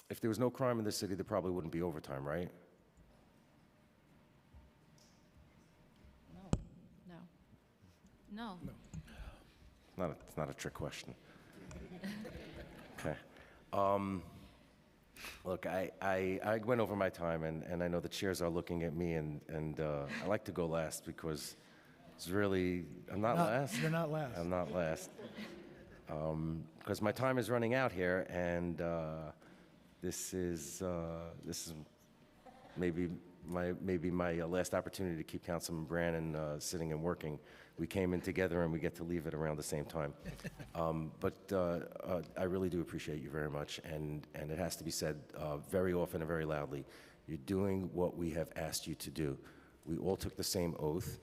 If there was no crime in this city, there probably wouldn't be overtime, right? No. It's not a trick question. Okay. Look, I went over my time, and I know the chairs are looking at me, and I like to go last because it's really, I'm not last. You're not last. I'm not last. because my time is running out here, and this is maybe my last opportunity to keep Councilman Brannon sitting and working. We came in together, and we get to leave it around the same time. But I really do appreciate you very much, and it has to be said very often and very loudly. You're doing what we have asked you to do. We all took the same oath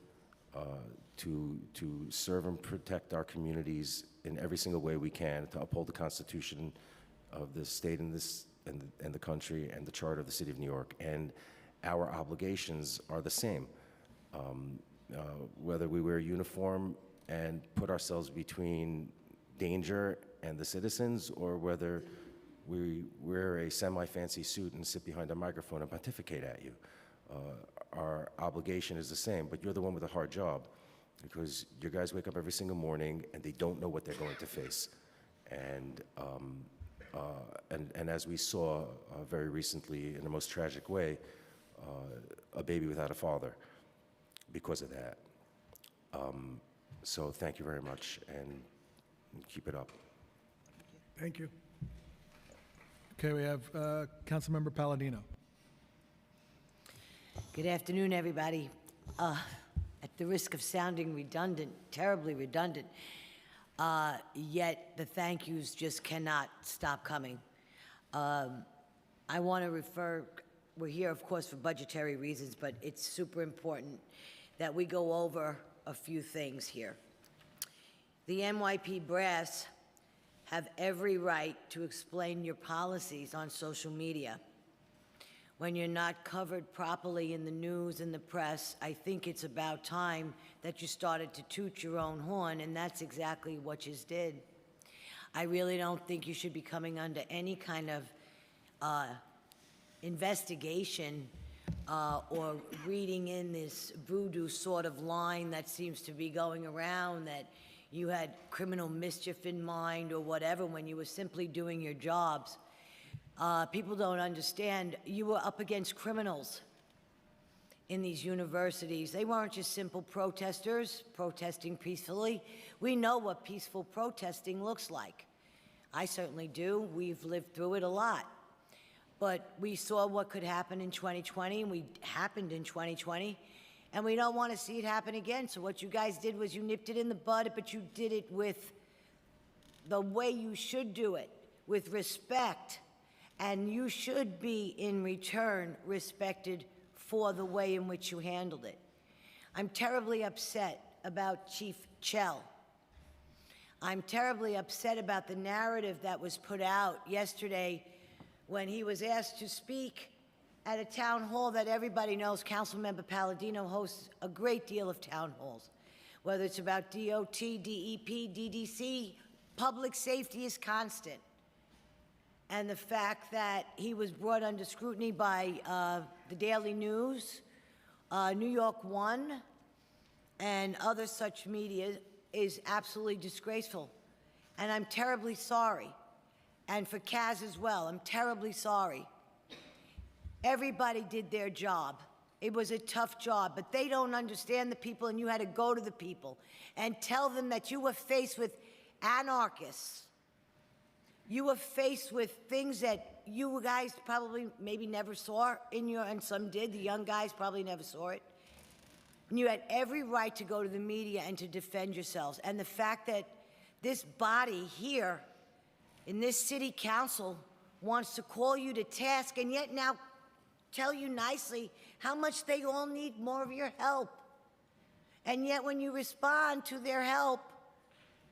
to serve and protect our communities in every single way we can, to uphold the Constitution of the state and the country and the Charter of the City of New York. And our obligations are the same. Whether we wear a uniform and put ourselves between danger and the citizens, or whether we wear a semi-fancy suit and sit behind a microphone and pontificate at you. Our obligation is the same, but you're the one with a hard job, because your guys wake up every single morning and they don't know what they're going to face. And as we saw very recently in the most tragic way, a baby without a father because of that. So thank you very much, and keep it up. Thank you. Okay, we have Councilmember Palladino. Good afternoon, everybody. At the risk of sounding redundant, terribly redundant, yet the thank yous just cannot stop coming. I want to refer, we're here, of course, for budgetary reasons, but it's super important that we go over a few things here. The NYP brass have every right to explain your policies on social media. When you're not covered properly in the news and the press, I think it's about time that you started to toot your own horn, and that's exactly what you did. I really don't think you should be coming under any kind of investigation or reading in this voodoo sort of line that seems to be going around that you had criminal mischief in mind or whatever when you were simply doing your jobs. People don't understand. You were up against criminals in these universities. They weren't just simple protesters protesting peacefully. We know what peaceful protesting looks like. I certainly do. We've lived through it a lot. But we saw what could happen in 2020, and happened in 2020, and we don't want to see it happen again. So what you guys did was you nipped it in the bud, but you did it with the way you should do it, with respect. And you should be, in return, respected for the way in which you handled it. I'm terribly upset about Chief Chell. I'm terribly upset about the narrative that was put out yesterday when he was asked to speak at a town hall that everybody knows. Councilmember Palladino hosts a great deal of town halls, whether it's about DOT, DEP, DDC, public safety is constant. And the fact that he was brought under scrutiny by the Daily News, New York One, and other such media is absolutely disgraceful. And I'm terribly sorry. And for Kaz as well, I'm terribly sorry. Everybody did their job. It was a tough job, but they don't understand the people, and you had to go to the people and tell them that you were faced with anarchists. You were faced with things that you guys probably maybe never saw and some did, the young guys probably never saw it. And you had every right to go to the media and to defend yourselves. And the fact that this body here in this city council wants to call you to task and yet now tell you nicely how much they all need more of your help. And yet when you respond to their help,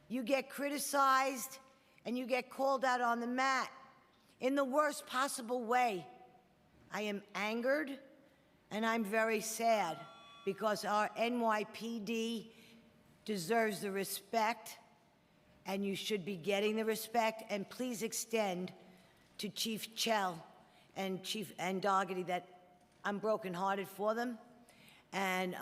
you get criticized and you get called out on the mat in the worst possible way. I am angered and I'm very sad because our NYPD deserves the respect, and you should be getting the respect. And please extend to Chief Chell and Chief Dougherty that I'm brokenhearted for them, and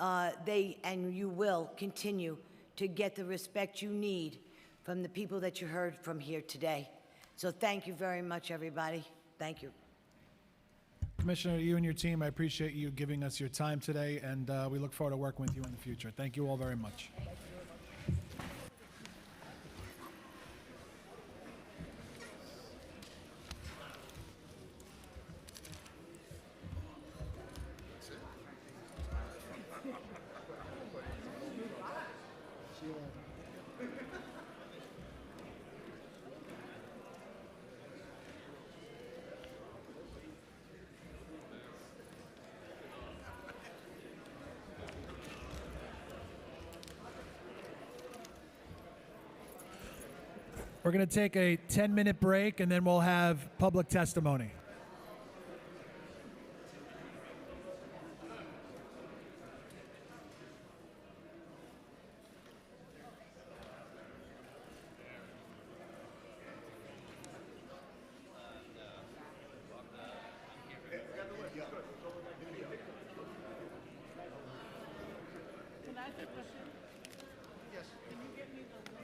you will continue to get the respect you need from the people that you heard from here today. So thank you very much, everybody. Thank you. Commissioner, you and your team, I appreciate you giving us your time today, and we look forward to working with you in the future. Thank you all very much. We're going to take a 10-minute break, and then we'll have public testimony. Can I ask a question? Yes. Can you get me the list?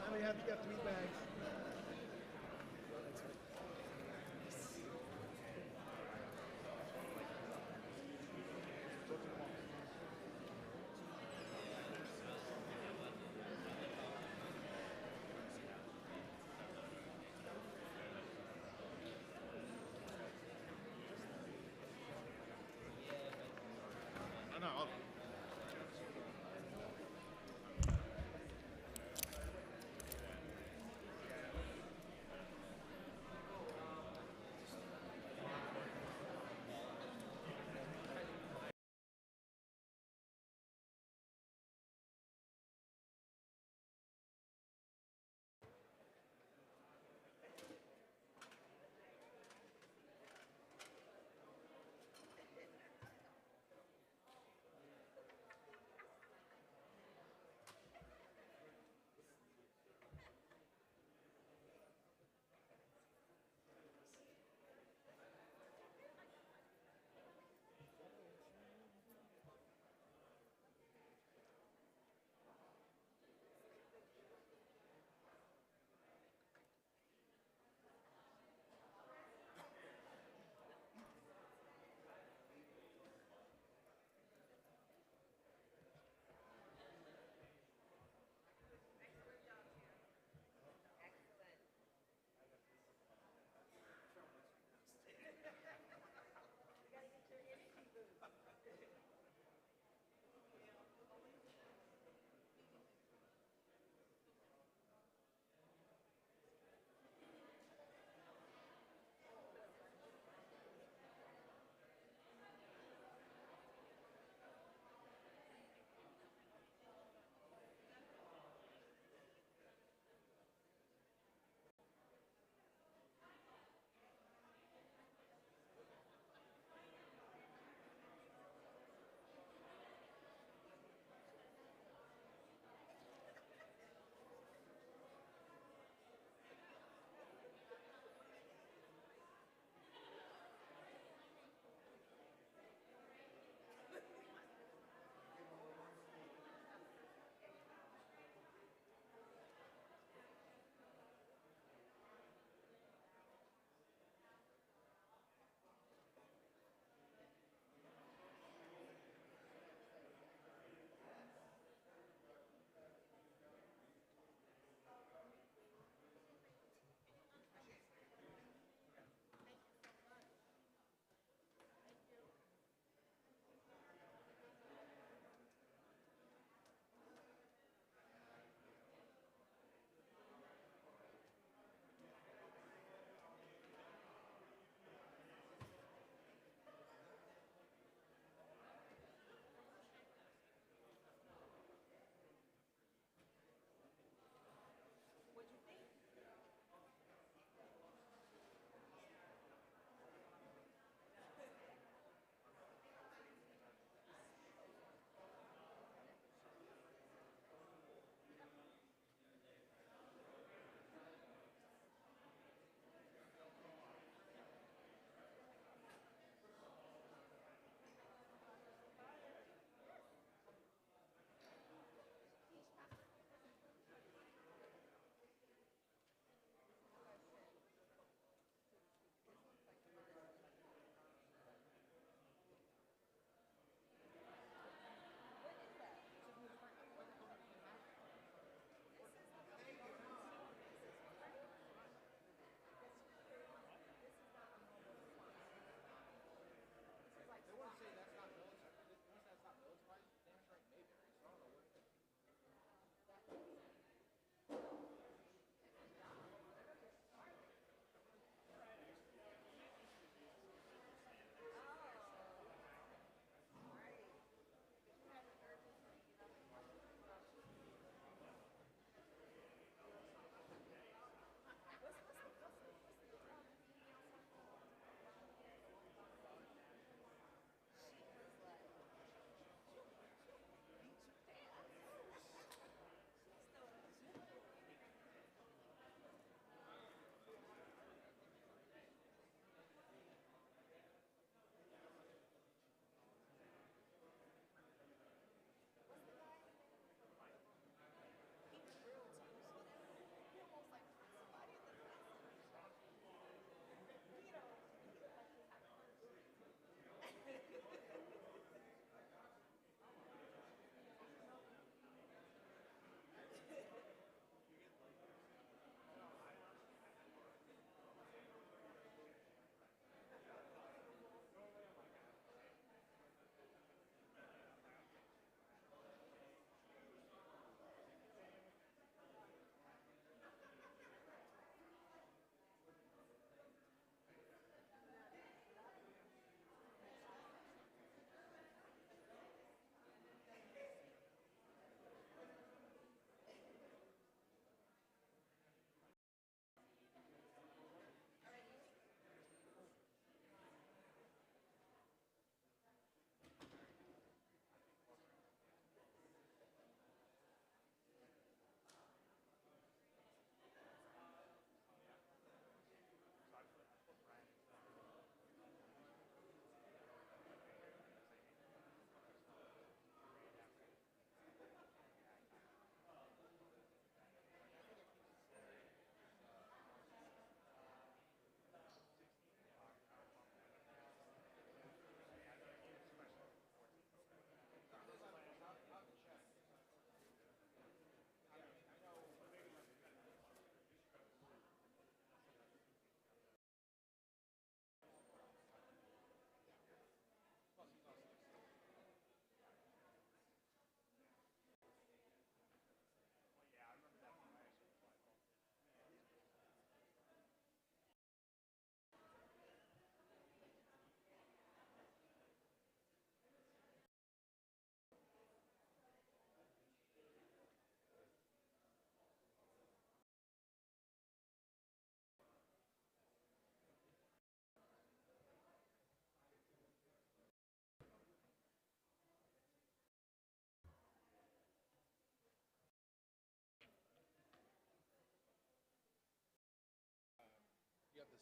I mean, you have 3 bags.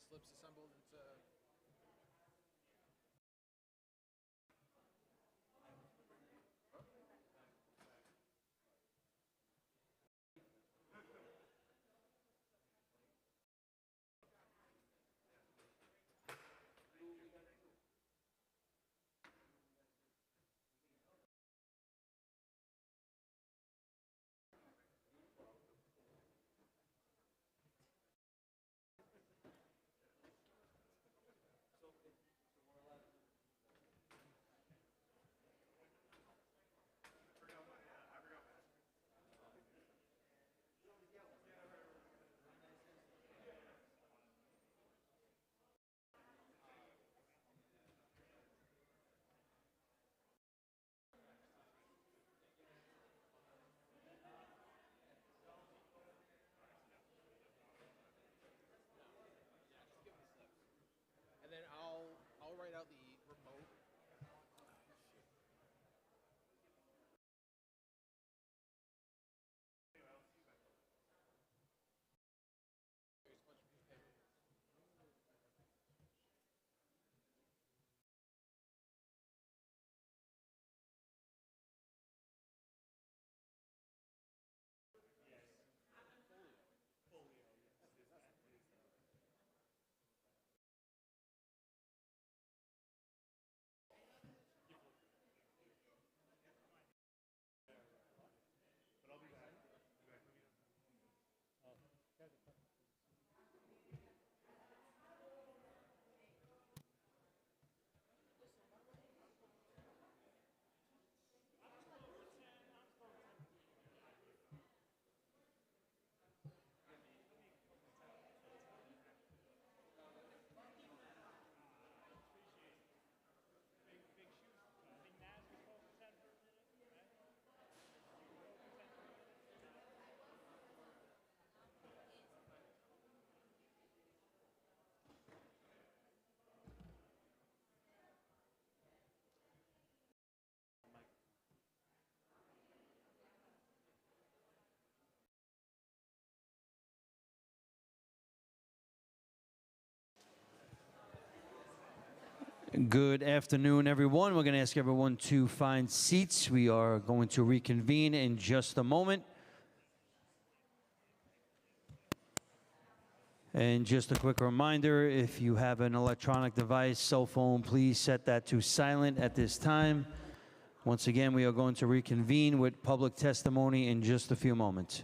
slips assembled. It's and then I'll write out the remote. Good afternoon, everyone. We're going to ask everyone to find seats. We are going to reconvene in just a moment. And just a quick reminder, if you have an electronic device, cell phone, please set that to silent at this time. Once again, we are going to reconvene with public testimony in just a few moments.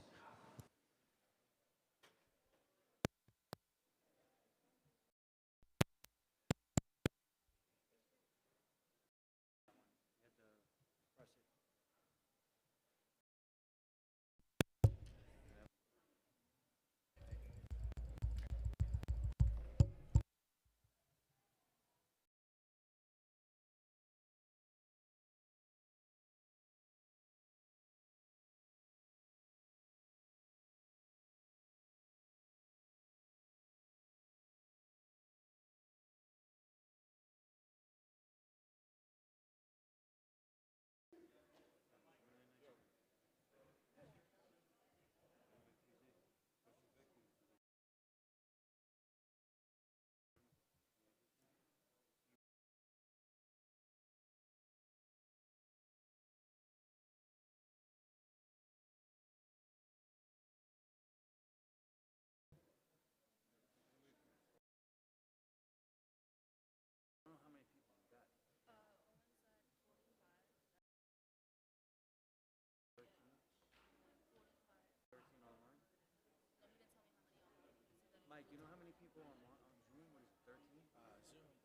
Mike, you know how many people on Zoom? What is it, 13? Zoom.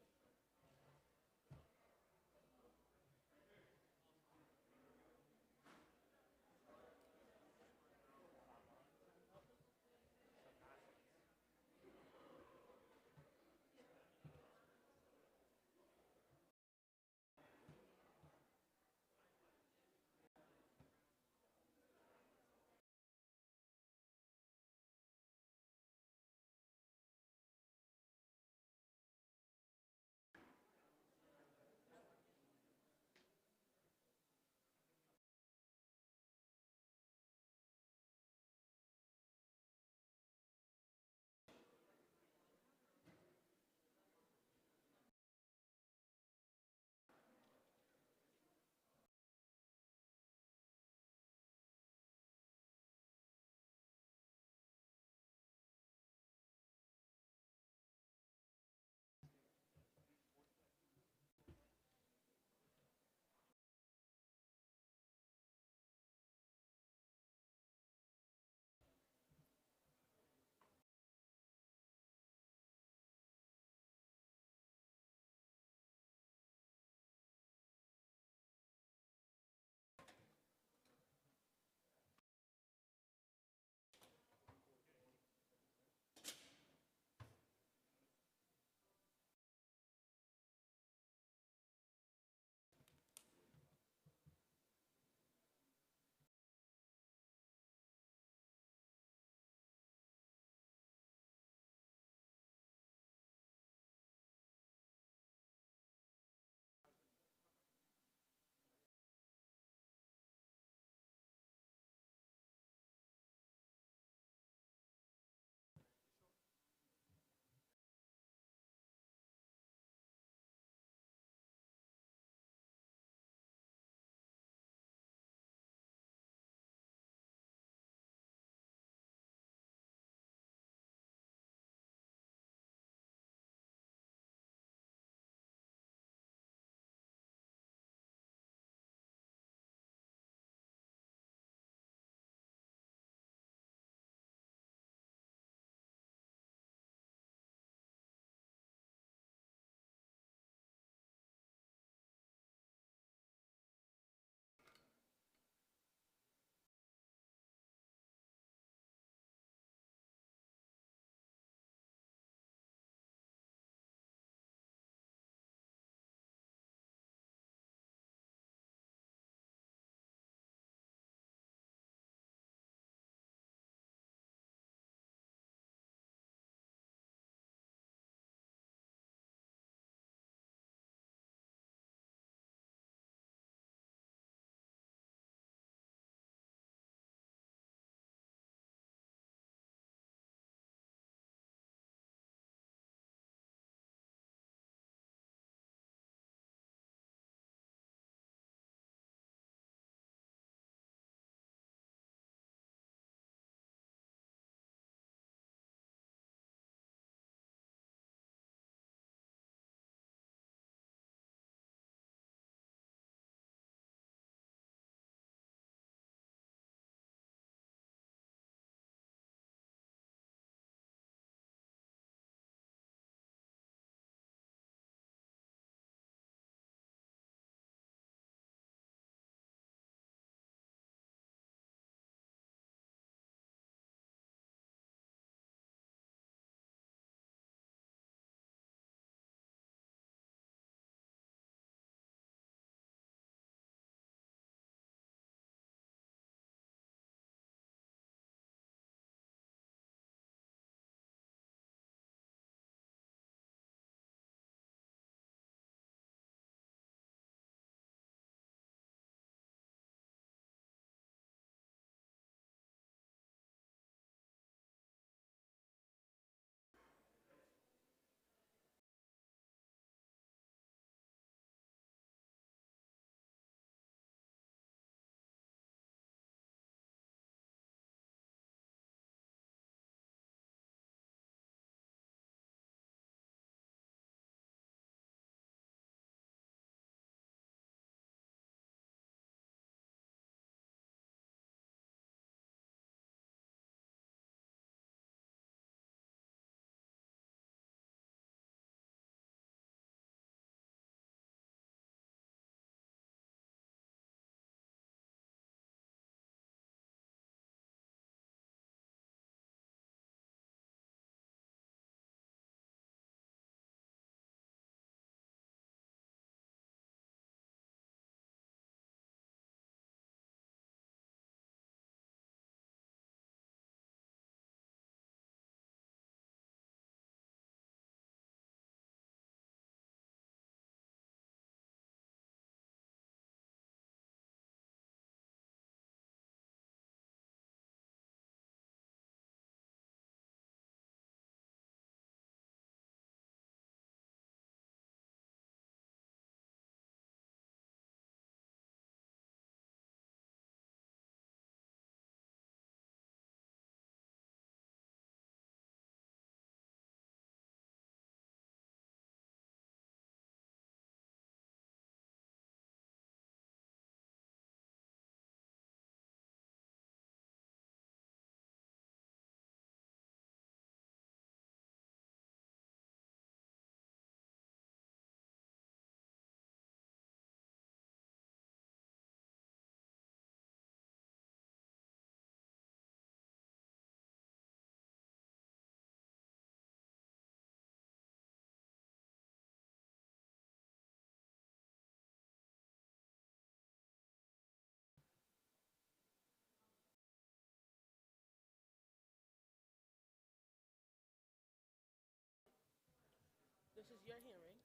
this is your hearing.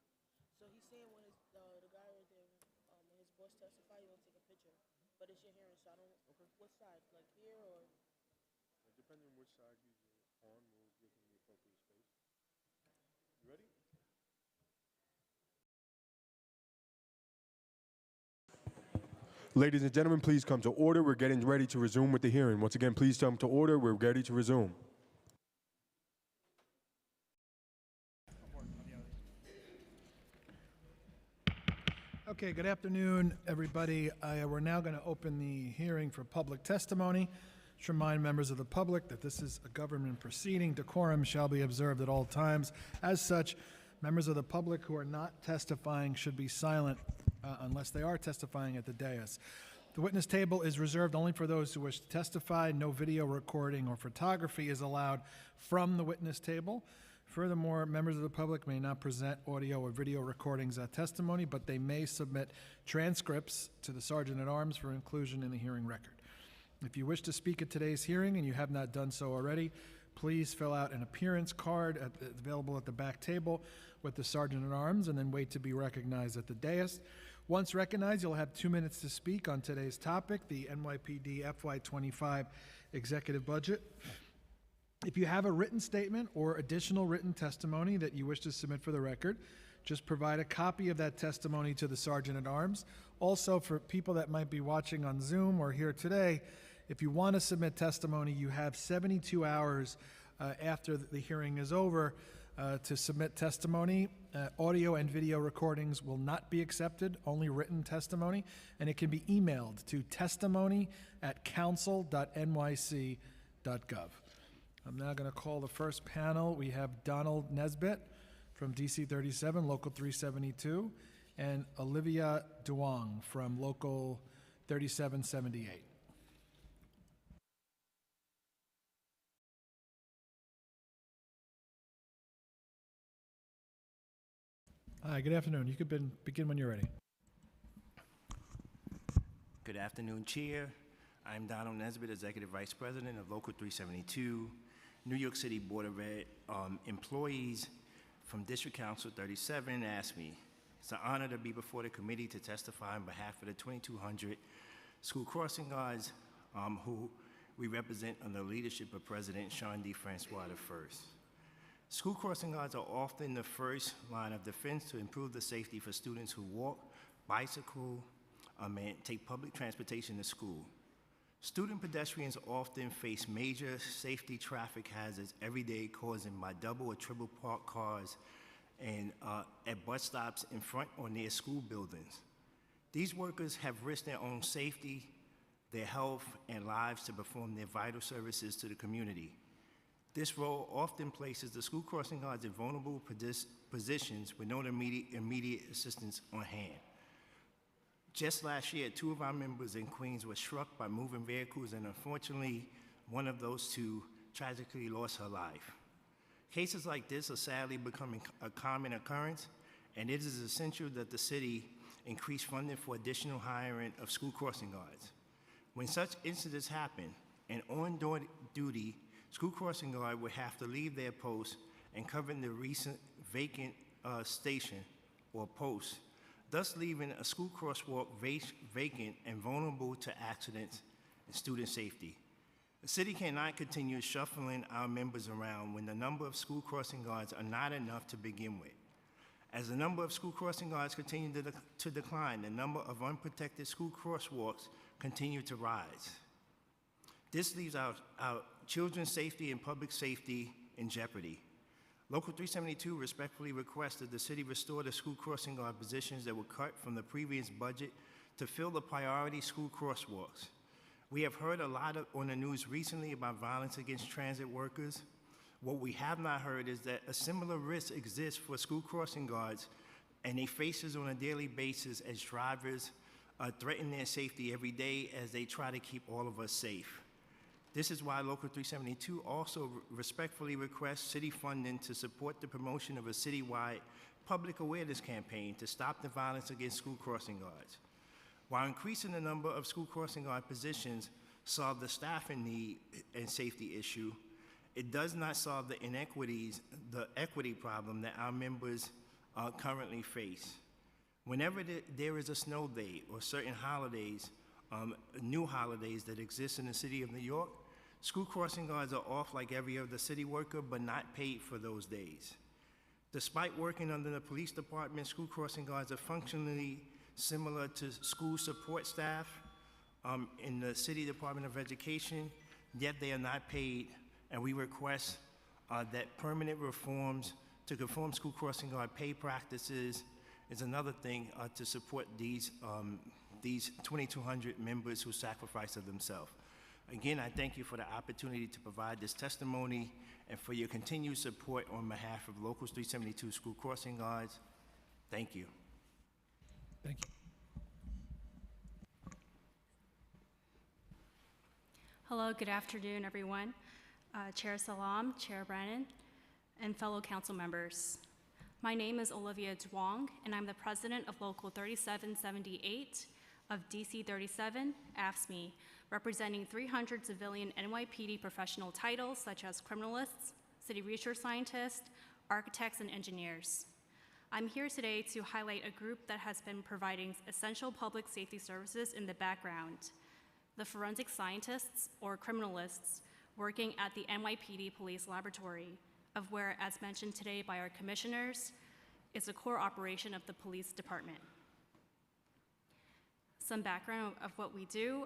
So he's saying when his, the guy right there, when his boss testify, you don't take a picture. But it's your hearing, so I don't, what side, like here or? Depending on which side he's on, we'll give him the appropriate space. You ready? Ladies and gentlemen, please come to order. We're getting ready to resume with the hearing. Once again, please come to order. We're ready to resume. Okay, good afternoon, everybody. We're now going to open the hearing for public testimony. Just remind members of the public that this is a government proceeding. Decorum shall be observed at all times. As such, members of the public who are not testifying should be silent unless they are testifying at the dais. The witness table is reserved only for those who wish to testify. No video recording or photography is allowed from the witness table. Furthermore, members of the public may not present audio or video recordings at testimony, but they may submit transcripts to the Sergeant at Arms for inclusion in the hearing record. If you wish to speak at today's hearing and you have not done so already, please fill out an appearance card available at the back table with the Sergeant at Arms and then wait to be recognized at the dais. Once recognized, you'll have 2 minutes to speak on today's topic, the NYPD FY25 executive budget. If you have a written statement or additional written testimony that you wish to submit for the record, just provide a copy of that testimony to the Sergeant at Arms. Also, for people that might be watching on Zoom or here today, if you want to submit testimony, you have 72 hours after the hearing is over to submit testimony. Audio and video recordings will not be accepted, only written testimony, and it can be emailed to testimony@council.nyc.gov. I'm now going to call the first panel. We have Donald Nesbitt from DC 37, Local 372, and Olivia Duong from Local 3778. Hi, good afternoon. You could begin when you're ready. Good afternoon, Chair. I'm Donald Nesbitt, Executive Vice President of Local 372, New York City Board of Ed. Employees from District Council 37 asked me, it's an honor to be before the committee to testify on behalf of the 2,200 school crossing guards who we represent under the leadership of President Sean D. Francois I. School crossing guards are often the first line of defense to improve the safety for students who walk, bicycle, and take public transportation to school. Student pedestrians often face major safety traffic hazards every day caused by double or triple parked cars and at bus stops in front or near school buildings. These workers have risked their own safety, their health, and lives to perform their vital services to the community. This role often places the school crossing guards in vulnerable positions with no immediate assistance on hand. Just last year, 2 of our members in Queens were struck by moving vehicles, and unfortunately, one of those 2 tragically lost her life. Cases like this are sadly becoming a common occurrence, and it is essential that the city increase funding for additional hiring of school crossing guards. When such incidents happen, an on-duty school crossing guard would have to leave their post and cover the recent vacant station or post, thus leaving a school crosswalk vacant and vulnerable to accidents and student safety. The city cannot continue shuffling our members around when the number of school crossing guards are not enough to begin with. As the number of school crossing guards continue to decline, the number of unprotected school crosswalks continue to rise. This leaves our children's safety and public safety in jeopardy. Local 372 respectfully requests that the city restore the school crossing guard positions that were cut from the previous budget to fill the priority school crosswalks. We have heard a lot on the news recently about violence against transit workers. What we have not heard is that a similar risk exists for school crossing guards, and they face this on a daily basis as drivers threaten their safety every day as they try to keep all of us safe. This is why Local 372 also respectfully requests city funding to support the promotion of a citywide public awareness campaign to stop the violence against school crossing guards. While increasing the number of school crossing guard positions solve the staffing need and safety issue, it does not solve the equity problem that our members currently face. Whenever there is a snow day or certain holidays, new holidays that exist in the city of New York, school crossing guards are off like every other city worker, but not paid for those days. Despite working under the police department, school crossing guards are functionally similar to school support staff in the City Department of Education, yet they are not paid, and we request that permanent reforms to conform school crossing guard pay practices is another thing to support these 2,200 members who sacrifice of themselves. Again, I thank you for the opportunity to provide this testimony and for your continued support on behalf of Locals 372 School Crossing Guards. Thank you. Thank you. Hello, good afternoon, everyone. Chair Salam, Chair Brennan, and fellow council members. My name is Olivia Duong, and I'm the president of Local 3778 of DC 37, AFSCME, representing 300 civilian NYPD professional titles such as criminalists, city research scientists, architects, and engineers. I'm here today to highlight a group that has been providing essential public safety services in the background, the forensic scientists or criminalists working at the NYPD Police Laboratory, of where, as mentioned today by our commissioners, is a core operation of the police department. Some background of what we do.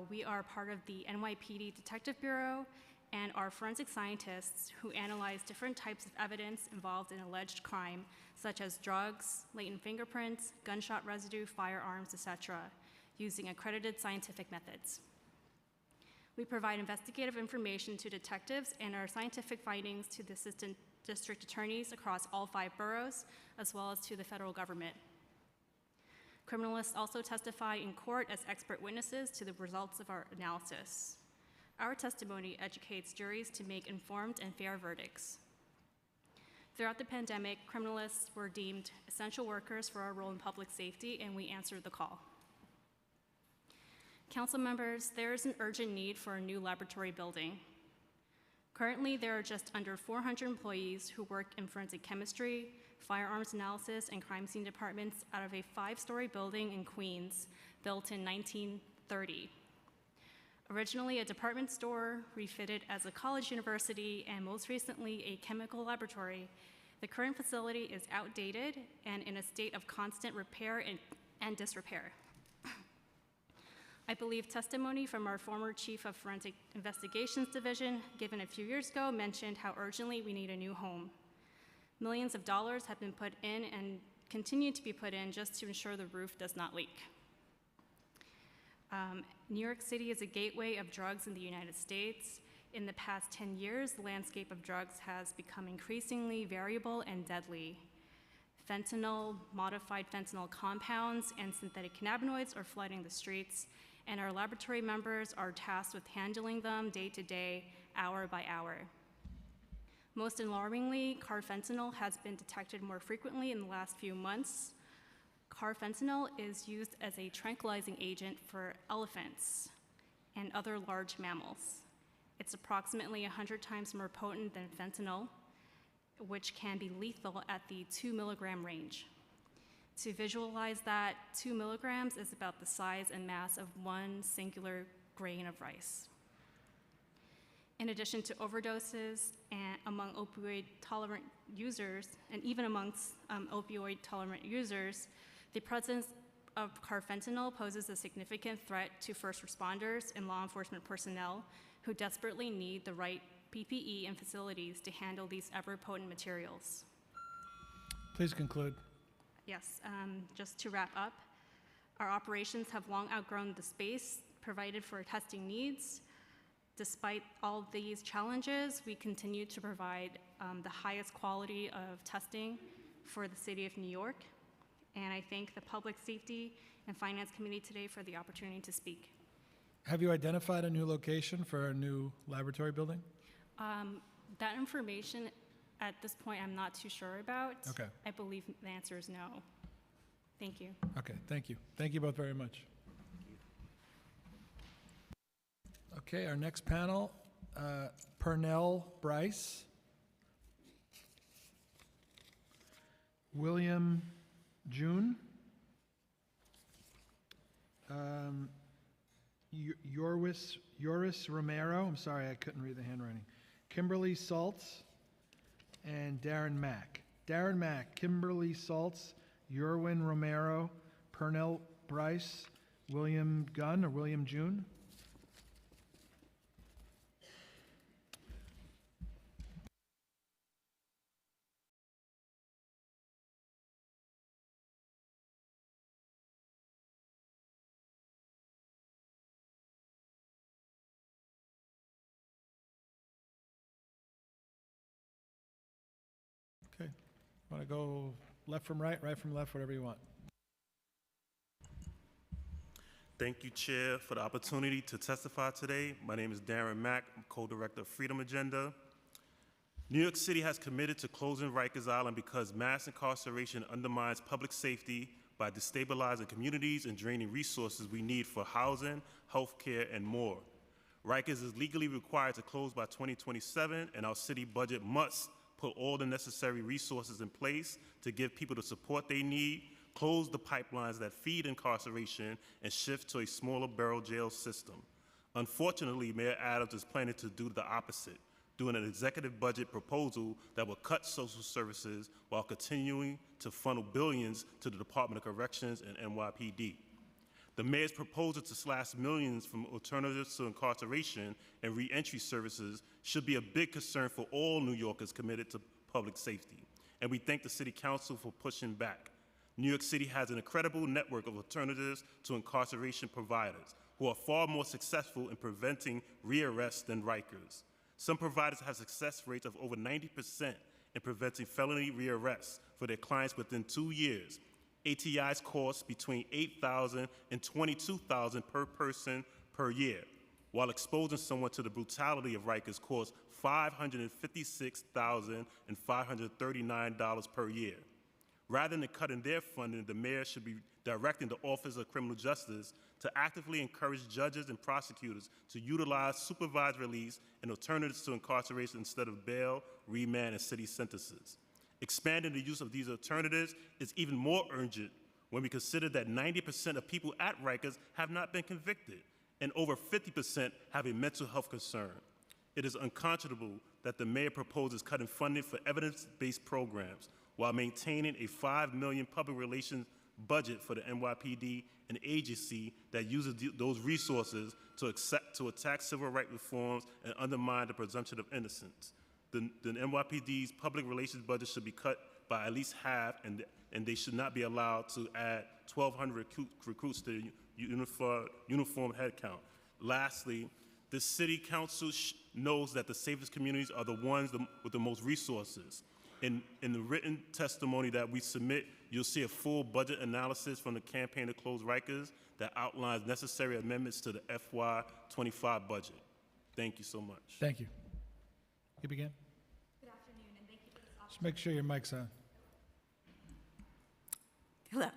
We are part of the NYPD Detective Bureau and are forensic scientists who analyze different types of evidence involved in alleged crime, such as drugs, latent fingerprints, gunshot residue, firearms, etc., using accredited scientific methods. We provide investigative information to detectives and our scientific findings to the assistant district attorneys across all 5 boroughs, as well as to the federal government. Criminalists also testify in court as expert witnesses to the results of our analysis. Our testimony educates juries to make informed and fair verdicts. Throughout the pandemic, criminalists were deemed essential workers for our role in public safety, and we answered the call. Council members, there is an urgent need for a new laboratory building. Currently, there are just under 400 employees who work in forensic chemistry, firearms analysis, and crime scene departments out of a 5-story building in Queens built in 1930. Originally a department store, refitted as a college university, and most recently a chemical laboratory, the current facility is outdated and in a state of constant repair and disrepair. I believe testimony from our former Chief of Forensic Investigations Division, given a few years ago, mentioned how urgently we need a new home. Millions of dollars have been put in and continue to be put in just to ensure the roof does not leak. New York City is a gateway of drugs in the United States. In the past 10 years, the landscape of drugs has become increasingly variable and deadly. Fentanyl, modified fentanyl compounds, and synthetic cannabinoids are flooding the streets, and our laboratory members are tasked with handling them day to day, hour by hour. Most alarmingly, carfentanil has been detected more frequently in the last few months. Carfentanil is used as a tranquilizing agent for elephants and other large mammals. It's approximately 100 times more potent than fentanyl, which can be lethal at the 2 milligram range. To visualize that, 2 milligrams is about the size and mass of one singular grain of rice. In addition to overdoses and among opioid-tolerant users, and even amongst opioid-tolerant users, the presence of carfentanil poses a significant threat to first responders and law enforcement personnel who desperately need the right PPE and facilities to handle these ever-potent materials. Please conclude. Yes, just to wrap up, our operations have long outgrown the space provided for testing needs. Despite all these challenges, we continue to provide the highest quality of testing for the City of New York. And I thank the Public Safety and Finance Committee today for the opportunity to speak. Have you identified a new location for a new laboratory building? That information at this point I'm not too sure about. Okay. I believe the answer is no. Thank you. Okay, thank you. Thank you both very much. Okay, our next panel, Pernell Bryce. William June. Yoris Romero, I'm sorry, I couldn't read the handwriting. Kimberly Saltz, and Darren Mack. Darren Mack, Kimberly Saltz, Yerwin Romero, Pernell Bryce, William Gunn or William June. Okay. Want to go left from right, right from left, whatever you want. Thank you, Chair, for the opportunity to testify today. My name is Darren Mack. I'm co-director of Freedom Agenda. New York City has committed to closing Rikers Island because mass incarceration undermines public safety by destabilizing communities and draining resources we need for housing, health care, and more. Rikers is legally required to close by 2027, and our city budget must put all the necessary resources in place to give people the support they need, close the pipelines that feed incarceration, and shift to a smaller barrel jail system. Unfortunately, Mayor Adams is planning to do the opposite, doing an executive budget proposal that will cut social services while continuing to funnel billions to the Department of Corrections and NYPD. The mayor's proposal to slash millions from alternatives to incarceration and reentry services should be a big concern for all New Yorkers committed to public safety, and we thank the City Council for pushing back. New York City has an incredible network of alternatives to incarceration providers who are far more successful in preventing rearrest than Rikers. Some providers have success rates of over 90% in preventing felony rearrests for their clients within 2 years. ATIs cost between $8,000 and $22,000 per person per year, while exposing someone to the brutality of Rikers costs $556,000 and $539 per year. Rather than cutting their funding, the mayor should be directing the Office of Criminal Justice to actively encourage judges and prosecutors to utilize supervised release and alternatives to incarceration instead of bail, remand, and city sentences. Expanding the use of these alternatives is even more urgent when we consider that 90% of people at Rikers have not been convicted, and over 50% have a mental health concern. It is unconscionable that the mayor proposes cutting funding for evidence-based programs while maintaining a $5 million public relations budget for the NYPD, an agency that uses those resources to attack civil rights reforms and undermine the presumption of innocence. The NYPD's public relations budget should be cut by at least half, and they should not be allowed to add 1,200 recruits to the uniform headcount. Lastly, the City Council knows that the safest communities are the ones with the most resources. In the written testimony that we submit, you'll see a full budget analysis from the Campaign to Close Rikers that outlines necessary amendments to the FY25 budget. Thank you so much. Thank you. You begin. Good afternoon, and thank you for this opportunity. Just make sure your mic's on. Hello.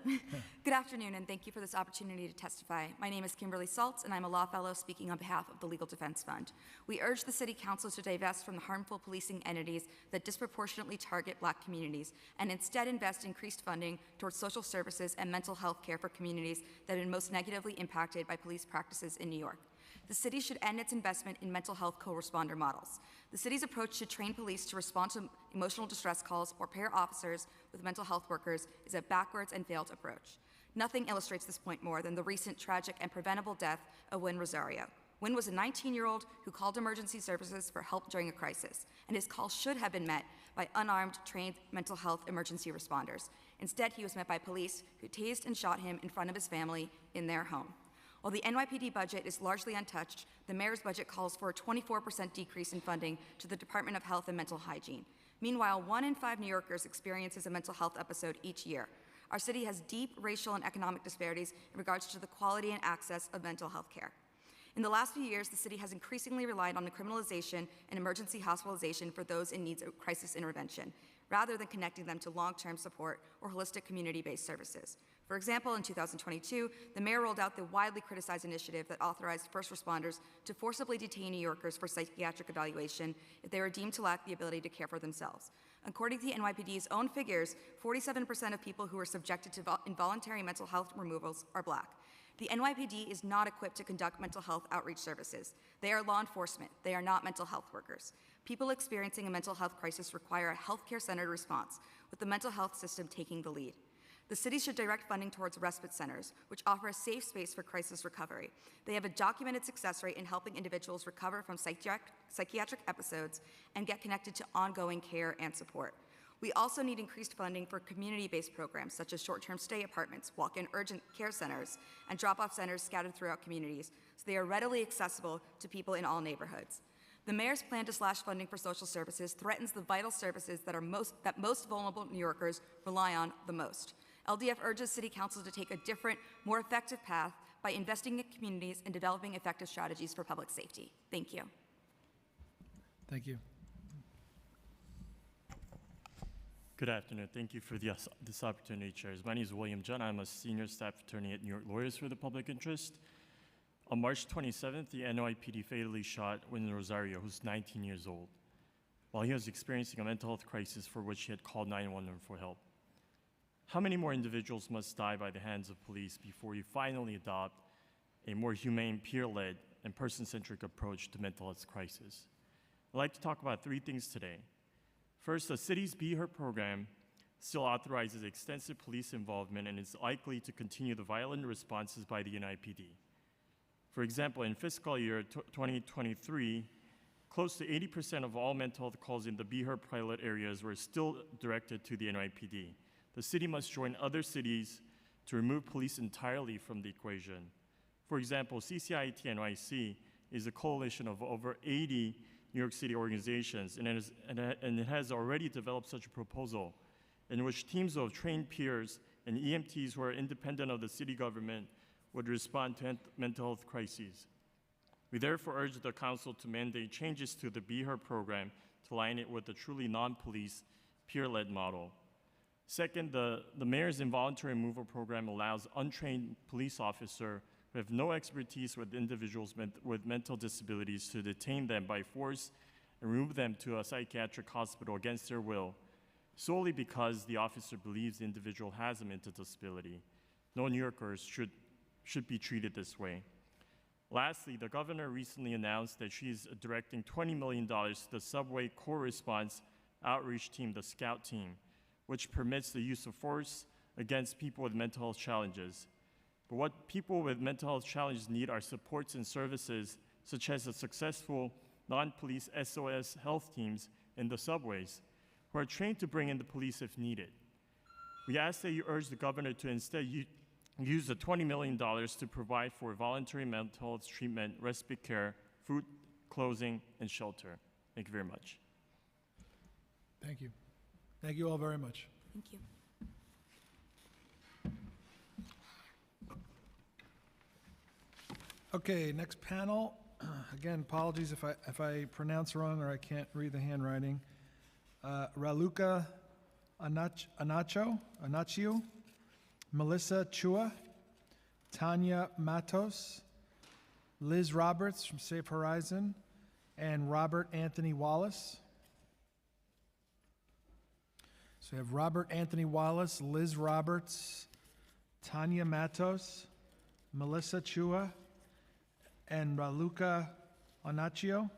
Good afternoon, and thank you for this opportunity to testify. My name is Kimberly Saltz, and I'm a law fellow speaking on behalf of the Legal Defense Fund. We urge the City Council to divest from the harmful policing entities that disproportionately target Black communities and instead invest increased funding towards social services and mental health care for communities that have been most negatively impacted by police practices in New York. The city should end its investment in mental health co-responder models. The city's approach to train police to respond to emotional distress calls or pair officers with mental health workers is a backwards and failed approach. Nothing illustrates this point more than the recent tragic and preventable death of Wynn Rosario. Wynn was a 19-year-old who called emergency services for help during a crisis, and his call should have been met by unarmed, trained mental health emergency responders. Instead, he was met by police who tased and shot him in front of his family in their home. While the NYPD budget is largely untouched, the mayor's budget calls for a 24% decrease in funding to the Department of Health and Mental Hygiene. Meanwhile, 1 in 5 New Yorkers experiences a mental health episode each year. Our city has deep racial and economic disparities in regards to the quality and access of mental health care. In the last few years, the city has increasingly relied on the criminalization and emergency hospitalization for those in need of crisis intervention, rather than connecting them to long-term support or holistic community-based services. For example, in 2022, the mayor rolled out the widely criticized initiative that authorized first responders to forcibly detain New Yorkers for psychiatric evaluation if they were deemed to lack the ability to care for themselves. According to the NYPD's own figures, 47% of people who are subjected to involuntary mental health removals are Black. The NYPD is not equipped to conduct mental health outreach services. They are law enforcement. They are not mental health workers. People experiencing a mental health crisis require a healthcare-centered response, with the mental health system taking the lead. The city should direct funding towards respite centers, which offer a safe space for crisis recovery. They have a documented success rate in helping individuals recover from psychiatric episodes and get connected to ongoing care and support. We also need increased funding for community-based programs such as short-term stay apartments, walk-in urgent care centers, and drop-off centers scattered throughout communities, so they are readily accessible to people in all neighborhoods. The mayor's plan to slash funding for social services threatens the vital services that most vulnerable New Yorkers rely on the most. LDF urges City Council to take a different, more effective path by investing in communities and developing effective strategies for public safety. Thank you. Thank you. Good afternoon. Thank you for this opportunity, Chairs. My name is William John. I'm a senior staff attorney at New York Lawyers for the Public Interest. On March 27th, the NYPD fatally shot Wynn Rosario, who's 19 years old, while he was experiencing a mental health crisis for which he had called 911 for help. How many more individuals must die by the hands of police before you finally adopt a more humane, peer-led, and person-centric approach to mental health crisis? I'd like to talk about three things today. First, the city's Be Her program still authorizes extensive police involvement and is likely to continue the violent responses by the NYPD. For example, in fiscal year 2023, close to 80% of all mental health calls in the Be Her pilot areas were still directed to the NYPD. The city must join other cities to remove police entirely from the equation. For example, CCIT NYC is a coalition of over 80 New York City organizations, and it has already developed such a proposal in which teams of trained peers and EMTs who are independent of the city government would respond to mental health crises. We therefore urge the council to mandate changes to the Be Her program to align it with a truly non-police, peer-led model. Second, the mayor's involuntary removal program allows untrained police officers who have no expertise with individuals with mental disabilities to detain them by force and remove them to a psychiatric hospital against their will, solely because the officer believes the individual has a mental disability. No New Yorkers should be treated this way. Lastly, the governor recently announced that she is directing $20 million to the Subway Core Response Outreach Team, the SCOUT team, which permits the use of force against people with mental health challenges. But what people with mental health challenges need are supports and services such as the successful non-police SOS health teams in the subways, who are trained to bring in the police if needed. We ask that you urge the governor to instead use the $20 million to provide for voluntary mental health treatment, respite care, food, clothing, and shelter. Thank you very much. Thank you. Thank you all very much. Thank you. Okay, next panel. Again, apologies if I pronounce wrong or I can't read the handwriting. Raluca Anaccio, Melissa Chua, Tanya Matos, Liz Roberts from Safe Horizon, and Robert Anthony Wallace. So we have Robert Anthony Wallace, Liz Roberts, Tanya Matos, Melissa Chua, and Raluca Anaccio.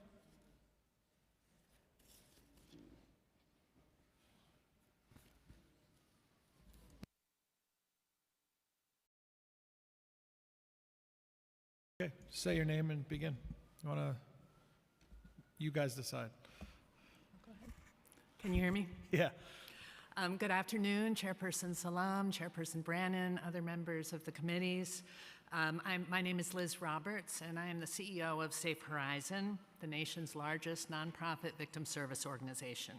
Okay, say your name and begin. You guys decide. Can you hear me? Yeah. Good afternoon, Chairperson Salam, Chairperson Brannon, other members of the committees. My name is Liz Roberts, and I am the CEO of Safe Horizon, the nation's largest nonprofit victim service organization.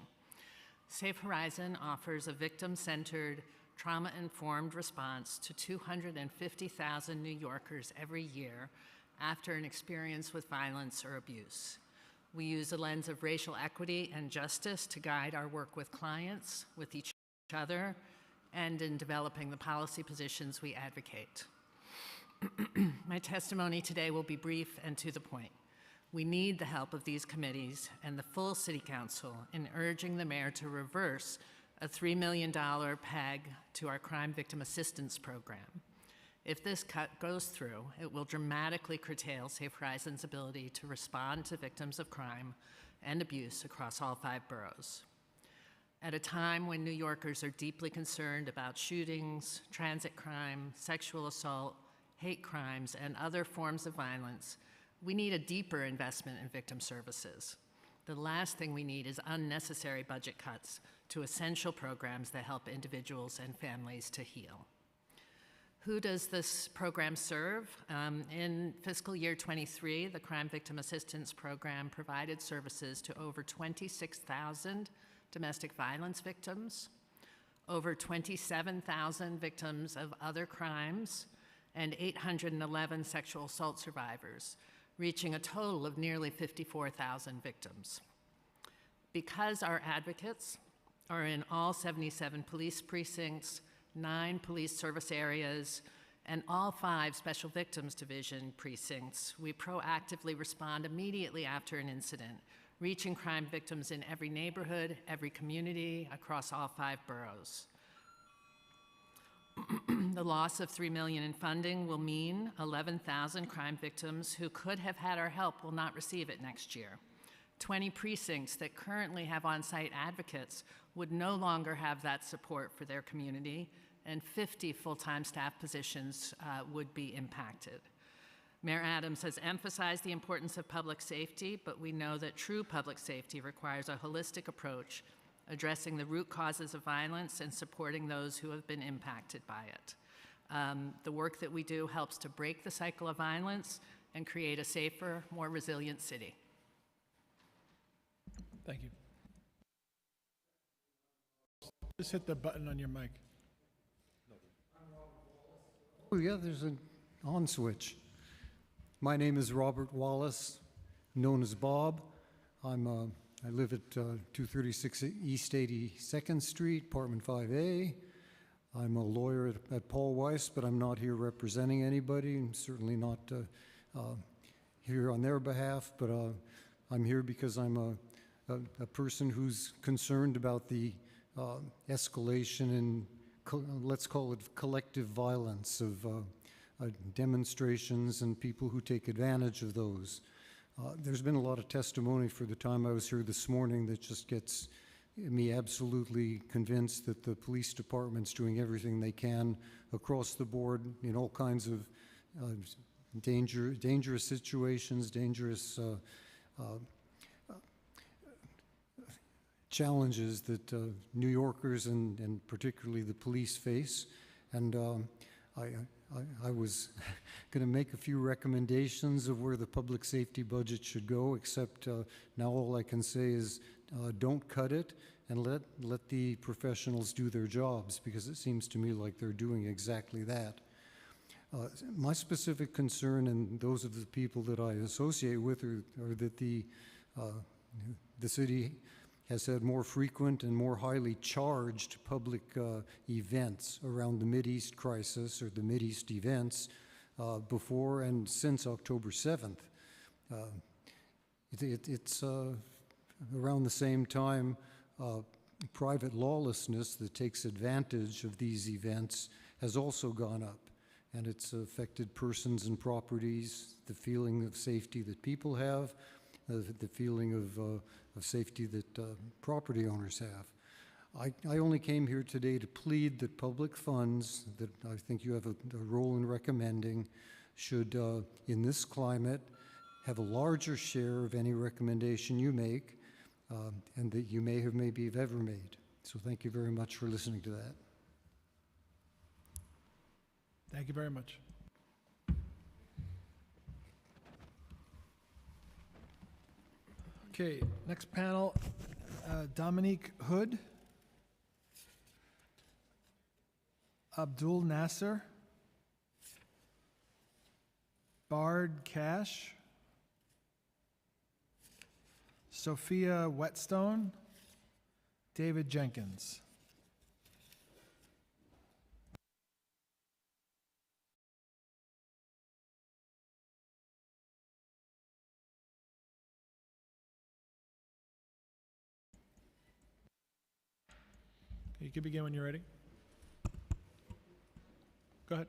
Safe Horizon offers a victim-centered, trauma-informed response to 250,000 New Yorkers every year after an experience with violence or abuse. We use a lens of racial equity and justice to guide our work with clients, with each other, and in developing the policy positions we advocate. My testimony today will be brief and to the point. We need the help of these committees and the full City Council in urging the mayor to reverse a $3 million peg to our crime victim assistance program. If this cut goes through, it will dramatically curtail Safe Horizons' ability to respond to victims of crime and abuse across all 5 boroughs. At a time when New Yorkers are deeply concerned about shootings, transit crime, sexual assault, hate crimes, and other forms of violence, we need a deeper investment in victim services. The last thing we need is unnecessary budget cuts to essential programs that help individuals and families to heal. Who does this program serve? In fiscal year 23, the Crime Victim Assistance Program provided services to over 26,000 domestic violence victims, over 27,000 victims of other crimes, and 811 sexual assault survivors, reaching a total of nearly 54,000 victims. Because our advocates are in all 77 police precincts, 9 police service areas, and all 5 Special Victims Division precincts, we proactively respond immediately after an incident, reaching crime victims in every neighborhood, every community, across all 5 boroughs. The loss of $3 million in funding will mean 11,000 crime victims who could have had our help will not receive it next year. 20 precincts that currently have on-site advocates would no longer have that support for their community, and 50 full-time staff positions would be impacted. Mayor Adams has emphasized the importance of public safety, but we know that true public safety requires a holistic approach, addressing the root causes of violence and supporting those who have been impacted by it. The work that we do helps to break the cycle of violence and create a safer, more resilient city. Thank you. Just hit the button on your mic. Oh, yeah, there's an on switch. My name is Robert Wallace, known as Bob. I live at 236 East 82nd Street, apartment 5A. I'm a lawyer at Paul Weiss, but I'm not here representing anybody. I'm certainly not here on their behalf, but I'm here because I'm a person who's concerned about the escalation in, let's call it collective violence of demonstrations and people who take advantage of those. There's been a lot of testimony for the time I was here this morning that just gets me absolutely convinced that the police department's doing everything they can across the board in all kinds of dangerous situations, dangerous challenges that New Yorkers and particularly the police face. And I was going to make a few recommendations of where the public safety budget should go, except now all I can say is don't cut it and let the professionals do their jobs, because it seems to me like they're doing exactly that. My specific concern, and those of the people that I associate with, are that the city has had more frequent and more highly charged public events around the Mideast crisis or the Mideast events before and since October 7th. It's around the same time private lawlessness that takes advantage of these events has also gone up, and it's affected persons and properties, the feeling of safety that people have, the feeling of safety that property owners have. I only came here today to plead that public funds, that I think you have a role in recommending, should, in this climate, have a larger share of any recommendation you make, and that you may have maybe have ever made. So thank you very much for listening to that. Thank you very much. Okay, next panel, Dominique Hood, Abdul Nasser, Bard Cash, Sophia Whetstone, David Jenkins. You can begin when you're ready. Go ahead.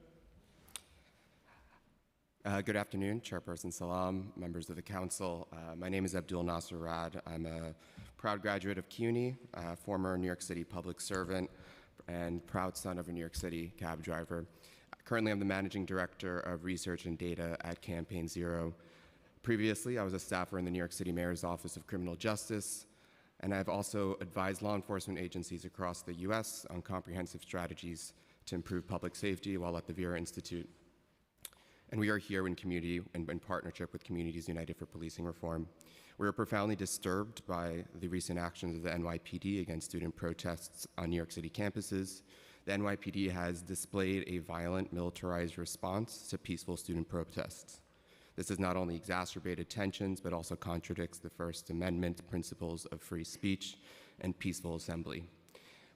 Good afternoon, Chairperson Salam, members of the council. My name is Abdul Nasser Rad. I'm a proud graduate of CUNY, former New York City public servant, and proud son of a New York City cab driver. Currently, I'm the managing director of research and data at Campaign Zero. Previously, I was a staffer in the New York City Mayor's Office of Criminal Justice, and I've also advised law enforcement agencies across the U.S. on comprehensive strategies to improve public safety while at the Vera Institute. And we are here in partnership with Communities United for Policing Reform. We are profoundly disturbed by the recent actions of the NYPD against student protests on New York City campuses. The NYPD has displayed a violent, militarized response to peaceful student protests. This has not only exacerbated tensions, but also contradicts the First Amendment principles of free speech and peaceful assembly.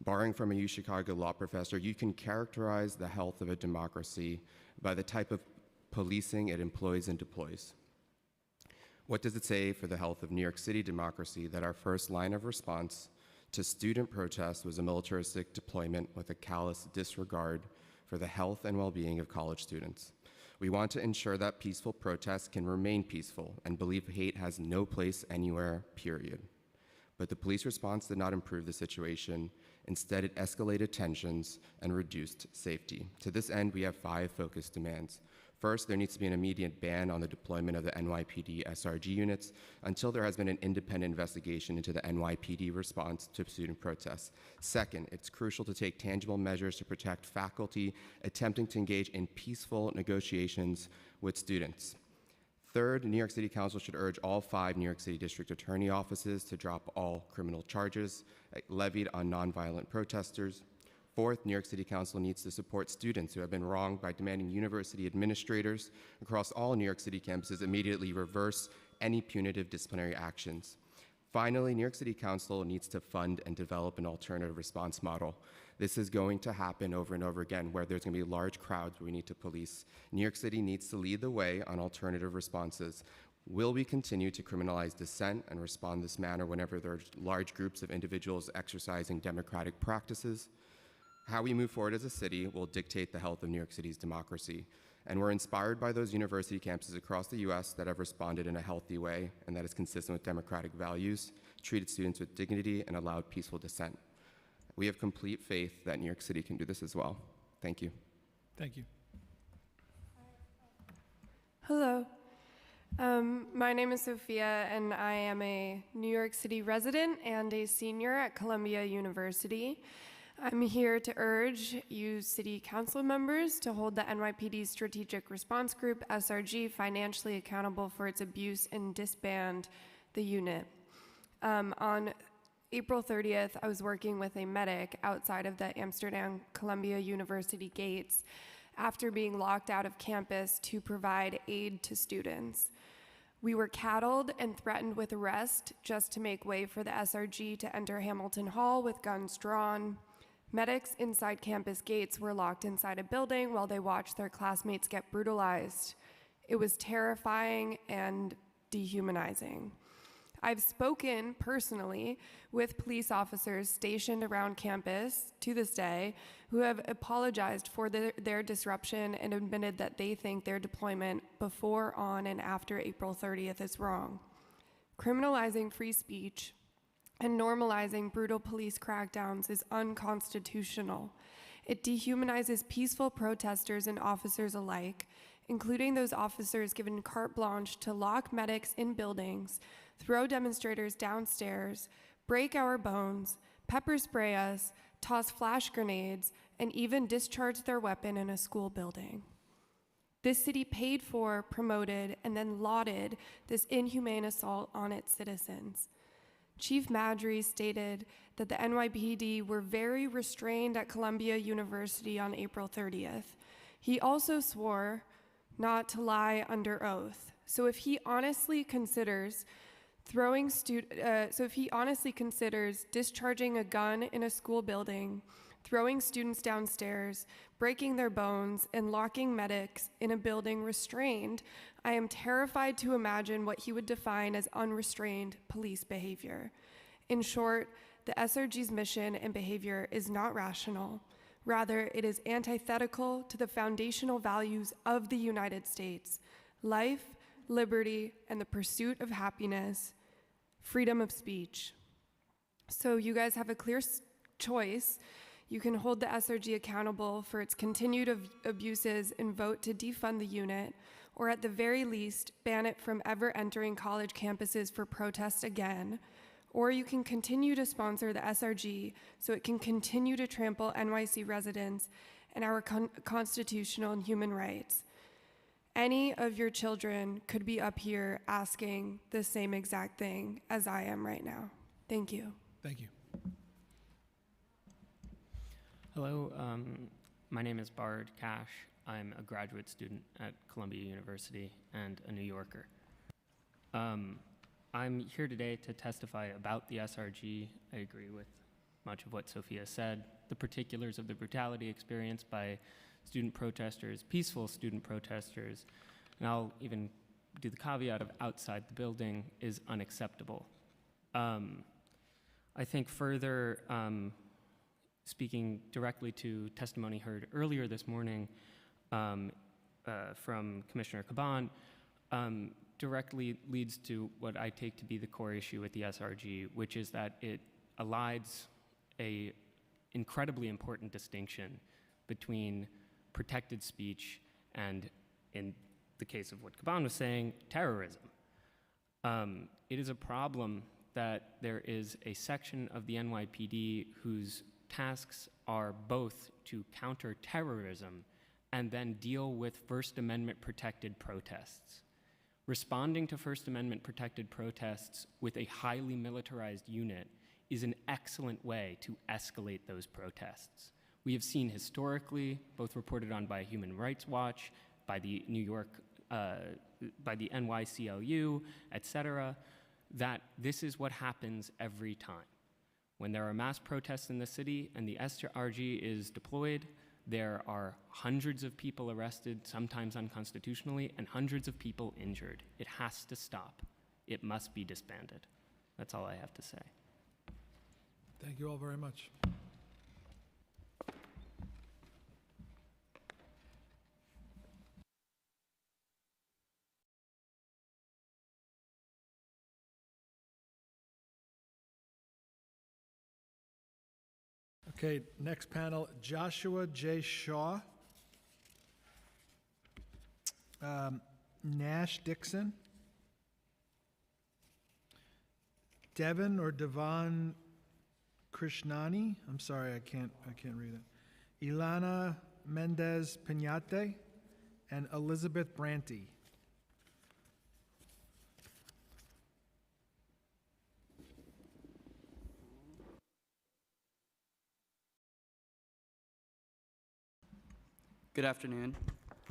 Borrowing from a UChicago law professor, you can characterize the health of a democracy by the type of policing it employs and deploys. What does it say for the health of New York City democracy that our first line of response to student protests was a militaristic deployment with a callous disregard for the health and well-being of college students? We want to ensure that peaceful protests can remain peaceful and believe hate has no place anywhere, period. But the police response did not improve the situation. Instead, it escalated tensions and reduced safety. To this end, we have 5 focused demands. First, there needs to be an immediate ban on the deployment of the NYPD SRG units until there has been an independent investigation into the NYPD response to student protests. Second, it's crucial to take tangible measures to protect faculty attempting to engage in peaceful negotiations with students. Third, New York City Council should urge all 5 New York City District Attorney offices to drop all criminal charges levied on nonviolent protesters. Fourth, New York City Council needs to support students who have been wronged by demanding university administrators across all New York City campuses immediately reverse any punitive disciplinary actions. Finally, New York City Council needs to fund and develop an alternative response model. This is going to happen over and over again, where there's going to be large crowds where we need to police. New York City needs to lead the way on alternative responses. Will we continue to criminalize dissent and respond in this manner whenever there are large groups of individuals exercising democratic practices? How we move forward as a city will dictate the health of New York City's democracy. And we're inspired by those university campuses across the US that have responded in a healthy way and that is consistent with democratic values, treated students with dignity, and allowed peaceful dissent. We have complete faith that New York City can do this as well. Thank you. Thank you. Hello. My name is Sophia, and I am a New York City resident and a senior at Columbia University. I'm here to urge you city council members to hold the NYPD Strategic Response Group, SRG, financially accountable for its abuse and disband the unit. On April 30th, I was working with a medic outside of the Amsterdam Columbia University gates after being locked out of campus to provide aid to students. We were cattled and threatened with arrest just to make way for the SRG to enter Hamilton Hall with guns drawn. Medics inside campus gates were locked inside a building while they watched their classmates get brutalized. It was terrifying and dehumanizing. I've spoken personally with police officers stationed around campus to this day who have apologized for their disruption and admitted that they think their deployment before, on, and after April 30th is wrong. Criminalizing free speech and normalizing brutal police crackdowns is unconstitutional. It dehumanizes peaceful protesters and officers alike, including those officers given carte blanche to lock medics in buildings, throw demonstrators downstairs, break our bones, pepper spray us, toss flash grenades, and even discharge their weapon in a school building. This city paid for, promoted, and then lauded this inhumane assault on its citizens. Chief Madry stated that the NYPD were very restrained at Columbia University on April 30th. He also swore not to lie under oath. So if he honestly considers discharging a gun in a school building, throwing students downstairs, breaking their bones, and locking medics in a building restrained, I am terrified to imagine what he would define as unrestrained police behavior. In short, the SRG's mission and behavior is not rational. Rather, it is antithetical to the foundational values of the United States: life, liberty, and the pursuit of happiness, freedom of speech. So you guys have a clear choice. You can hold the SRG accountable for its continued abuses and vote to defund the unit, or at the very least, ban it from ever entering college campuses for protest again. Or you can continue to sponsor the SRG so it can continue to trample NYC residents and our constitutional and human rights. Any of your children could be up here asking the same exact thing as I am right now. Thank you. Thank you. Hello, my name is Bard Cash. I'm a graduate student at Columbia University and a New Yorker. I'm here today to testify about the SRG. I agree with much of what Sophia said. The particulars of the brutality experienced by student protesters, peaceful student protesters, and I'll even do the caveat of outside the building, is unacceptable. I think further, speaking directly to testimony heard earlier this morning from Commissioner Caban, directly leads to what I take to be the core issue with the SRG, which is that it elides an incredibly important distinction between protected speech and, in the case of what Caban was saying, terrorism. It is a problem that there is a section of the NYPD whose tasks are both to counter terrorism and then deal with First Amendment protected protests. Responding to First Amendment protected protests with a highly militarized unit is an excellent way to escalate those protests. We have seen historically, both reported on by Human Rights Watch, by the by the NYCLU, et cetera, that this is what happens every time. When there are mass protests in the city and the SRG is deployed, there are hundreds of people arrested, sometimes unconstitutionally, and hundreds of people injured. It has to stop. It must be disbanded. That's all I have to say. Thank you all very much. Okay, next panel, Joshua J. Shaw, Nash Dixon, Devon or Devon Krishnani, I'm sorry, I can't read it, Ilana Mendez Pinate, and Elizabeth Branty. Good afternoon.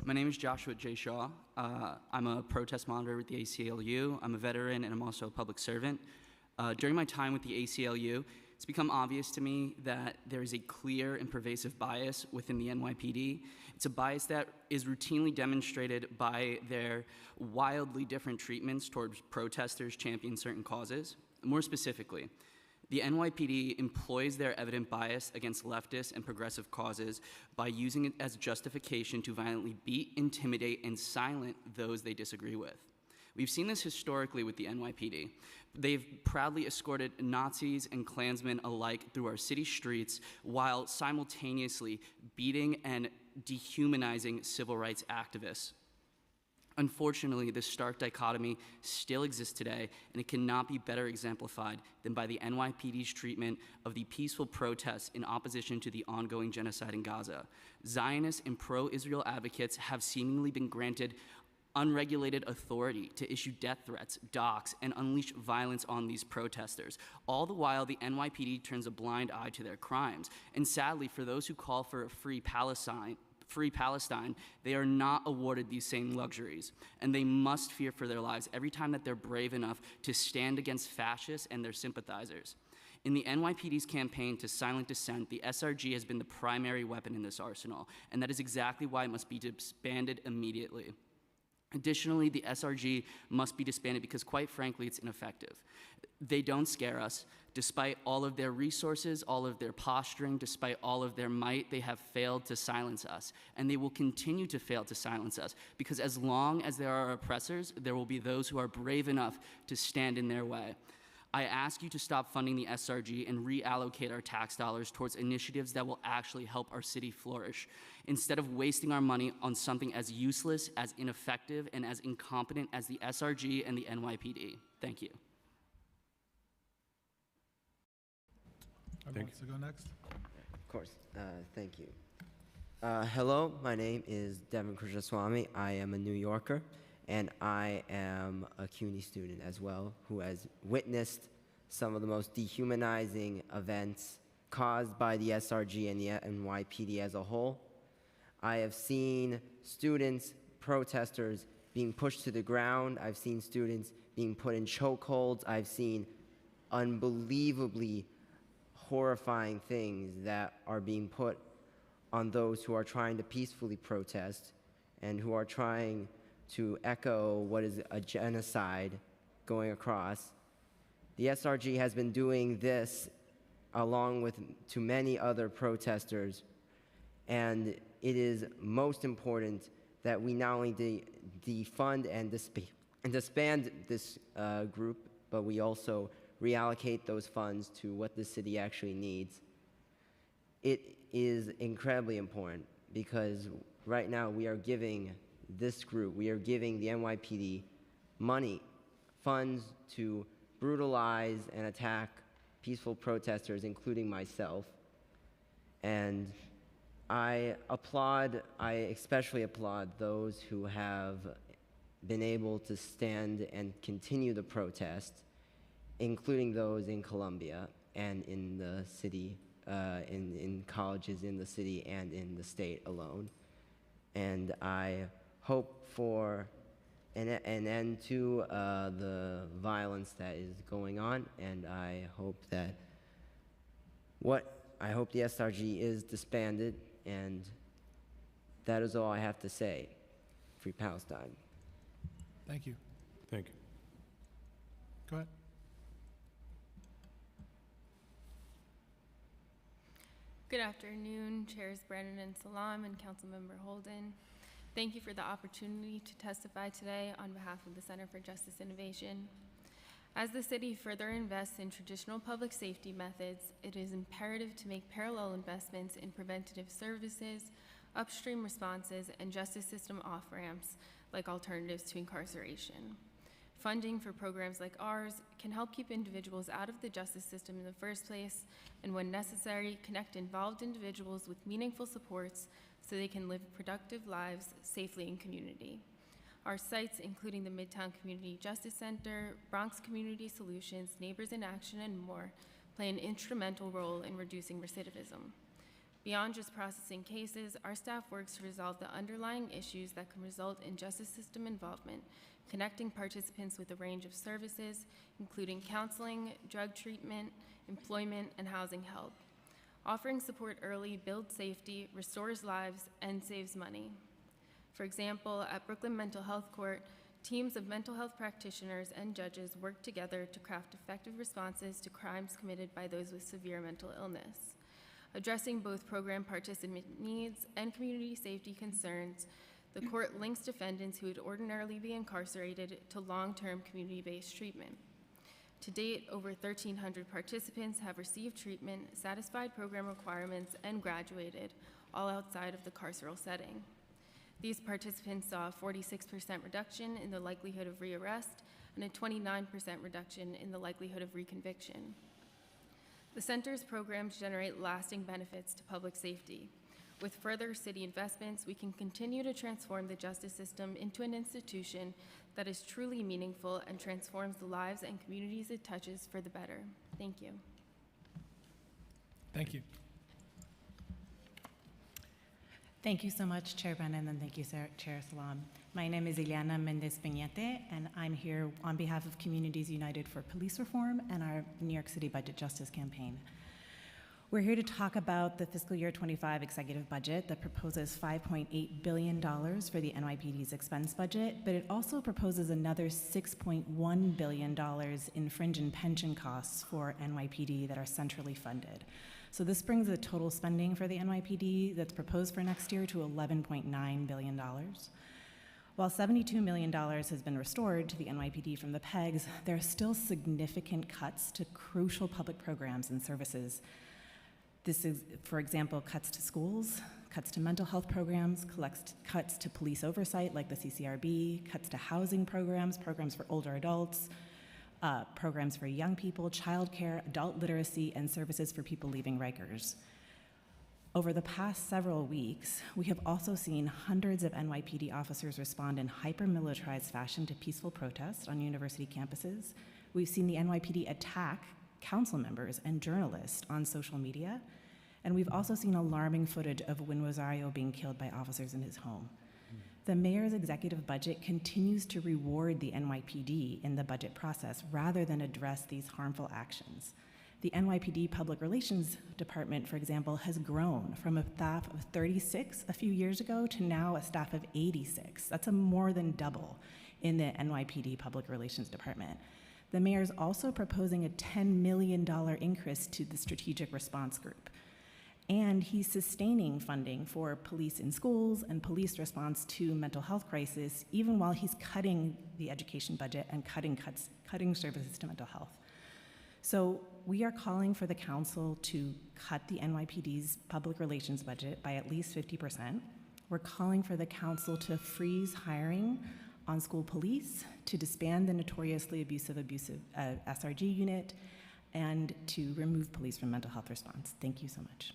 My name is Joshua J. Shaw. I'm a protest monitor with the ACLU. I'm a veteran and I'm also a public servant. During my time with the ACLU, it's become obvious to me that there is a clear and pervasive bias within the NYPD. It's a bias that is routinely demonstrated by their wildly different treatments towards protesters championing certain causes. More specifically, the NYPD employs their evident bias against leftist and progressive causes by using it as justification to violently beat, intimidate, and silence those they disagree with. We've seen this historically with the NYPD. They've proudly escorted Nazis and Klansmen alike through our city streets while simultaneously beating and dehumanizing civil rights activists. Unfortunately, this stark dichotomy still exists today, and it cannot be better exemplified than by the NYPD's treatment of the peaceful protests in opposition to the ongoing genocide in Gaza. Zionists and pro-Israel advocates have seemingly been granted unregulated authority to issue death threats, dox, and unleash violence on these protesters. All the while, the NYPD turns a blind eye to their crimes. And sadly, for those who call for a free Palestine, they are not awarded these same luxuries, and they must fear for their lives every time that they're brave enough to stand against fascists and their sympathizers. In the NYPD's campaign to silent dissent, the SRG has been the primary weapon in this arsenal, and that is exactly why it must be disbanded immediately. Additionally, the SRG must be disbanded because, quite frankly, it's ineffective. They don't scare us. Despite all of their resources, all of their posturing, despite all of their might, they have failed to silence us. And they will continue to fail to silence us, because as long as there are oppressors, there will be those who are brave enough to stand in their way. I ask you to stop funding the SRG and reallocate our tax dollars towards initiatives that will actually help our city flourish, instead of wasting our money on something as useless, as ineffective, and as incompetent as the SRG and the NYPD. Thank you. Who wants to go next? Of course. Thank you. Hello, my name is Devin Krishnaswamy. I am a New Yorker, and I am a CUNY student as well, who has witnessed some of the most dehumanizing events caused by the SRG and the NYPD as a whole. I have seen students, protesters, being pushed to the ground. I've seen students being put in chokeholds. I've seen unbelievably horrifying things that are being put on those who are trying to peacefully protest and who are trying to echo what is a genocide going across. The SRG has been doing this along with to many other protesters, and it is most important that we not only defund and disband this group, but we also reallocate those funds to what the city actually needs. It is incredibly important because right now we are giving this group, we are giving the NYPD money, funds to brutalize and attack peaceful protesters, including myself. And I especially applaud those who have been able to stand and continue the protest, including those in Columbia and in the city, in colleges in the city and in the state alone. And I hope for an end to the violence that is going on, and I hope that the SRG is disbanded, and that is all I have to say. Free Palestine. Thank you. Thank you. Go ahead. Good afternoon, Chairs Brennan and Salam and Councilmember Holden. Thank you for the opportunity to testify today on behalf of the Center for Justice Innovation. As the city further invests in traditional public safety methods, it is imperative to make parallel investments in preventative services, upstream responses, and justice system off-ramps like alternatives to incarceration. Funding for programs like ours can help keep individuals out of the justice system in the first place, and when necessary, connect involved individuals with meaningful supports so they can live productive lives safely in community. Our sites, including the Midtown Community Justice Center, Bronx Community Solutions, Neighbors in Action, and more, play an instrumental role in reducing recidivism. Beyond just processing cases, our staff works to resolve the underlying issues that can result in justice system involvement, connecting participants with a range of services, including counseling, drug treatment, employment, and housing help. Offering support early builds safety, restores lives, and saves money. For example, at Brooklyn Mental Health Court, teams of mental health practitioners and judges work together to craft effective responses to crimes committed by those with severe mental illness. Addressing both program participant needs and community safety concerns, the court links defendants who would ordinarily be incarcerated to long-term community-based treatment. To date, over 1,300 participants have received treatment, satisfied program requirements, and graduated, all outside of the carceral setting. These participants saw a 46% reduction in the likelihood of rearrest and a 29% reduction in the likelihood of reconviction. The center's programs generate lasting benefits to public safety. With further city investments, we can continue to transform the justice system into an institution that is truly meaningful and transforms the lives and communities it touches for the better. Thank you. Thank you. Thank you so much, Chair Brennan, and thank you, Chair Salam. My name is Ileana Mendez-Peñete, and I'm here on behalf of Communities United for Police Reform and our New York City Budget Justice Campaign. We're here to talk about the fiscal year 25 executive budget that proposes $5.8 billion for the NYPD's expense budget, but it also proposes another $6.1 billion in fringe and pension costs for NYPD that are centrally funded. So this brings the total spending for the NYPD that's proposed for next year to $11.9 billion. While $72 million has been restored to the NYPD from the PEGs, there are still significant cuts to crucial public programs and services. This is, for example, cuts to schools, cuts to mental health programs, cuts to police oversight like the CCRB, cuts to housing programs, programs for older adults, programs for young people, childcare, adult literacy, and services for people leaving Rikers. Over the past several weeks, we have also seen hundreds of NYPD officers respond in hyper-militarized fashion to peaceful protests on university campuses. We've seen the NYPD attack council members and journalists on social media, and we've also seen alarming footage of Win Rosario being killed by officers in his home. The mayor's executive budget continues to reward the NYPD in the budget process rather than address these harmful actions. The NYPD Public Relations Department, for example, has grown from a staff of 36 a few years ago to now a staff of 86. That's a more than double in the NYPD Public Relations Department. The mayor is also proposing a $10 million increase to the Strategic Response Group. And he's sustaining funding for police in schools and police response to mental health crisis, even while he's cutting the education budget and cutting services to mental health. So we are calling for the council to cut the NYPD's public relations budget by at least 50%. We're calling for the council to freeze hiring on school police, to disband the notoriously abusive SRG unit, and to remove police from mental health response. Thank you so much.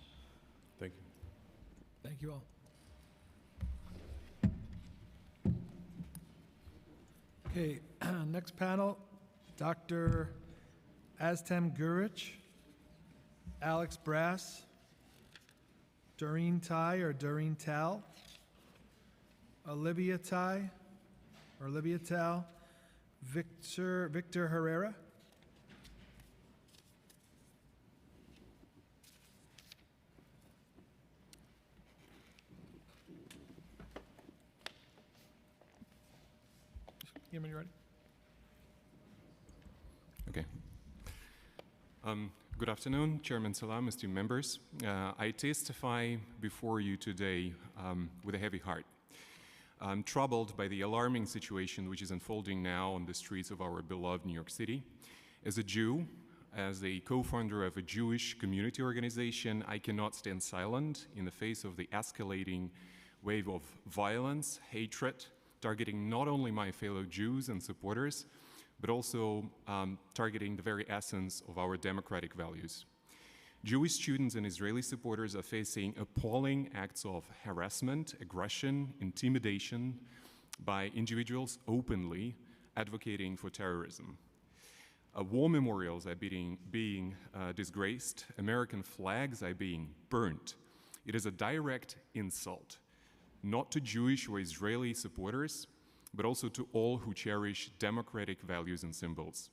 Thank you. Thank you all. Okay, next panel, Dr. Aztem Gurich, Alex Brass, Doreen Tai or Doreen Tal, Olivia Tai or Olivia Tal, Victor Herrera. When you're ready. Okay. Good afternoon, Chairman Salam, esteemed members. I testify before you today with a heavy heart. I'm troubled by the alarming situation which is unfolding now on the streets of our beloved New York City. As a Jew, as a co-founder of a Jewish community organization, I cannot stand silent in the face of the escalating wave of violence, hatred, targeting not only my fellow Jews and supporters, but also targeting the very essence of our democratic values. Jewish students and Israeli supporters are facing appalling acts of harassment, aggression, intimidation by individuals openly advocating for terrorism. War memorials are being disgraced, American flags are being burnt. It is a direct insult, not to Jewish or Israeli supporters, but also to all who cherish democratic values and symbols.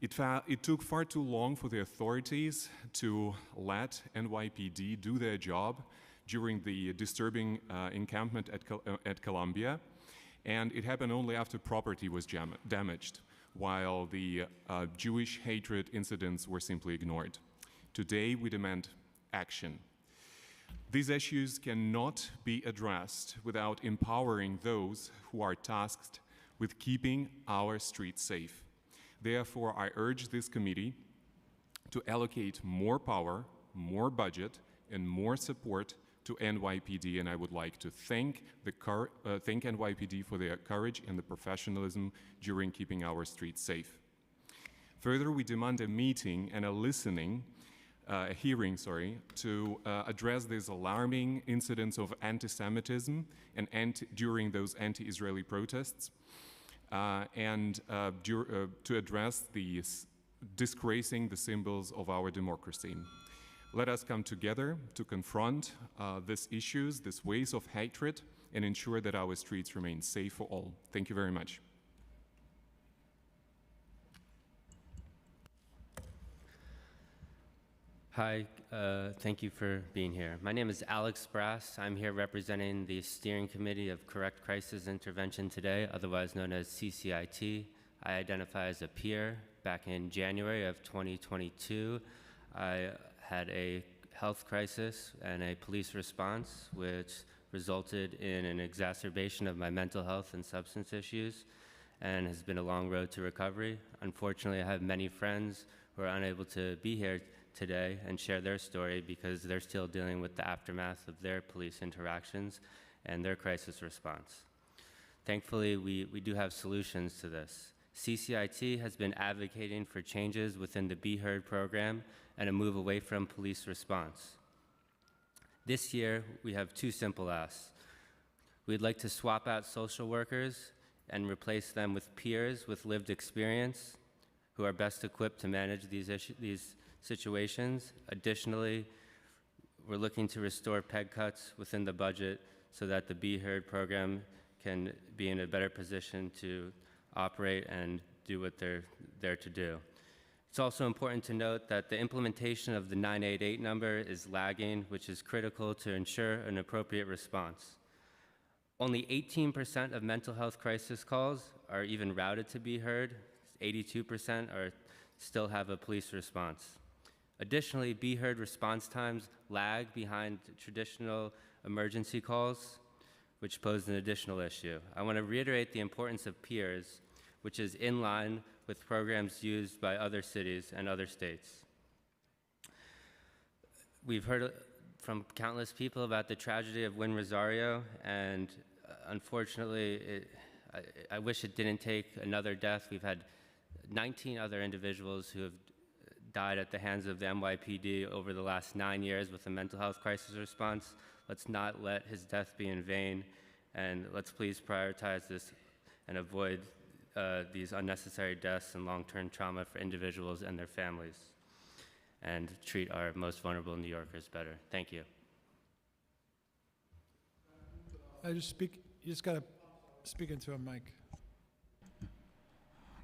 It took far too long for the authorities to let NYPD do their job during the disturbing encampment at Columbia, and it happened only after property was damaged, while the Jewish hatred incidents were simply ignored. Today, we demand action. These issues cannot be addressed without empowering those who are tasked with keeping our streets safe. Therefore, I urge this committee to allocate more power, more budget, and more support to NYPD, and I would like to thank NYPD for their courage and the professionalism during keeping our streets safe. Further, we demand a meeting and a hearing, to address these alarming incidents of anti-Semitism and during those anti-Israeli protests, and to address the disgracing the symbols of our democracy. Let us come together to confront these issues, these ways of hatred, and ensure that our streets remain safe for all. Thank you very much. Hi, thank you for being here. My name is Alex Brass. I'm here representing the Steering Committee of Correct Crisis Intervention today, otherwise known as CCIT. I identify as a peer. Back in January of 2022, I had a health crisis and a police response, which resulted in an exacerbation of my mental health and substance issues, and has been a long road to recovery. Unfortunately, I have many friends who are unable to be here today and share their story because they're still dealing with the aftermath of their police interactions and their crisis response. Thankfully, we do have solutions to this. CCIT has been advocating for changes within the Be Heard program and a move away from police response. This year, we have two simple asks. We'd like to swap out social workers and replace them with peers with lived experience who are best equipped to manage these situations. Additionally, we're looking to restore peg cuts within the budget so that the Be Heard program can be in a better position to operate and do what they're there to do. It's also important to note that the implementation of the 988 number is lagging, which is critical to ensure an appropriate response. Only 18% of mental health crisis calls are even routed to Be Heard. 82% still have a police response. Additionally, Be Heard response times lag behind traditional emergency calls, which pose an additional issue. I want to reiterate the importance of peers, which is in line with programs used by other cities and other states. We've heard from countless people about the tragedy of Wynn Rosario, and unfortunately, I wish it didn't take another death. We've had 19 other individuals who have died at the hands of the NYPD over the last 9 years with a mental health crisis response. Let's not let his death be in vain, and let's please prioritize this and avoid these unnecessary deaths and long-term trauma for individuals and their families, and treat our most vulnerable New Yorkers better. Thank you. You just got to speak into a mic.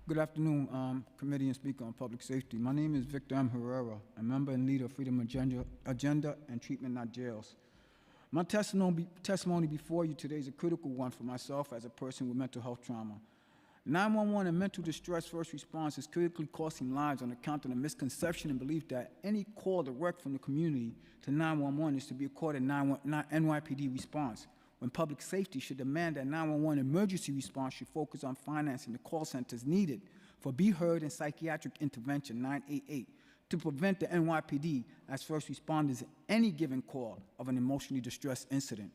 Good afternoon, Committee and Speaker on Public Safety. My name is Victor M. Herrera, a member and leader of Freedom Agenda and Treatment Not Jails. My testimony before you today is a critical one for myself as a person with mental health trauma. 911 and mental distress first response is critically costing lives on account of the misconception and belief that any call direct from the community to 911 is to be accorded NYPD response, when public safety should demand that 911 emergency response should focus on financing the call centers needed for Be Heard and psychiatric intervention 988 to prevent the NYPD as first responders in any given call of an emotionally distressed incident.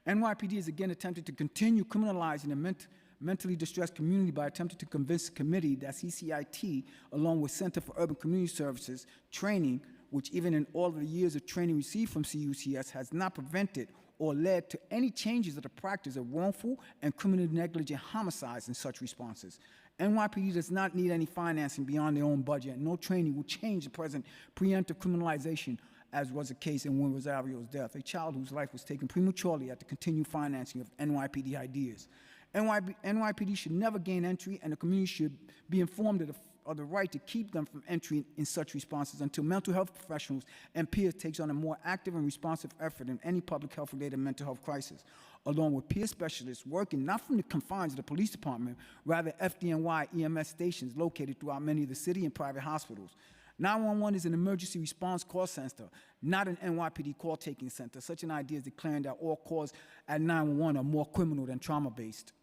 NYPD is again attempting to continue criminalizing the mentally distressed community by attempting to convince the committee that CCIT, along with Center for Urban Community Services training, which even in all of the years of training received from CUCS has not prevented or led to any changes of the practice of wrongful and criminally negligent homicides in such responses. NYPD does not need any financing beyond their own budget, and no training will change the present preemptive criminalization, as was the case in Wynn Rosario's death, a child whose life was taken prematurely at the continued financing of NYPD ideas. NYPD should never gain entry, and the community should be informed of the right to keep them from entry in such responses until mental health professionals and peers takes on a more active and responsive effort in any public health-related mental health crisis, along with peer specialists working not from the confines of the police department, rather FDNY EMS stations located throughout many of the city and private hospitals. 911 is an emergency response call center, not an NYPD call-taking center. Such an idea is declaring that all calls at 911 are more criminal than trauma-based.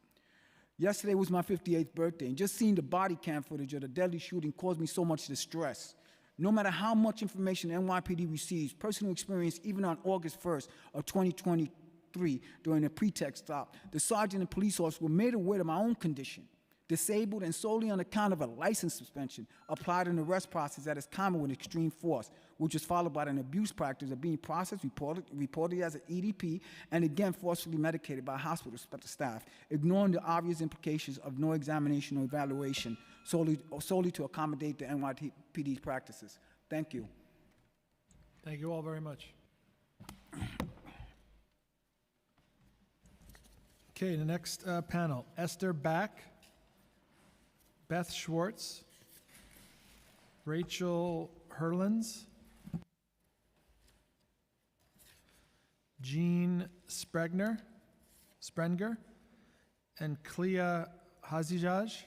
Yesterday was my 58th birthday, and just seeing the body cam footage of the deadly shooting caused me so much distress. No matter how much information NYPD receives, personal experience, even on August 1st of 2023, during a pretext stop, the sergeant and police officer were made aware of my own condition, disabled and solely on account of a license suspension applied in the arrest process that is common with extreme force, which was followed by an abuse practice of being processed, reported as an EDP, and again forcefully medicated by hospital staff, ignoring the obvious implications of no examination or evaluation solely to accommodate the NYPD's practices. Thank you. Thank you all very much. Okay, the next panel, Esther Back, Beth Schwartz, Rachel Herlins, Jean Sprenger, and Clea Hazijaj.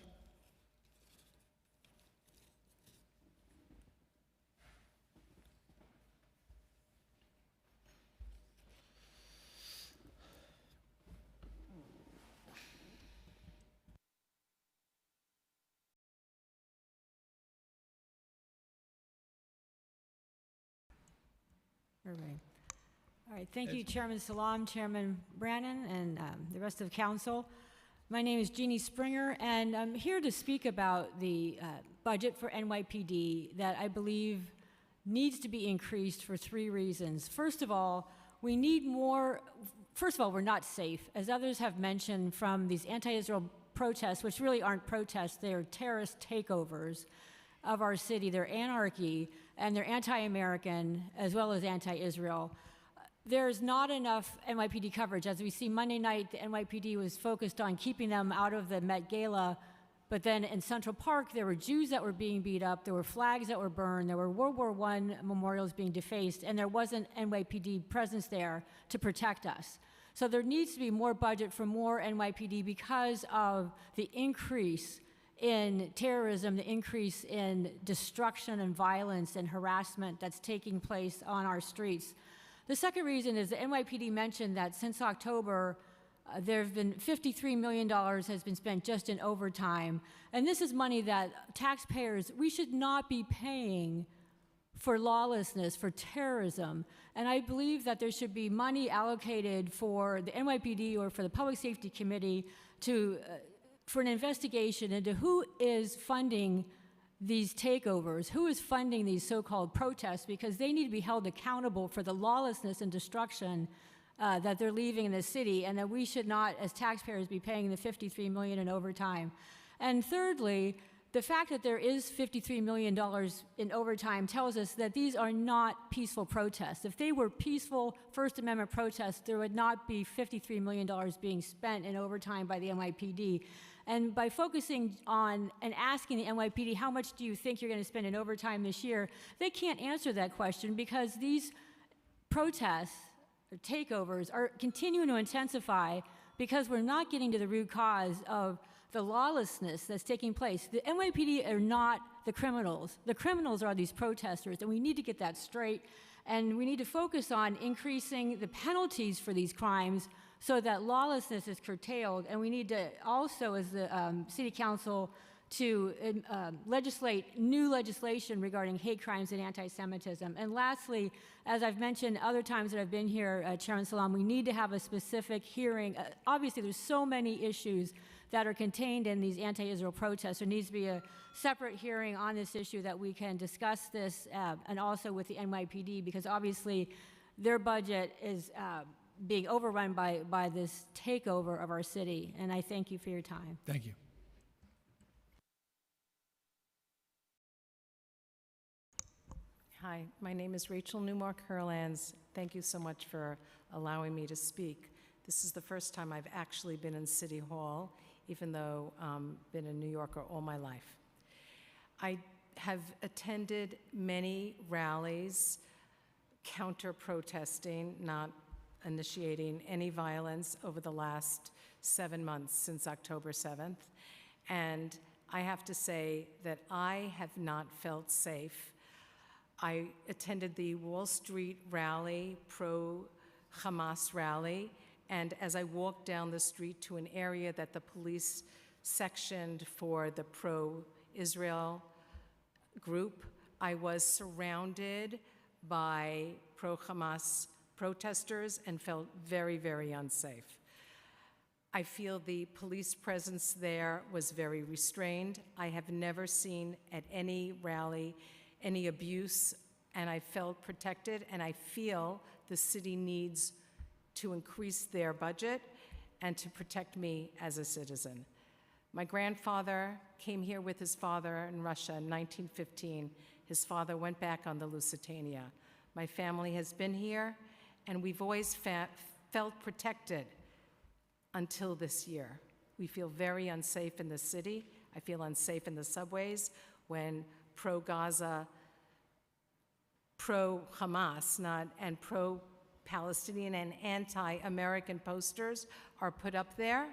All right, thank you, Chairman Salam, Chairman Brannon, and the rest of the council. My name is Jeannie Springer, and I'm here to speak about the budget for NYPD that I believe needs to be increased for 3 reasons. First of all, we need more. First of all, we're not safe, as others have mentioned, from these anti-Israel protests, which really aren't protests, they're terrorist takeovers of our city. They're anarchy, and they're anti-American as well as anti-Israel. There's not enough NYPD coverage. As we see Monday night, the NYPD was focused on keeping them out of the Met Gala, but then in Central Park, there were Jews that were being beat up, there were flags that were burned, there were World War I memorials being defaced, and there wasn't NYPD presence there to protect us. So there needs to be more budget for more NYPD because of the increase in terrorism, the increase in destruction and violence and harassment that's taking place on our streets. The second reason is the NYPD mentioned that since October, there have been $53 million has been spent just in overtime. And this is money that taxpayers, we should not be paying for lawlessness, for terrorism. And I believe that there should be money allocated for the NYPD or for the Public Safety Committee to, for an investigation into who is funding these takeovers, who is funding these so-called protests, because they need to be held accountable for the lawlessness and destruction that they're leaving in the city, and that we should not, as taxpayers, be paying the $53 million in overtime. And thirdly, the fact that there is $53 million in overtime tells us that these are not peaceful protests. If they were peaceful First Amendment protests, there would not be $53 million being spent in overtime by the NYPD. And by focusing on and asking the NYPD, how much do you think you're going to spend in overtime this year, they can't answer that question because these protests or takeovers are continuing to intensify because we're not getting to the root cause of the lawlessness that's taking place. The NYPD are not the criminals. The criminals are these protesters, and we need to get that straight. And we need to focus on increasing the penalties for these crimes so that lawlessness is curtailed. And we need to also, as the City Council, to legislate new legislation regarding hate crimes and anti-Semitism. And lastly, as I've mentioned other times that I've been here, Chairman Salam, we need to have a specific hearing. Obviously, there's so many issues that are contained in these anti-Israel protests. There needs to be a separate hearing on this issue that we can discuss this, and also with the NYPD, because obviously their budget is being overrun by this takeover of our city. And I thank you for your time. Thank you. Hi, my name is Rachel Newmark Herlands. Thank you so much for allowing me to speak. This is the first time I've actually been in City Hall, even though I've been a New Yorker all my life. I have attended many rallies counter-protesting, not initiating any violence over the last 7 months since October 7th. And I have to say that I have not felt safe. I attended the Wall Street rally, pro-Hamas rally, and as I walked down the street to an area that the police sectioned for the pro-Israel group, I was surrounded by pro-Hamas protesters and felt very, very unsafe. I feel the police presence there was very restrained. I have never seen at any rally any abuse, and I felt protected, and I feel the city needs to increase their budget and to protect me as a citizen. My grandfather came here with his father in Russia in 1915. His father went back on the Lusitania. My family has been here, and we've always felt protected until this year. We feel very unsafe in the city. I feel unsafe in the subways when pro-Gaza, pro-Hamas, and pro Palestinian and anti-American posters are put up there.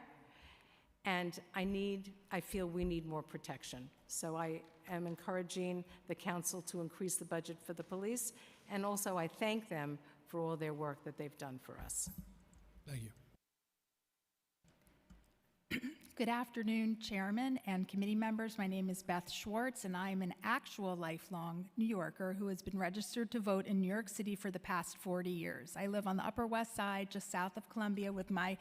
And I feel we need more protection. So I am encouraging the council to increase the budget for the police. And also I thank them for all their work that they've done for us. Thank you. Good afternoon, Chairman and committee members. My name is Beth Schwartz, and I am an actual lifelong New Yorker who has been registered to vote in New York City for the past 40 years. I live on the Upper West Side, just south of Columbia, with my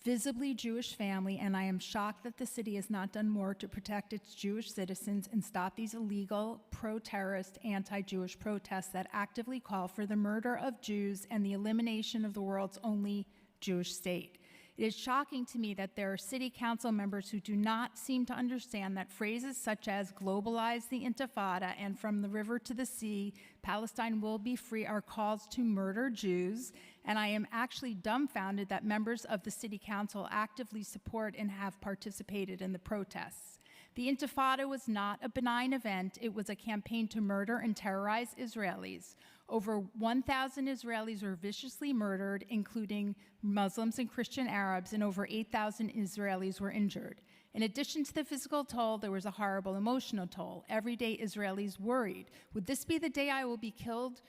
visibly Jewish family, and I am shocked that the city has not done more to protect its Jewish citizens and stop these illegal, pro-terrorist, anti-Jewish protests that actively call for the murder of Jews and the elimination of the world's only Jewish state. It is shocking to me that there are city council members who do not seem to understand that phrases such as globalize the intifada and from the river to the sea, Palestine will be free are calls to murder Jews, and I am actually dumbfounded that members of the city council actively support and have participated in the protests. The intifada was not a benign event. It was a campaign to murder and terrorize Israelis. Over 1,000 Israelis were viciously murdered, including Muslims and Christian Arabs, and over 8,000 Israelis were injured. In addition to the physical toll, there was a horrible emotional toll. Every day, Israelis worried, would this be the day I will be killed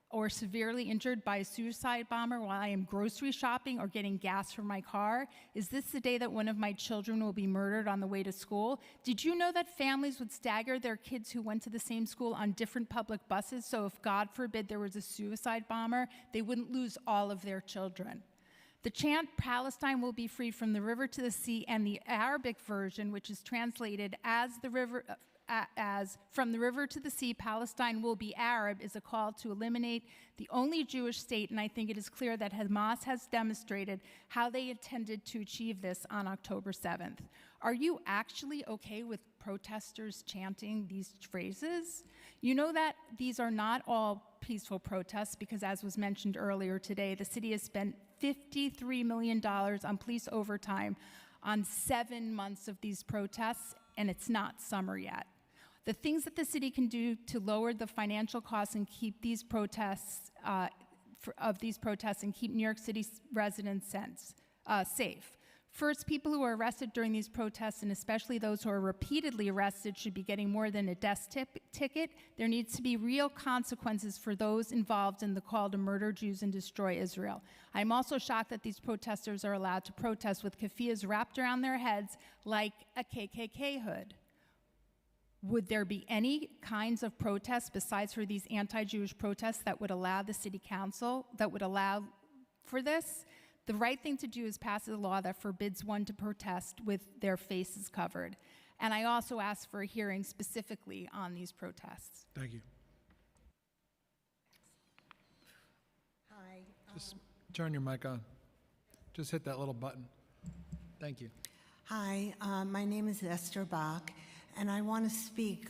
or severely injured by a suicide bomber while I am grocery shopping or getting gas for my car? Is this the day that one of my children will be murdered on the way to school? Did you know that families would stagger their kids who went to the same school on different public buses, so if, God forbid, there was a suicide bomber, they wouldn't lose all of their children? The chant, Palestine will be free from the river to the sea, and the Arabic version, which is translated as from the river to the sea, Palestine will be Arab, is a call to eliminate the only Jewish state, and I think it is clear that Hamas has demonstrated how they intended to achieve this on October 7th. Are you actually okay with protesters chanting these phrases? You know that these are not all peaceful protests because, as was mentioned earlier today, the city has spent $53 million on police overtime on 7 months of these protests, and it's not summer yet. The things that the city can do to lower the financial costs and keep these protests and keep New York City residents safe. First, people who are arrested during these protests, and especially those who are repeatedly arrested, should be getting more than a death ticket. There needs to be real consequences for those involved in the call to murder Jews and destroy Israel. I'm also shocked that these protesters are allowed to protest with keffiyehs wrapped around their heads like a KKK hood. Would there be any kinds of protests besides for these anti-Jewish protests that would allow the city council, that would allow for this? The right thing to do is pass a law that forbids one to protest with their faces covered. And I also ask for a hearing specifically on these protests. Thank you. Hi. Just turn your mic on. Just hit that little button. Thank you. Hi, my name is Esther Bach, and I want to speak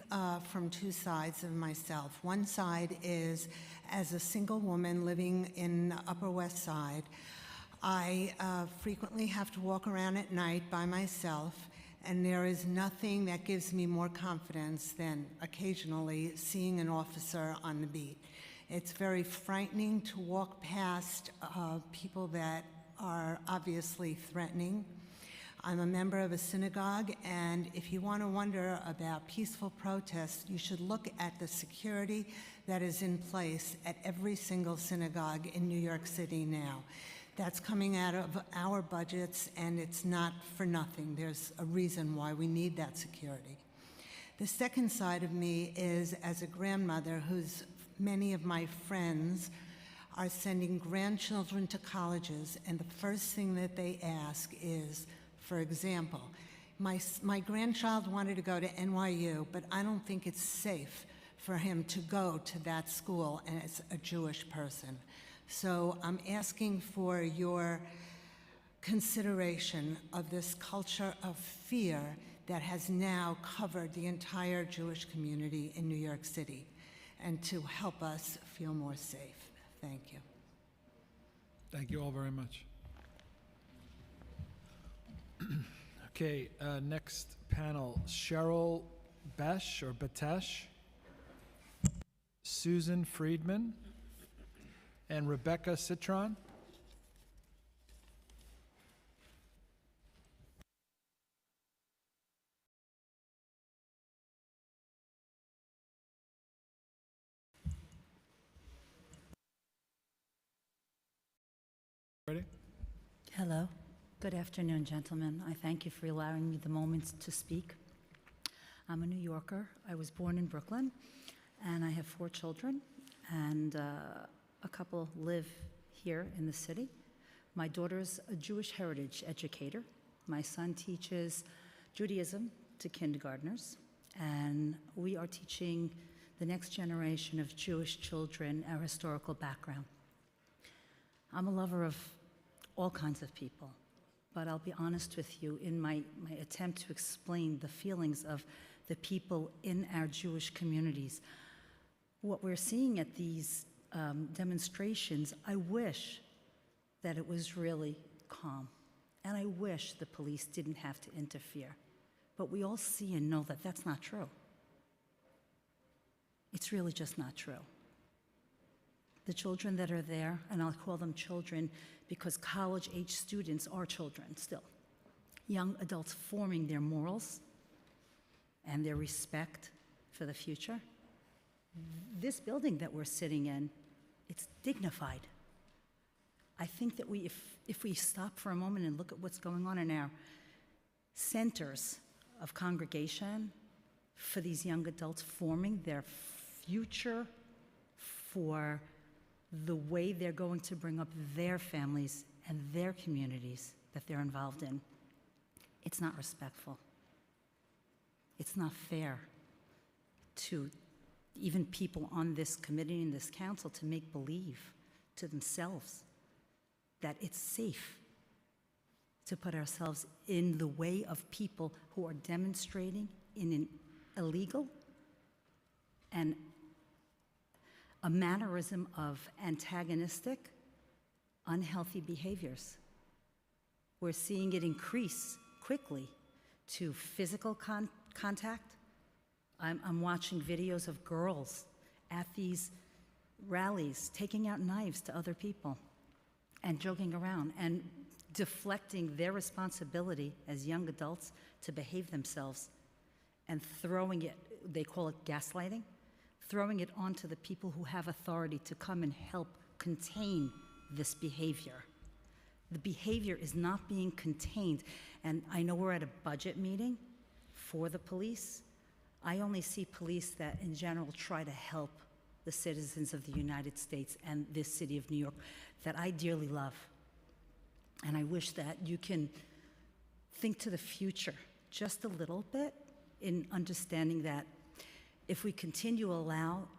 from two sides of myself. One side is as a single woman living in the Upper West Side. I frequently have to walk around at night by myself, and there is nothing that gives me more confidence than occasionally seeing an officer on the beat. It's very frightening to walk past people that are obviously threatening. I'm a member of a synagogue, and if you want to wonder about peaceful protests, you should look at the security that is in place at every single synagogue in New York City now. That's coming out of our budgets, and it's not for nothing. There's a reason why we need that security. The second side of me is as a grandmother whose many of my friends are sending grandchildren to colleges, and the first thing that they ask is, for example, my grandchild wanted to go to NYU, but I don't think it's safe for him to go to that school as a Jewish person. So I'm asking for your consideration of this culture of fear that has now covered the entire Jewish community in New York City, and to help us feel more safe. Thank you. Thank you all very much. Okay, next panel, Cheryl Besh or Batesh, Susan Friedman, and Rebecca Citron. Ready? Hello. Good afternoon, gentlemen. I thank you for allowing me the moment to speak. I'm a New Yorker. I was born in Brooklyn, and I have 4 children, and a couple live here in the city. My daughter's a Jewish heritage educator. My son teaches Judaism to kindergartners, and we are teaching the next generation of Jewish children our historical background. I'm a lover of all kinds of people, but I'll be honest with you, in my attempt to explain the feelings of the people in our Jewish communities, what we're seeing at these demonstrations, I wish that it was really calm, and I wish the police didn't have to interfere. But we all see and know that that's not true. It's really just not true. The children that are there, and I'll call them children because college-age students are children still, young adults forming their morals and their respect for the future. This building that we're sitting in, it's dignified. I think that if we stop for a moment and look at what's going on in our centers of congregation for these young adults forming their future for the way they're going to bring up their families and their communities that they're involved in, it's not respectful. It's not fair to even people on this committee and this council to make believe to themselves that it's safe to put ourselves in the way of people who are demonstrating in an illegal and a mannerism of antagonistic, unhealthy behaviors. We're seeing it increase quickly to physical contact. I'm watching videos of girls at these rallies taking out knives to other people and joking around and deflecting their responsibility as young adults to behave themselves and throwing it, they call it gaslighting, throwing it onto the people who have authority to come and help contain this behavior. The behavior is not being contained. And I know we're at a budget meeting for the police. I only see police that in general try to help the citizens of the United States and this city of New York that I dearly love. And I wish that you can think to the future just a little bit in understanding that if we continue to allow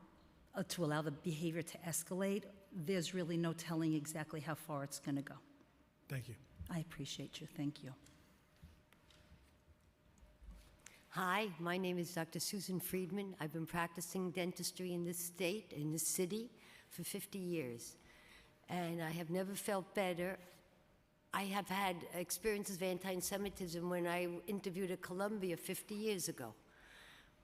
the behavior to escalate, there's really no telling exactly how far it's going to go. Thank you. I appreciate you. Thank you. Hi, my name is Dr. Susan Friedman. I've been practicing dentistry in this state, in this city, for 50 years. And I have never felt better. I have had experiences of anti-Semitism when I interviewed at Columbia 50 years ago,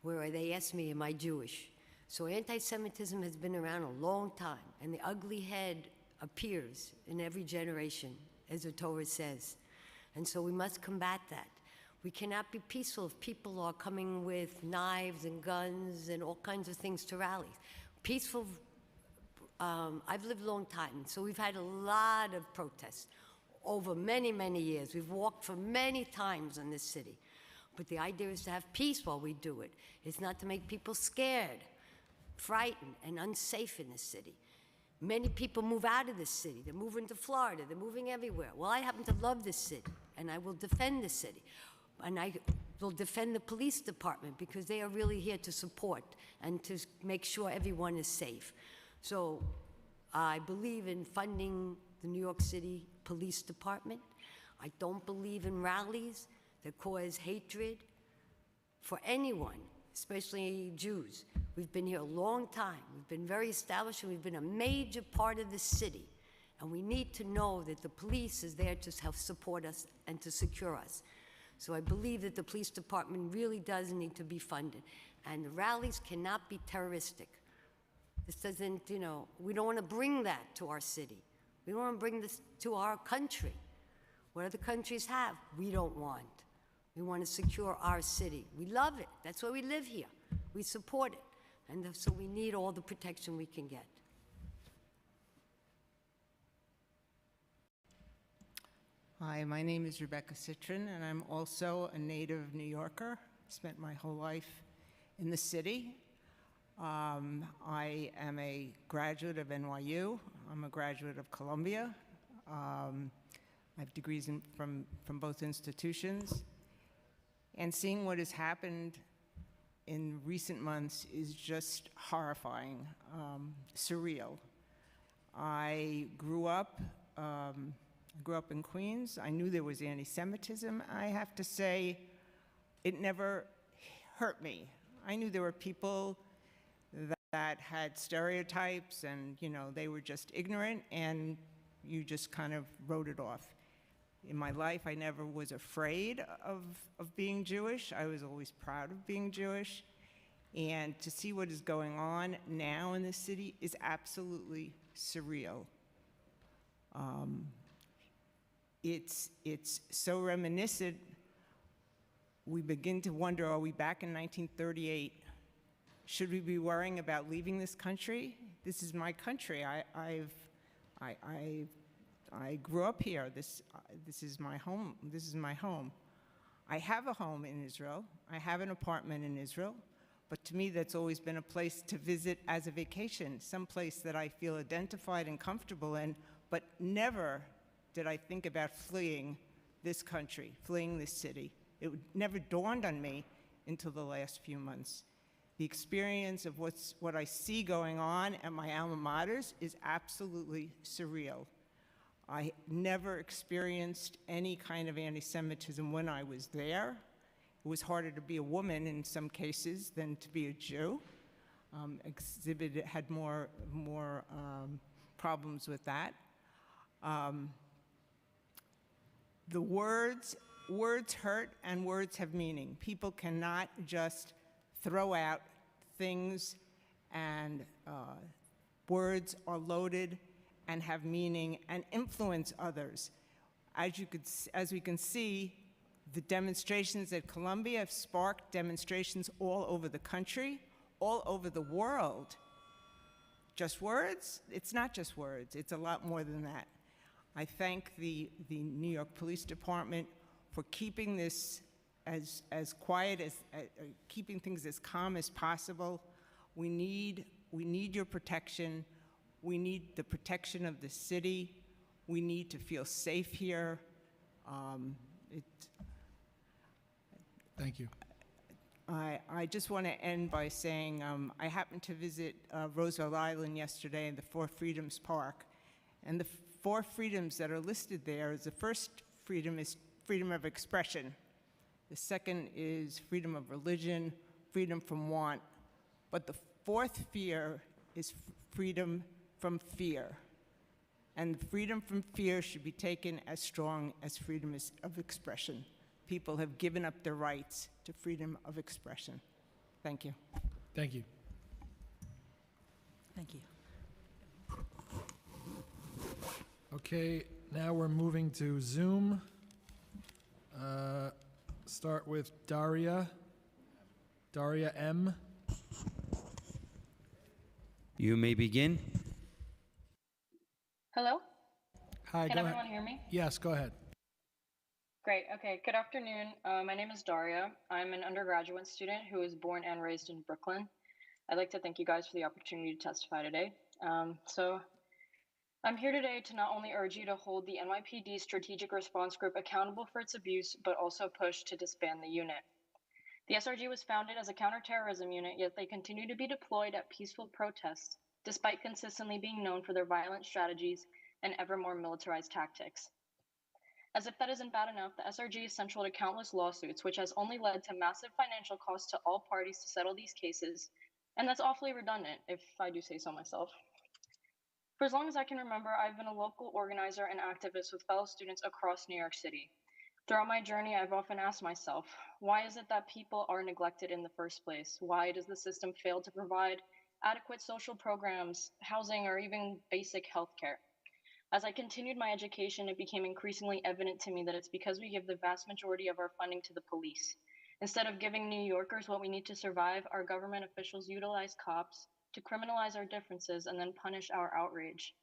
where they asked me, am I Jewish? So anti-Semitism has been around a long time, and the ugly head appears in every generation, as the Torah says. And so we must combat that. We cannot be peaceful if people are coming with knives and guns and all kinds of things to rallies. Peaceful, I've lived a long time, so we've had a lot of protests over many, many years. We've walked for many times in this city. But the idea is to have peace while we do it. It's not to make people scared, frightened, and unsafe in this city. Many people move out of this city. They're moving to Florida. They're moving everywhere. Well, I happen to love this city, and I will defend the city. And I will defend the police department because they are really here to support and to make sure everyone is safe. So I believe in funding the New York City Police Department. I don't believe in rallies that cause hatred for anyone, especially Jews. We've been here a long time. We've been very established, and we've been a major part of the city. And we need to know that the police is there to help support us and to secure us. So I believe that the police department really does need to be funded. And the rallies cannot be terroristic. This doesn't, you know, we don't want to bring that to our city. We don't want to bring this to our country. What other countries have, we don't want. We want to secure our city. We love it. That's why we live here. We support it. And so we need all the protection we can get. Hi, my name is Rebecca Citron, and I'm also a native New Yorker. Spent my whole life in the city. I am a graduate of NYU. I'm a graduate of Columbia. I have degrees from both institutions. And seeing what has happened in recent months is just horrifying, surreal. I grew up in Queens. I knew there was anti-Semitism. I have to say, it never hurt me. I knew there were people that had stereotypes and, you know, they were just ignorant and you just kind of wrote it off. In my life, I never was afraid of being Jewish. I was always proud of being Jewish. And to see what is going on now in this city is absolutely surreal. It's so reminiscent, we begin to wonder, are we back in 1938? Should we be worrying about leaving this country? This is my country. I grew up here. This is my home. This is my home. I have a home in Israel. I have an apartment in Israel. But to me, that's always been a place to visit as a vacation, someplace that I feel identified and comfortable in, but never did I think about fleeing this country, fleeing this city. It never dawned on me until the last few months. The experience of what I see going on at my alma maters is absolutely surreal. I never experienced any kind of anti-Semitism when I was there. It was harder to be a woman in some cases than to be a Jew. Exhibit had more problems with that. The words hurt and words have meaning. People cannot just throw out things, and words are loaded and have meaning and influence others. As we can see, the demonstrations at Columbia have sparked demonstrations all over the country, all over the world. Just words? It's not just words, it's a lot more than that. I thank the New York Police Department for keeping this as quiet as, keeping things as calm as possible. We need your protection. We need the protection of the city. We need to feel safe here. Thank you. I just want to end by saying I happened to visit Roosevelt Island yesterday in the Four Freedoms Park. And the four freedoms that are listed there is the first freedom is freedom of expression. The second is freedom of religion, freedom from want. But the fourth fear is freedom from fear. And freedom from fear should be taken as strong as freedom of expression. People have given up their rights to freedom of expression. Thank you. Thank you. Thank you. Okay, now we're moving to Zoom. Start with Daria. Daria M. You may begin. Hello? Hi, Can go ahead. everyone hear me? Yes, go ahead. Great. Okay. Good afternoon. My name is Daria. I'm an undergraduate student who was born and raised in Brooklyn. I'd like to thank you guys for the opportunity to testify today. So I'm here today to not only urge you to hold the NYPD Strategic Response Group accountable for its abuse, but also push to disband the unit. The SRG was founded as a counterterrorism unit, yet they continue to be deployed at peaceful protests, despite consistently being known for their violent strategies and ever more militarized tactics. As if that isn't bad enough, the SRG is central to countless lawsuits, which has only led to massive financial costs to all parties to settle these cases, and that's awfully redundant, if I do say so myself. For as long as I can remember, I've been a local organizer and activist with fellow students across New York City. Throughout my journey, I've often asked myself, why is it that people are neglected in the first place? Why does the system fail to provide adequate social programs, housing, or even basic health care. As I continued my education, it became increasingly evident to me that it's because we give the vast majority of our funding to the police. Instead of giving New Yorkers what we need to survive, our government officials utilize cops to criminalize our differences and then punish our outrage.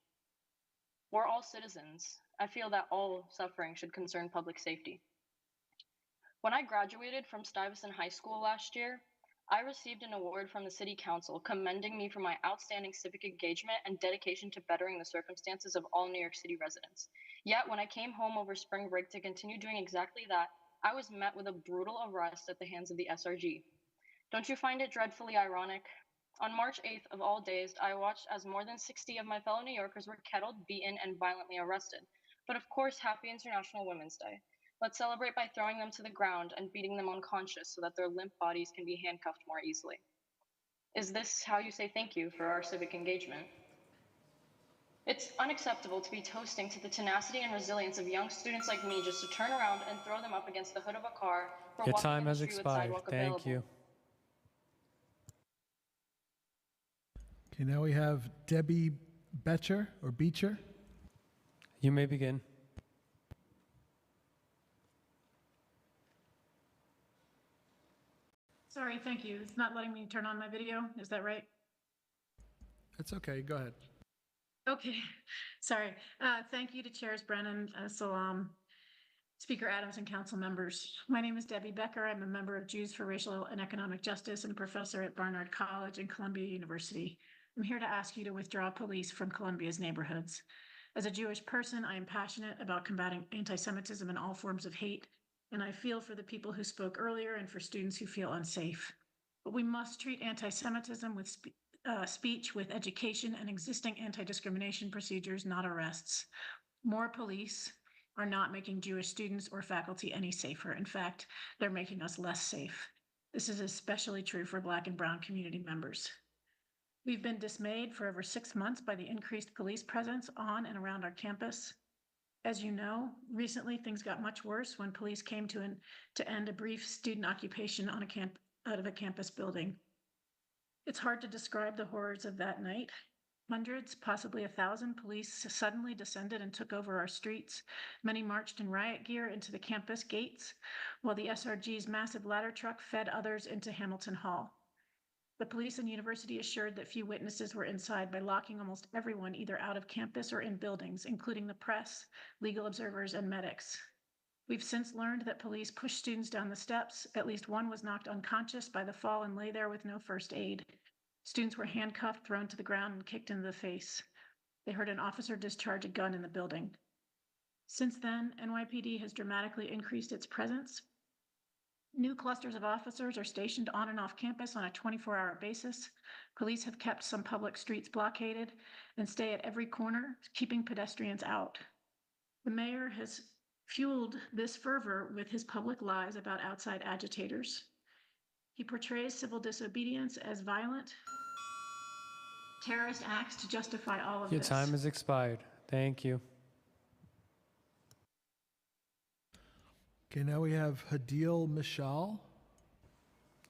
We're all citizens. I feel that all suffering should concern public safety. When I graduated from Stuyvesant High School last year, I received an award from the City Council commending me for my outstanding civic engagement and dedication to bettering the circumstances of all New York City residents. Yet, when I came home over spring break to continue doing exactly that, I was met with a brutal arrest at the hands of the SRG. Don't you find it dreadfully ironic? On March 8th of all days, I watched as more than 60 of my fellow New Yorkers were kettled, beaten, and violently arrested. But of course, happy International Women's Day. Let's celebrate by throwing them to the ground and beating them unconscious so that their limp bodies can be handcuffed more easily. Is this how you say thank you for our civic engagement? It's unacceptable to be toasting to the tenacity and resilience of young students like me just to turn around and throw them up against the hood of a car for Your walking time in the has street with expired. sidewalk Thank available. you. Okay, now we have Debbie Becher or Beecher. You may begin. Sorry, thank you. It's not letting me turn on my video. Is that right? That's okay, go ahead. Okay, sorry. Thank you to Chairs Brennan, Salam, Speaker Adams, and council members. My name is Debbie Becker. I'm a member of Jews for Racial and Economic Justice and a professor at Barnard College and Columbia University. I'm here to ask you to withdraw police from Columbia's neighborhoods. As a Jewish person, I am passionate about combating anti-Semitism and all forms of hate, and I feel for the people who spoke earlier and for students who feel unsafe. But we must treat anti-Semitism with speech with education and existing anti-discrimination procedures, not arrests. More police are not making Jewish students or faculty any safer. In fact, they're making us less safe. This is especially true for Black and Brown community members. We've been dismayed for over 6 months by the increased police presence on and around our campus. As you know, recently things got much worse when police came to end a brief student occupation on out of a campus building. It's hard to describe the horrors of that night. Hundreds, possibly 1,000 police suddenly descended and took over our streets. Many marched in riot gear into the campus gates, while the SRG's massive ladder truck fed others into Hamilton Hall. The police and university assured that few witnesses were inside by locking almost everyone either out of campus or in buildings, including the press, legal observers, and medics. We've since learned that police pushed students down the steps. At least one was knocked unconscious by the fall and lay there with no first aid. Students were handcuffed, thrown to the ground, and kicked into the face. They heard an officer discharge a gun in the building. Since then, NYPD has dramatically increased its presence. New clusters of officers are stationed on and off campus on a 24-hour basis. Police have kept some public streets blockaded and stay at every corner, keeping pedestrians out. The mayor has fueled this fervor with his public lies about outside agitators. He portrays civil disobedience as violent, terrorist acts to justify all of Your this. time has expired. Thank you. Okay, now we have Hadil Mishal.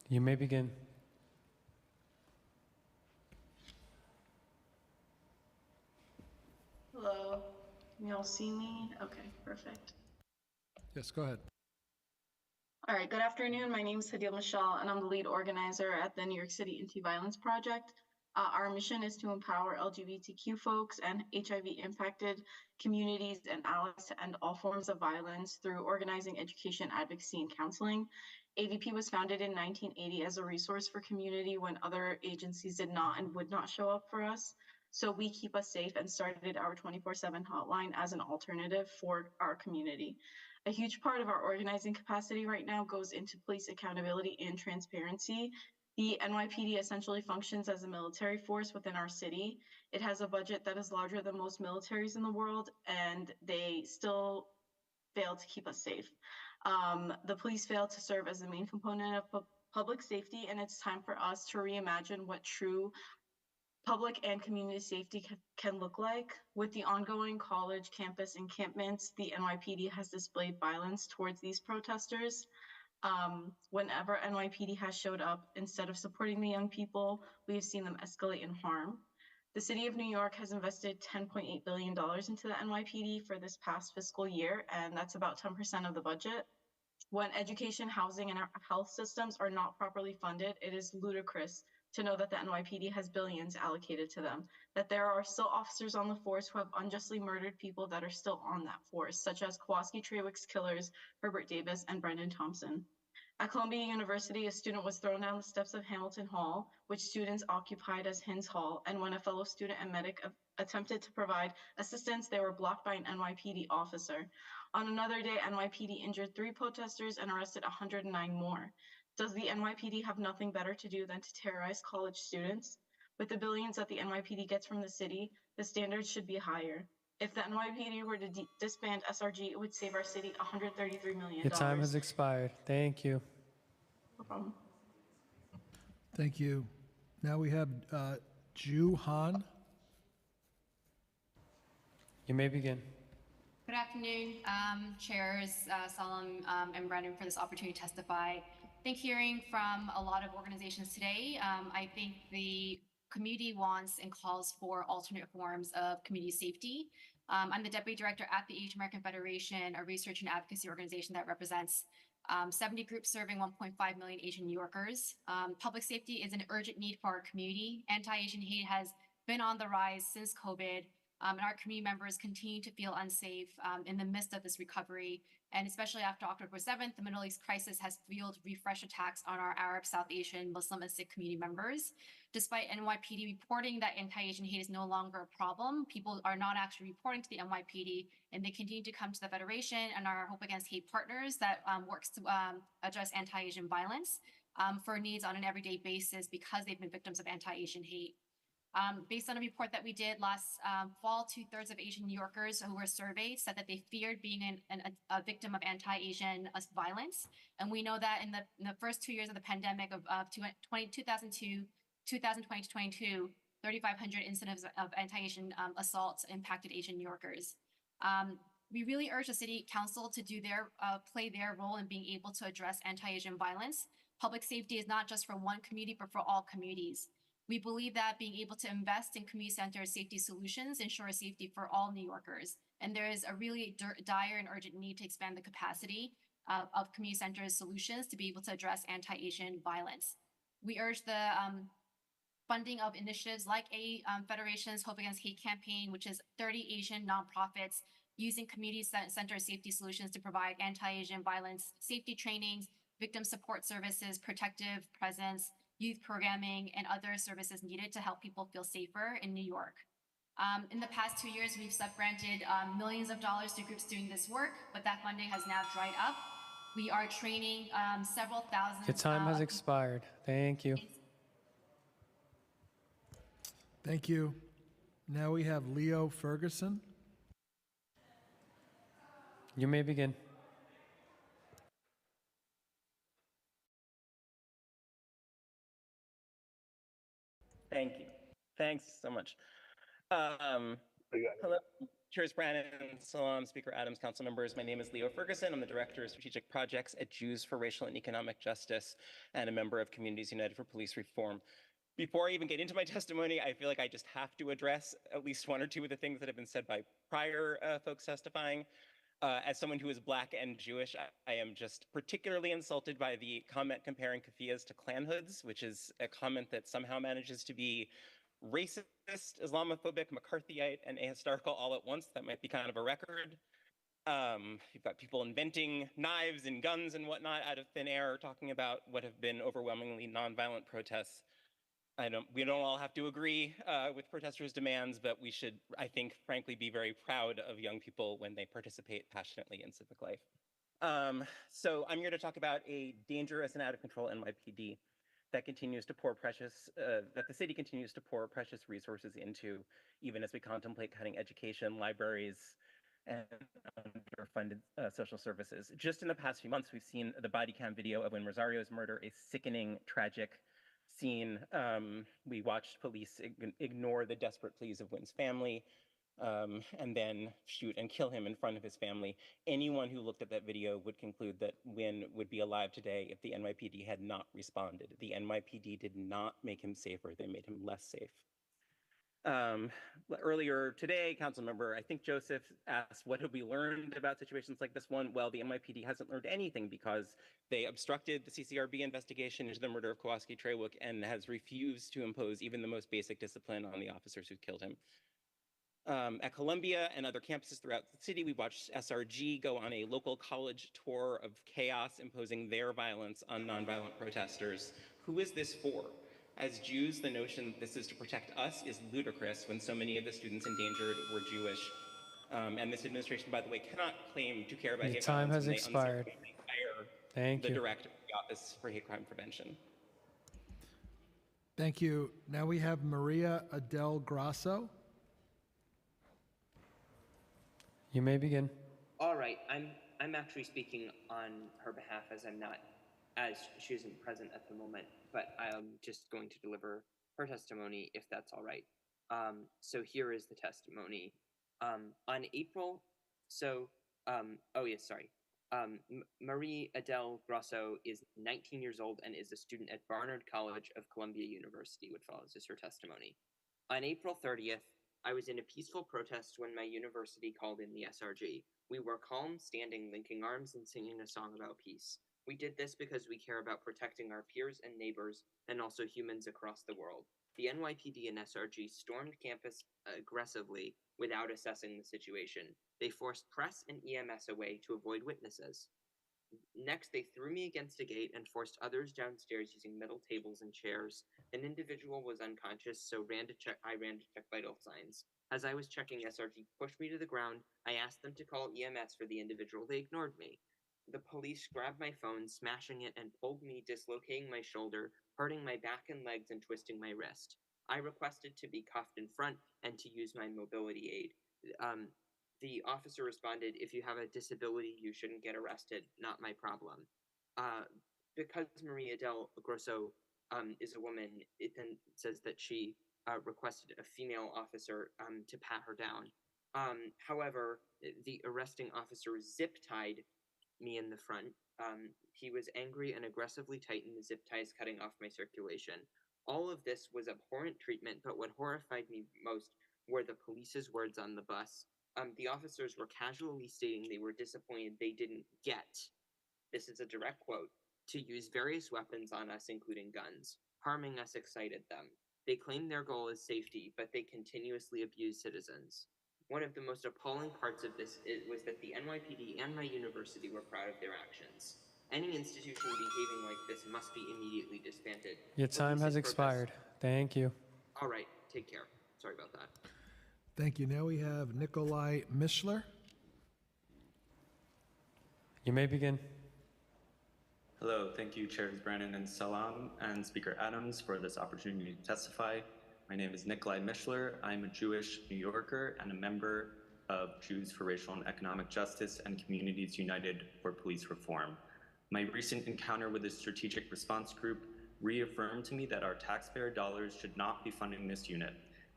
You may begin. Hello, can y'all see me? Okay, perfect. Yes, go ahead. All right, good afternoon. My name is Hadil Mishal, and I'm the lead organizer at the New York City Anti-Violence Project. Our mission is to empower LGBTQ folks and HIV-impacted communities and allies to end all forms of violence through organizing, education, advocacy, and counseling. AVP was founded in 1980 as a resource for community when other agencies did not and would not show up for us. So we keep us safe and started our 24/7 hotline as an alternative for our community. A huge part of our organizing capacity right now goes into police accountability and transparency. The NYPD essentially functions as a military force within our city. It has a budget that is larger than most militaries in the world, and they still fail to keep us safe. The police fail to serve as the main component of public safety, and it's time for us to reimagine what true public and community safety can look like. With the ongoing college campus encampments, the NYPD has displayed violence towards these protesters. Whenever NYPD has showed up, instead of supporting the young people, we have seen them escalate in harm. The city of New York has invested $10.8 billion into the NYPD for this past fiscal year, and that's about 10% of the budget. When education, housing, and our health systems are not properly funded, it is ludicrous to know that the NYPD has billions allocated to them, that there are still officers on the force who have unjustly murdered people that are still on that force, such as Kowalski Trawick's killers, Herbert Davis and Brendan Thompson. At Columbia University, a student was thrown down the steps of Hamilton Hall, which students occupied as Hins Hall, and when a fellow student and medic attempted to provide assistance, they were blocked by an NYPD officer. On another day, NYPD injured 3 protesters and arrested 109 more. Does the NYPD have nothing better to do than to terrorize college students? With the billions that the NYPD gets from the city, the standards should be higher. If the NYPD were to disband SRG, it would save our city $133 million. Your time has expired. Thank you. No problem. Thank you. Now we have Ju Han. You may begin. Good afternoon, Chairs Solom and Brennan, for this opportunity to testify. I think hearing from a lot of organizations today, I think the community wants and calls for alternate forms of community safety. I'm the Deputy Director at the Asian American Federation, a research and advocacy organization that represents 70 groups serving 1.5 million Asian New Yorkers. Public safety is an urgent need for our community. Anti-Asian hate has been on the rise since COVID. And our community members continue to feel unsafe in the midst of this recovery. And especially after October 7th, the Middle East crisis has fueled refresh attacks on our Arab, South Asian, Muslim, and Sikh community members. Despite NYPD reporting that anti-Asian hate is no longer a problem, people are not actually reporting to the NYPD, and they continue to come to the Federation and our Hope Against Hate partners that works to address anti-Asian violence for needs on an everyday basis because they've been victims of anti-Asian hate. Based on a report that we did last fall, 2/3 of Asian New Yorkers who were surveyed said that they feared being a victim of anti-Asian violence. And we know that in the first 2 years of the pandemic of 2002, 2020 to 22, 3,500 incidents of anti-Asian assaults impacted Asian New Yorkers. We really urge the City Council to play their role in being able to address anti-Asian violence. Public safety is not just for one community, but for all communities. We believe that being able to invest in community-centered safety solutions ensures safety for all New Yorkers. And there is a really dire and urgent need to expand the capacity of community-centered solutions to be able to address anti-Asian violence. We urge the funding of initiatives like Federation's Hope Against Hate campaign, which is 30 Asian nonprofits using community-centered safety solutions to provide anti-Asian violence safety trainings, victim support services, protective presence, youth programming, and other services needed to help people feel safer in New York. In the past 2 years, we've sub-granted millions of dollars to groups doing this work, but that funding has now dried up. We are training several thousand. Your time has expired. Thank you. Thank you. Now we have Leo Ferguson. You may begin. Thank you. Thanks so much. Hello, Chairs Brannon, Salam, Speaker Adams, council members. My name is Leo Ferguson. I'm the Director of Strategic Projects at Jews for Racial and Economic Justice and a member of Communities United for Police Reform. Before I even get into my testimony, I feel like I just have to address at least one or two of the things that have been said by prior folks testifying. As someone who is Black and Jewish, I am just particularly insulted by the comment comparing keffiyehs to Klan hoods, which is a comment that somehow manages to be racist, Islamophobic, McCarthyite, and ahistorical all at once. That might be kind of a record. You've got people inventing knives and guns and whatnot out of thin air, talking about what have been overwhelmingly nonviolent protests. We don't all have to agree with protesters' demands, but we should, I think, frankly, be very proud of young people when they participate passionately in civic life. So I'm here to talk about a dangerous and out of control NYPD that continues to pour that the city continues to pour precious resources into, even as we contemplate cutting education, libraries, and underfunded social services. Just in the past few months, we've seen the body cam video of Win Rosario's murder, a sickening, tragic scene. We watched police ignore the desperate pleas of Wynn's family. and then shoot and kill him in front of his family. Anyone who looked at that video would conclude that Wynn would be alive today if the NYPD had not responded. The NYPD did not make him safer, they made him less safe. Earlier today, Councilmember, I think Joseph asked, what have we learned about situations like this one? Well, the NYPD hasn't learned anything because they obstructed the CCRB investigation into the murder of Kowalski Trawick and has refused to impose even the most basic discipline on the officers who killed him. At Columbia and other campuses throughout the city, we watched SRG go on a local college tour of chaos, imposing their violence on nonviolent protesters. Who is this for? As Jews, the notion this is to protect us is ludicrous when so many of the students endangered were Jewish. And this administration, by the way, cannot claim to care about Your hate time violence has when they expired. unceremoniously fire Thank the you. director of the Office for Hate Crime Prevention. Thank you. Now we have Maria Adele Grasso. You may begin. All right, I'm actually speaking on her behalf as she isn't present at the moment, but I'm just going to deliver her testimony if that's all right. So here is the testimony. On April, Marie Adele Grosso is 19 years old and is a student at Barnard College of Columbia University, which follows is her testimony. On April 30th, I was in a peaceful protest when my university called in the SRG. We were calm, standing, linking arms, and singing a song about peace. We did this because we care about protecting our peers and neighbors, and also humans across the world. The NYPD and SRG stormed campus aggressively without assessing the situation. They forced press and EMS away to avoid witnesses. Next, they threw me against a gate and forced others downstairs using metal tables and chairs. An individual was unconscious, so I ran to check vital signs. As I was checking, SRG pushed me to the ground. I asked them to call EMS for the individual. They ignored me. The police grabbed my phone, smashing it, and pulled me, dislocating my shoulder, hurting my back and legs, and twisting my wrist. I requested to be cuffed in front and to use my mobility aid. The officer responded, "If you have a disability, you shouldn't get arrested. Not my problem." Because Maria Del Grosso is a woman, it then says that she requested a female officer to pat her down. However, the arresting officer zip-tied me in the front. He was angry and aggressively tightened the zip ties, cutting off my circulation. All of this was abhorrent treatment, but what horrified me most were the police's words on the bus. The officers were casually stating they were disappointed they didn't get, this is a direct quote, to use various weapons on us, including guns. Harming us excited them. They claimed their goal is safety, but they continuously abused citizens. One of the most appalling parts of this was that the NYPD and my university were proud of their actions. Any institution behaving like this must be immediately disbanded. Your time has expired. Thank you. All right, take care. Sorry about that. Thank you. Now we have Nikolai Mishler. You may begin. Hello, thank you Chairs Brannon and Salam and Speaker Adams for this opportunity to testify. My name is Nikolai Mishler. I'm a Jewish New Yorker and a member of Jews for Racial and Economic Justice and Communities United for Police Reform. My recent encounter with the Strategic Response Group reaffirmed to me that our taxpayer dollars should not be funding this unit,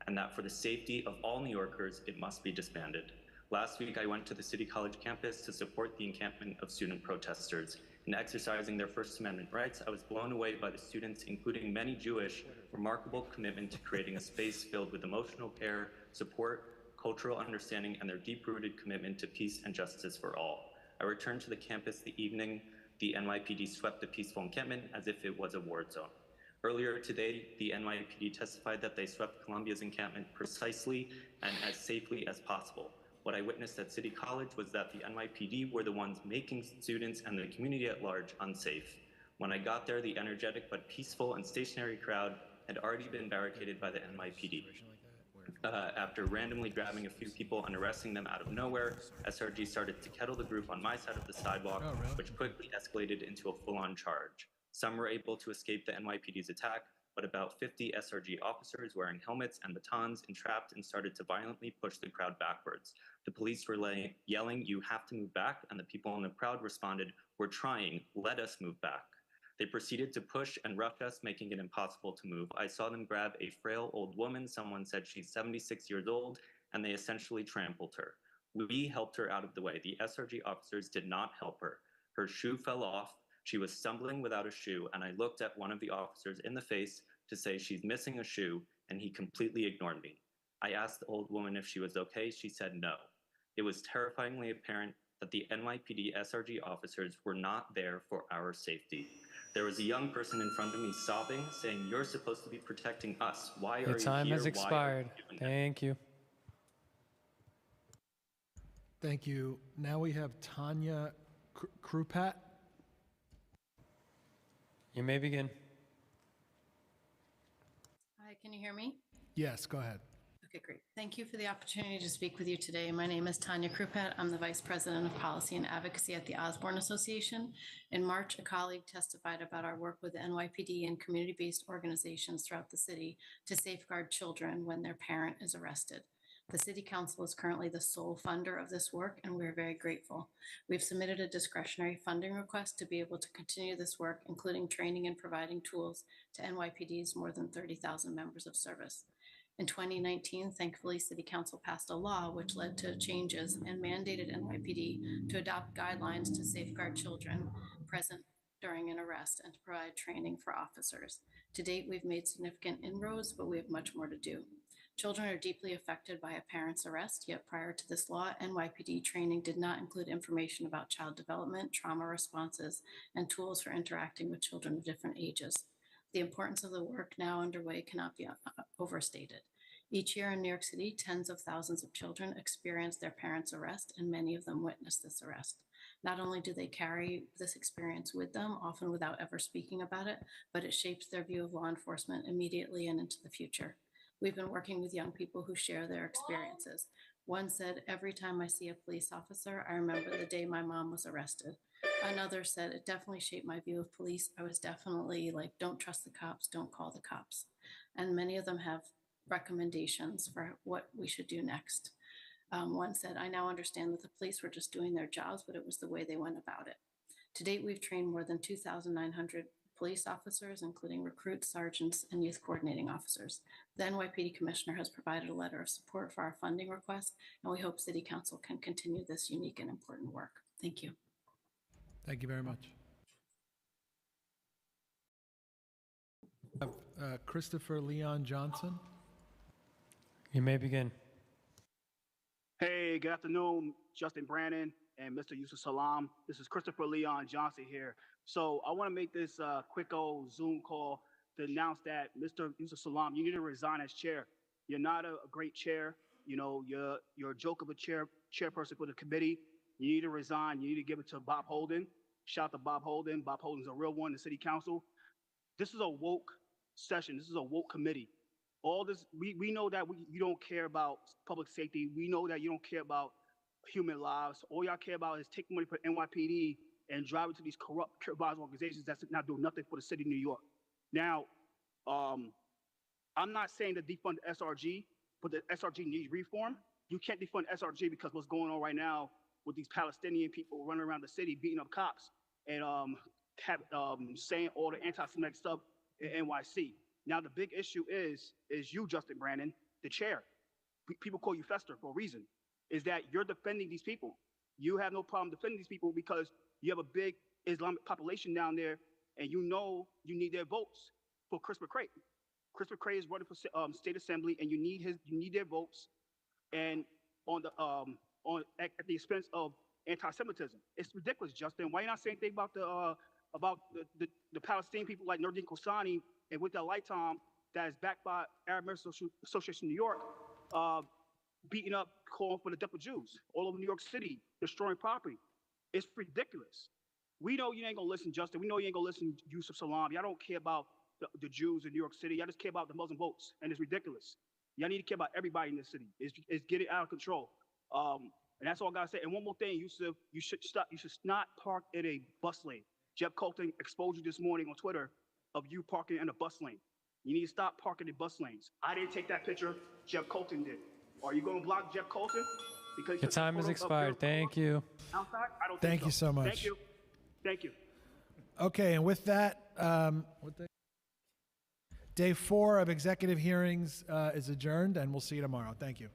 and that for the safety of all New Yorkers, it must be disbanded. Last week, I went to the City College campus to support the encampment of student protesters. In exercising their First Amendment rights, I was blown away by the students, including many Jewish, remarkable commitment to creating a space filled with emotional care, support, cultural understanding, and their deep-rooted commitment to peace and justice for all. I returned to the campus the evening the NYPD swept the peaceful encampment as if it was a war zone. Earlier today, the NYPD testified that they swept Columbia's encampment precisely and as safely as possible. What I witnessed at City College was that the NYPD were the ones making students and the community at large unsafe. When I got there, the energetic but peaceful and stationary crowd had already been barricaded by the NYPD. After randomly grabbing a few people and arresting them out of nowhere, SRG started to kettle the group on my side of the sidewalk, which quickly escalated into a full-on charge. Some were able to escape the NYPD's attack, but about 50 SRG officers wearing helmets and batons entrapped and started to violently push the crowd backwards. The police were yelling, "You have to move back," and the people in the crowd responded, "We're trying, let us move back." They proceeded to push and rough us, making it impossible to move. I saw them grab a frail old woman, someone said she's 76 years old, and they essentially trampled her. We helped her out of the way. The SRG officers did not help her. Her shoe fell off. She was stumbling without a shoe, and I looked at one of the officers in the face to say she's missing a shoe, and he completely ignored me. I asked the old woman if she was okay. She said no. It was terrifyingly apparent that the NYPD SRG officers were not there for our safety. There was a young person in front of me sobbing, saying, "You're supposed to be protecting us. Why are you Your here? time has Why are expired. you doing that?" Thank you. Thank you. Now we have Tanya Krupat. You may begin. Hi, can you hear me? Yes, go ahead. Okay, great. Thank you for the opportunity to speak with you today. My name is Tanya Krupat. I'm the Vice President of Policy and Advocacy at the Osborne Association. In March, a colleague testified about our work with the NYPD and community-based organizations throughout the city to safeguard children when their parent is arrested. The City Council is currently the sole funder of this work, and we're very grateful. We've submitted a discretionary funding request to be able to continue this work, including training and providing tools to NYPD's more than 30,000 members of service. In 2019, thankfully, City Council passed a law which led to changes and mandated NYPD to adopt guidelines to safeguard children present during an arrest and to provide training for officers. To date, we've made significant inroads, but we have much more to do. Children are deeply affected by a parent's arrest, yet prior to this law, NYPD training did not include information about child development, trauma responses, and tools for interacting with children of different ages. The importance of the work now underway cannot be overstated. Each year in New York City, tens of thousands of children experience their parents' arrest, and many of them witness this arrest. Not only do they carry this experience with them, often without ever speaking about it, but it shapes their view of law enforcement immediately and into the future. We've been working with young people who share their experiences. One said, "Every time I see a police officer, I remember the day my mom was arrested." Another said, "It definitely shaped my view of police. I was definitely like, don't trust the cops, don't call the cops." And many of them have recommendations for what we should do next. One said, "I now understand that the police were just doing their jobs, but it was the way they went about it." To date, we've trained more than 2,900 police officers, including recruits, sergeants, and youth coordinating officers. The NYPD commissioner has provided a letter of support for our funding request, and we hope City Council can continue this unique and important work. Thank you. Thank you very much. Christopher Leon Johnson. You may begin. Hey, good afternoon, Justin Brannon and Mr. Yusuf Salam. This is Christopher Leon Johnson here. So I want to make this quick old Zoom call to announce that Mr. Yusuf Salam, you need to resign as chair. You're not a great chair. You know, you're a joke of a chairperson for the committee. You need to resign. You need to give it to Bob Holden. Shout out to Bob Holden. Bob Holden's a real one in the city council. This is a woke session. This is a woke committee. All this, we know that you don't care about public safety. We know that you don't care about human lives. All y'all care about is taking money from NYPD and drive it to these corrupt organizations that's not doing nothing for the city of New York. Now, I'm not saying to defund the SRG, but the SRG needs reform. You can't defund SRG because what's going on right now with these Palestinian people running around the city beating up cops and saying all the anti-Semitic stuff in NYC. Now, the big issue is you, Justin Brannon, the chair. People call you Fester for a reason, is that you're defending these people. You have no problem defending these people because you have a big Islamic population down there, and you know you need their votes for Chris McCray. Chris McCray is running for state assembly, and you need their votes, and at the expense of anti-Semitism. It's ridiculous, Justin. Why are you not saying anything about the Palestinian people like Nordin Kosani and with that lifetime that is backed by Arab American Association New York, beating up, calling for the death of Jews all over New York City, destroying property. It's ridiculous. We know you ain't gonna listen, Justin. We know you ain't gonna listen, Yusuf Salam. Y'all don't care about the Jews in New York City. Y'all just care about the Muslim votes, and it's ridiculous. Y'all need to care about everybody in this city. It's getting out of control. And that's all I gotta say. And one more thing, Yusuf, you should not park in a bus lane. Jeff Colton exposed you this morning on Twitter of you parking in a bus lane. You need to stop parking in bus lanes. I didn't take that picture. Jeff Colton did. Are you going to block Jeff Colton? Because Your time has expired. Thank you. Outside? I don't Thank think you so much. Thank you. Thank you. Okay, and with that, day 4 of executive hearings is adjourned, and we'll see you tomorrow. Thank you.